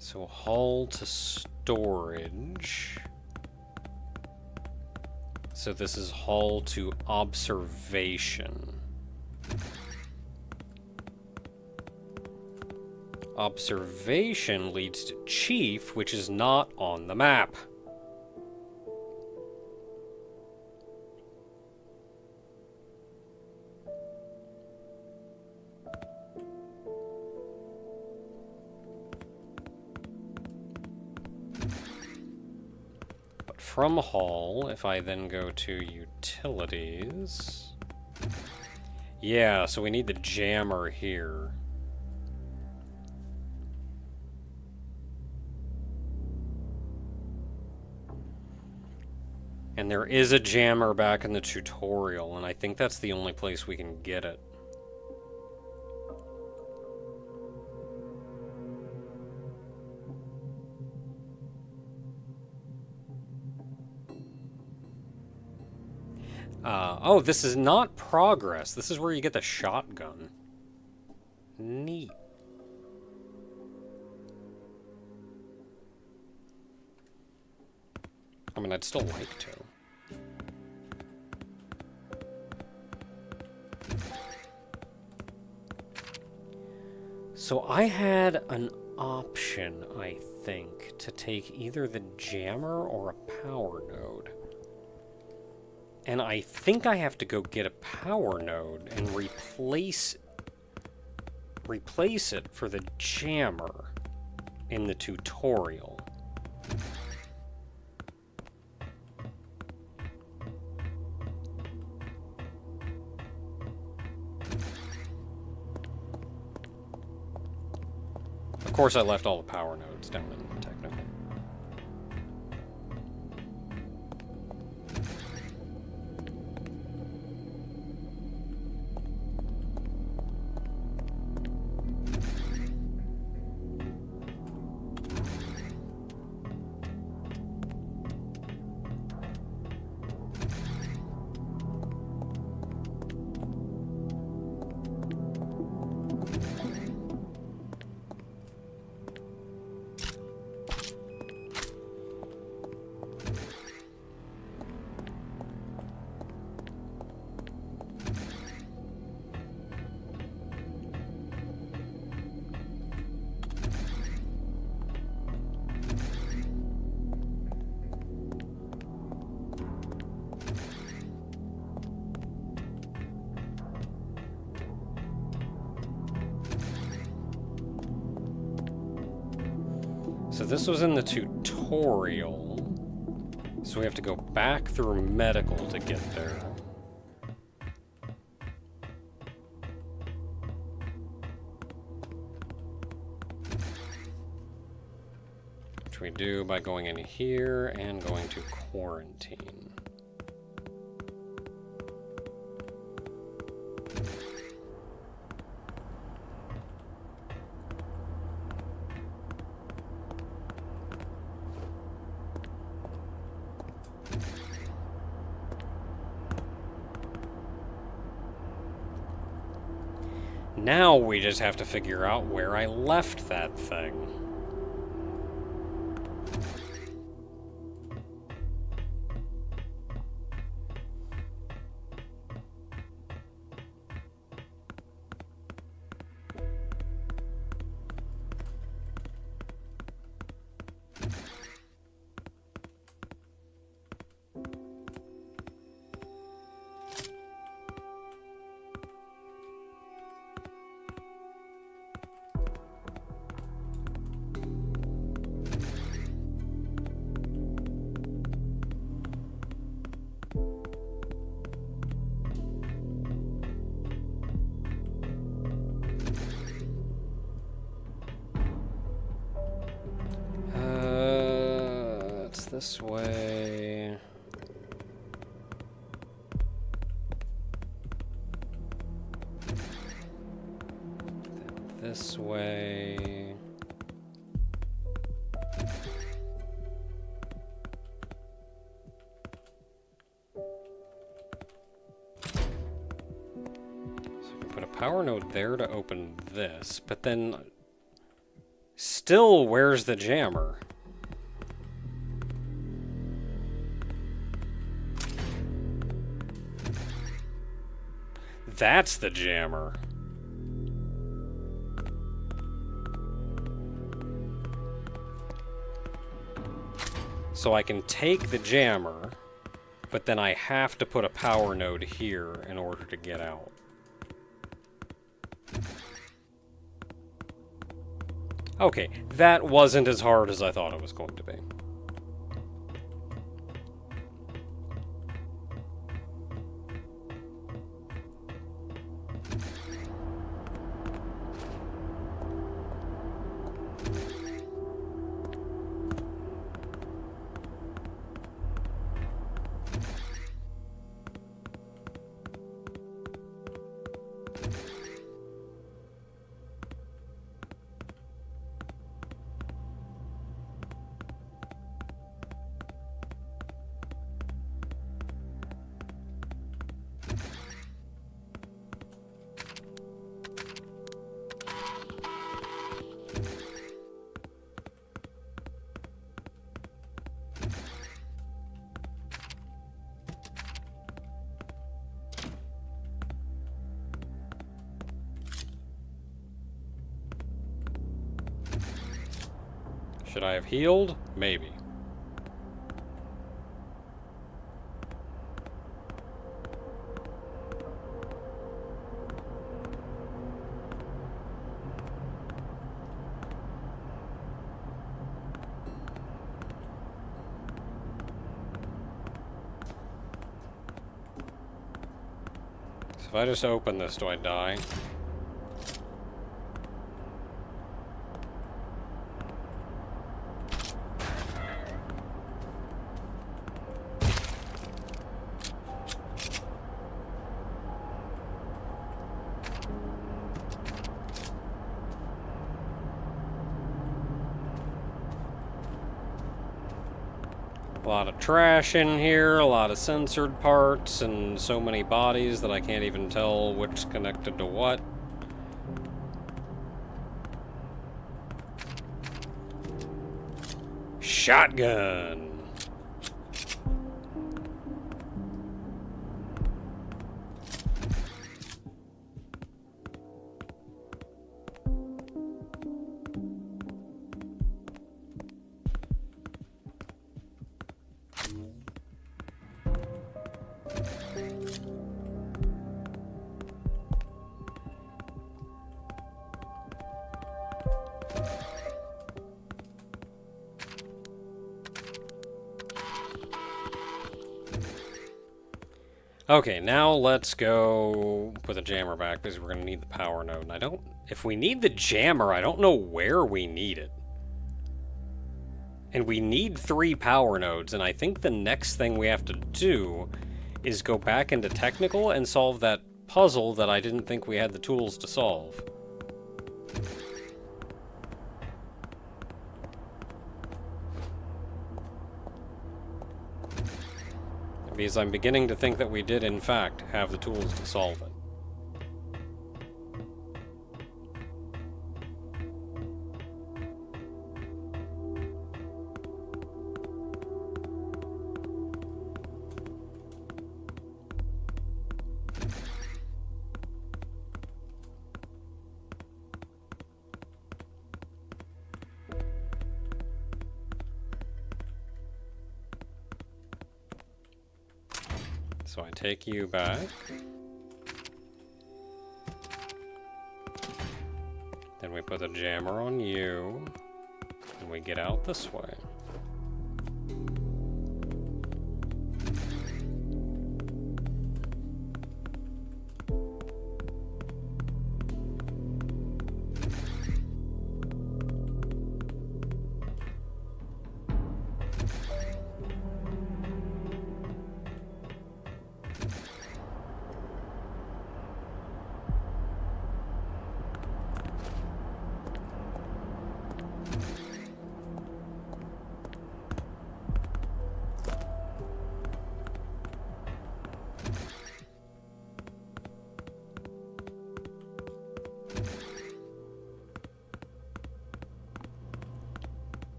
So hull to storage. So this is hull to observation. Observation leads to chief, which is not on the map. From hull, if I then go to utilities... Yeah, so we need the jammer here. And there is a jammer back in the tutorial, and I think that's the only place we can get it. Oh, this is not progress. This is where you get the shotgun. Neat. I mean, I'd still like to. So I had an option, I think, to take either the jammer or a power node. And I think I have to go get a power node and replace it for the jammer in the tutorial. Of course, I left all the power nodes down in technical. So this was in the tutorial, so we have to go back through medical to get there. Which we do by going in here and going to quarantine. Now we just have to figure out where I left that thing. It's this way. This way. So I can put a power node there to open this, but then still, where's the jammer? That's the jammer. So I can take the jammer, but then I have to put a power node here in order to get out. Okay, that wasn't as hard as I thought it was going to be. Should I have healed? Maybe. So if I just open this, do I die? A lot of trash in here, a lot of censored parts, and so many bodies that I can't even tell which's connected to what. Shotgun! Okay, now let's go put the jammer back because we're going to need the power node. And if we need the jammer, I don't know where we need it. And we need 3 power nodes, and I think the next thing we have to do is go back into technical and solve that puzzle that I didn't think we had the tools to solve. Because I'm beginning to think that we did, in fact, have the tools to solve it. So I take you back. Then we put the jammer on you. And we get out this way.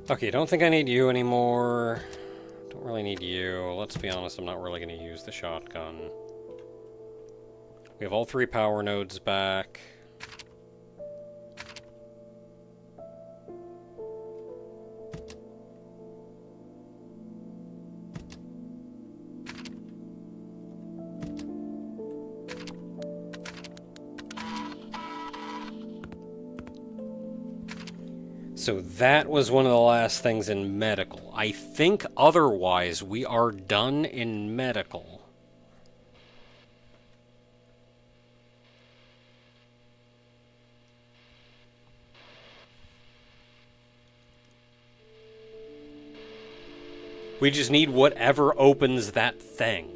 Okay, don't think I need you anymore. Don't really need you. Let's be honest, I'm not really going to use the shotgun. We have all 3 power nodes back. So that was one of the last things in medical. I think otherwise we are done in medical. We just need whatever opens that thing.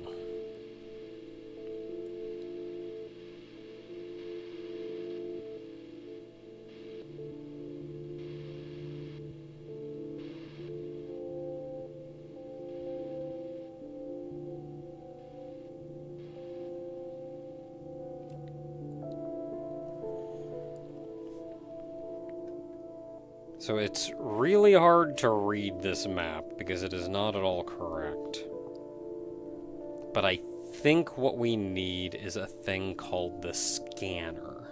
So it's really hard to read this map because it is not at all correct. But I think what we need is a thing called the scanner.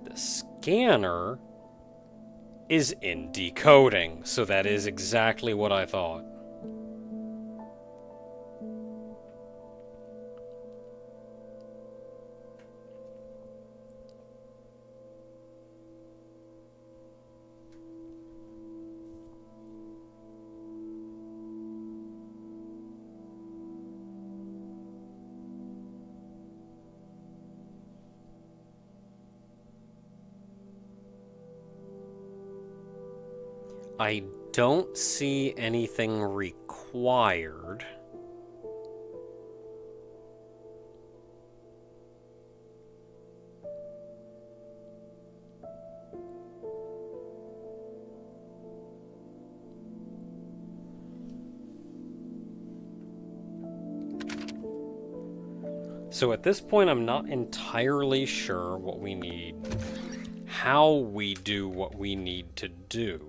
The scanner is in decoding, so that is exactly what I thought. I don't see anything required. So at this point, I'm not entirely sure what we need, how we do what we need to do.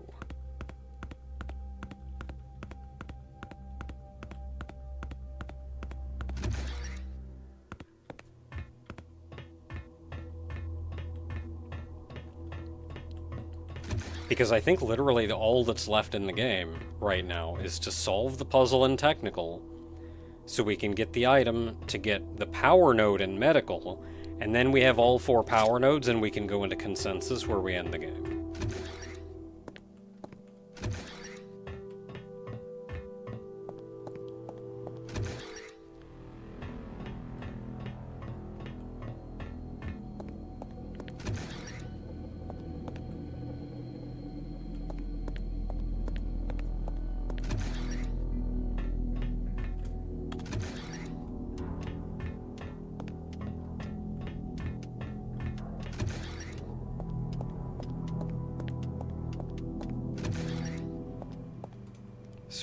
Because I think literally all that's left in the game right now is to solve the puzzle in technical, so we can get the item to get the power node in medical, and then we have all 4 power nodes and we can go into consensus where we end the game.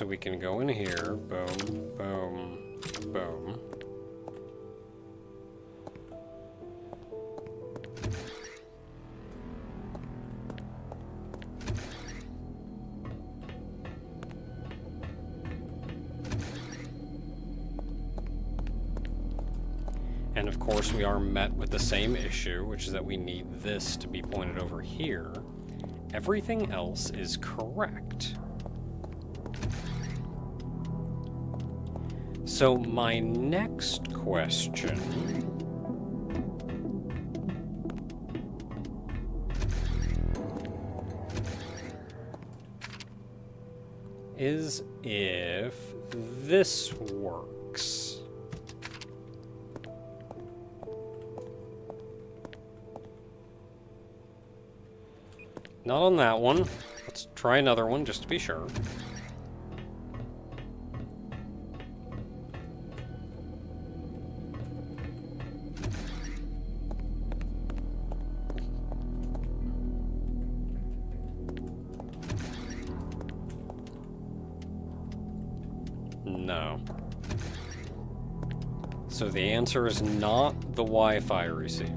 So we can go in here. Boom, boom, boom. And of course we are met with the same issue, which is that we need this to be pointed over here. Everything else is correct. So my next question is if this works. Not on that one. Let's try another one just to be sure. No. So the answer is not the Wi-Fi receiver.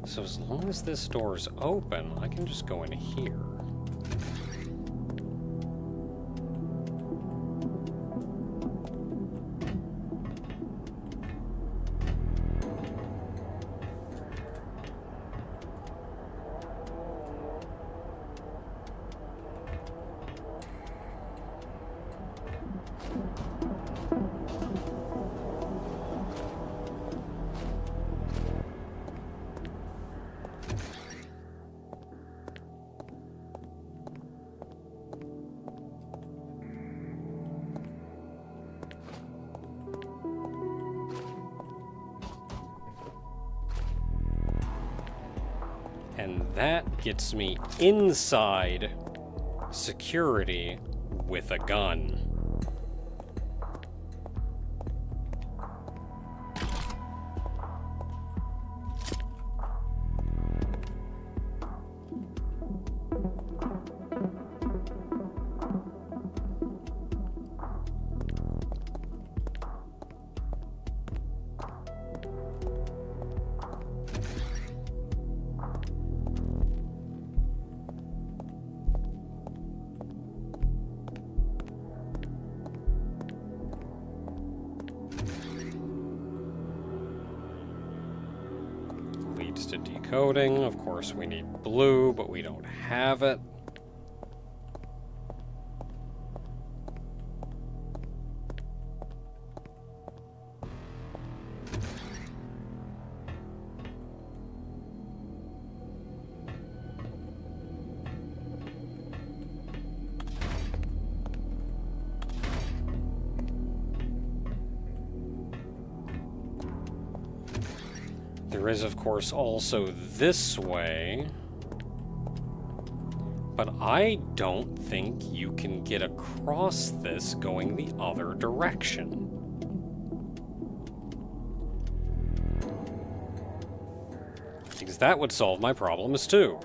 So as long as this door is open, I can just go in here. And that gets me inside security with a gun. To decoding. Of course, we need blue, but we don't have it. There is, of course, also this way, but I don't think you can get across this going the other direction. Because that would solve my problems too.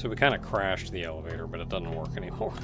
So we kind of crashed the elevator, but it doesn't work anymore.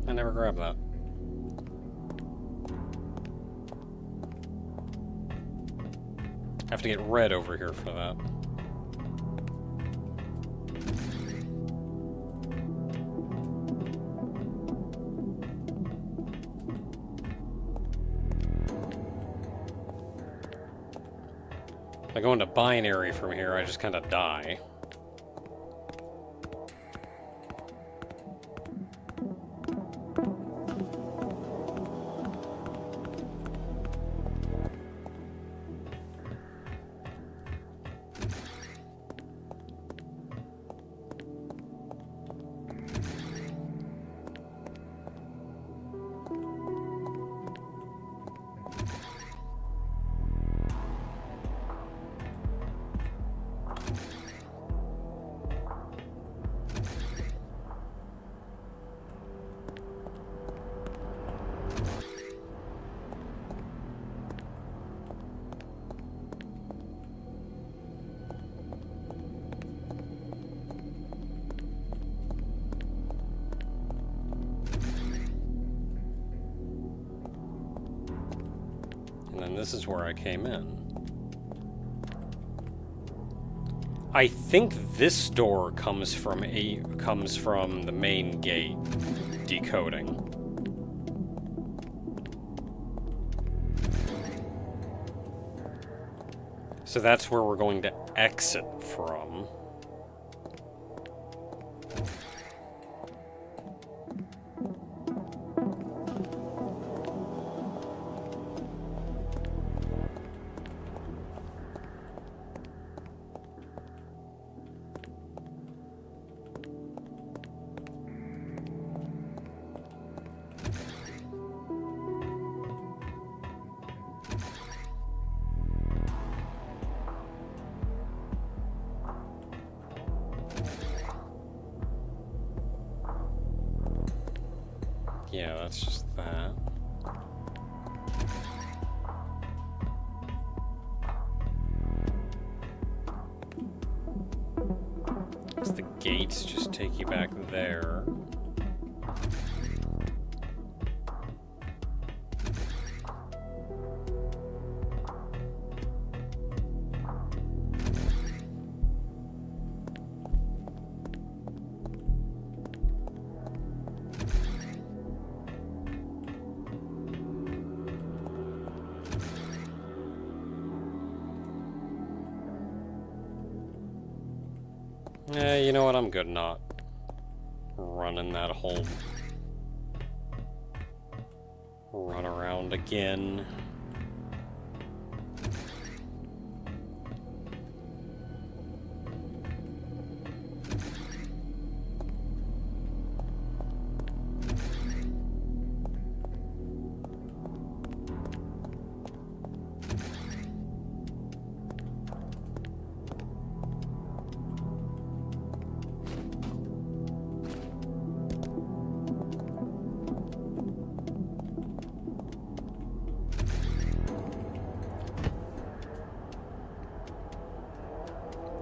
I never grabbed that. I have to get red over here for that. If I go into binary from here, I just kind of die. And then this is where I came in. I think this door comes from the main gate decoding. So that's where we're going to exit from. Yeah, that's just that. Because the gates just take you back there. You know what? I'm good not. running that whole run around again.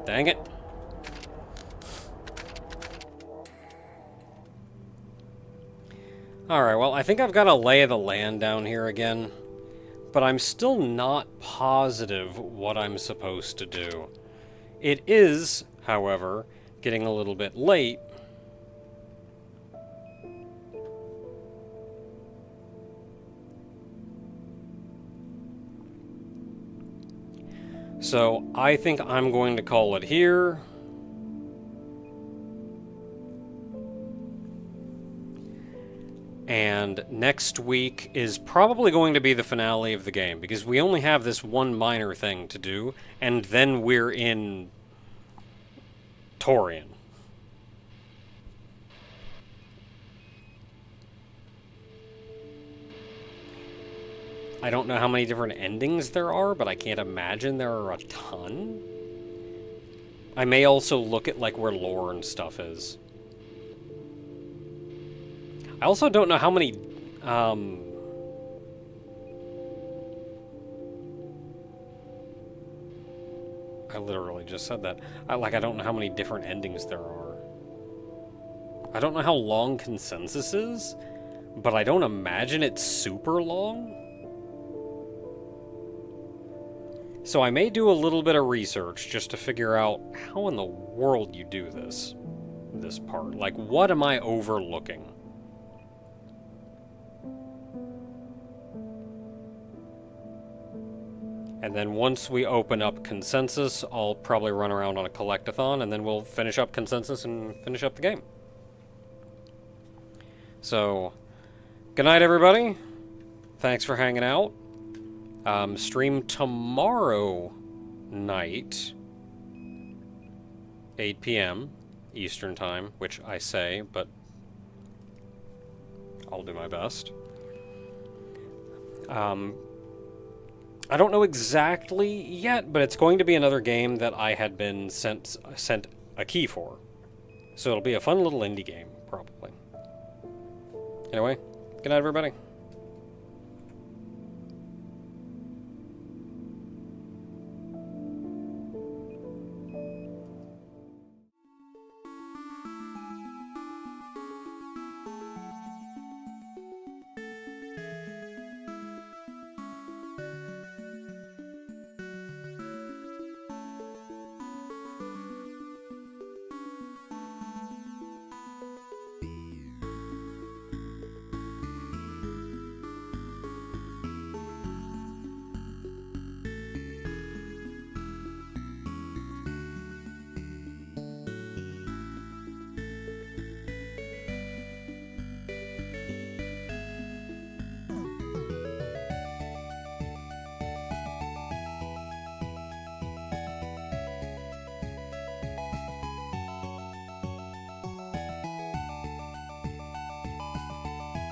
Dang it. Alright, well, I think I've got a lay of the land down here again, but I'm still not positive what I'm supposed to do. It is, however, getting a little bit late. So I think I'm going to call it here. And next week is probably going to be the finale of the game, because we only have this one minor thing to do, and then we're in Torian. I don't know how many different endings there are, but I can't imagine there are a ton. I may also look at like where lore and stuff is. I also don't know how many I literally just said that. I don't know how many different endings there are. I don't know how long Consensus is, but I don't imagine it's super long. So I may do a little bit of research just to figure out how in the world you do this part. Like, what am I overlooking? And then once we open up Consensus, I'll probably run around on a collectathon, and then we'll finish up Consensus and finish up the game. So, good night, everybody. Thanks for hanging out. Stream tomorrow night, 8 p.m. Eastern Time, which I say, but I'll do my best. I don't know exactly yet, but it's going to be another game that I had been sent a key for. So it'll be a fun little indie game, probably. Anyway, good night, everybody.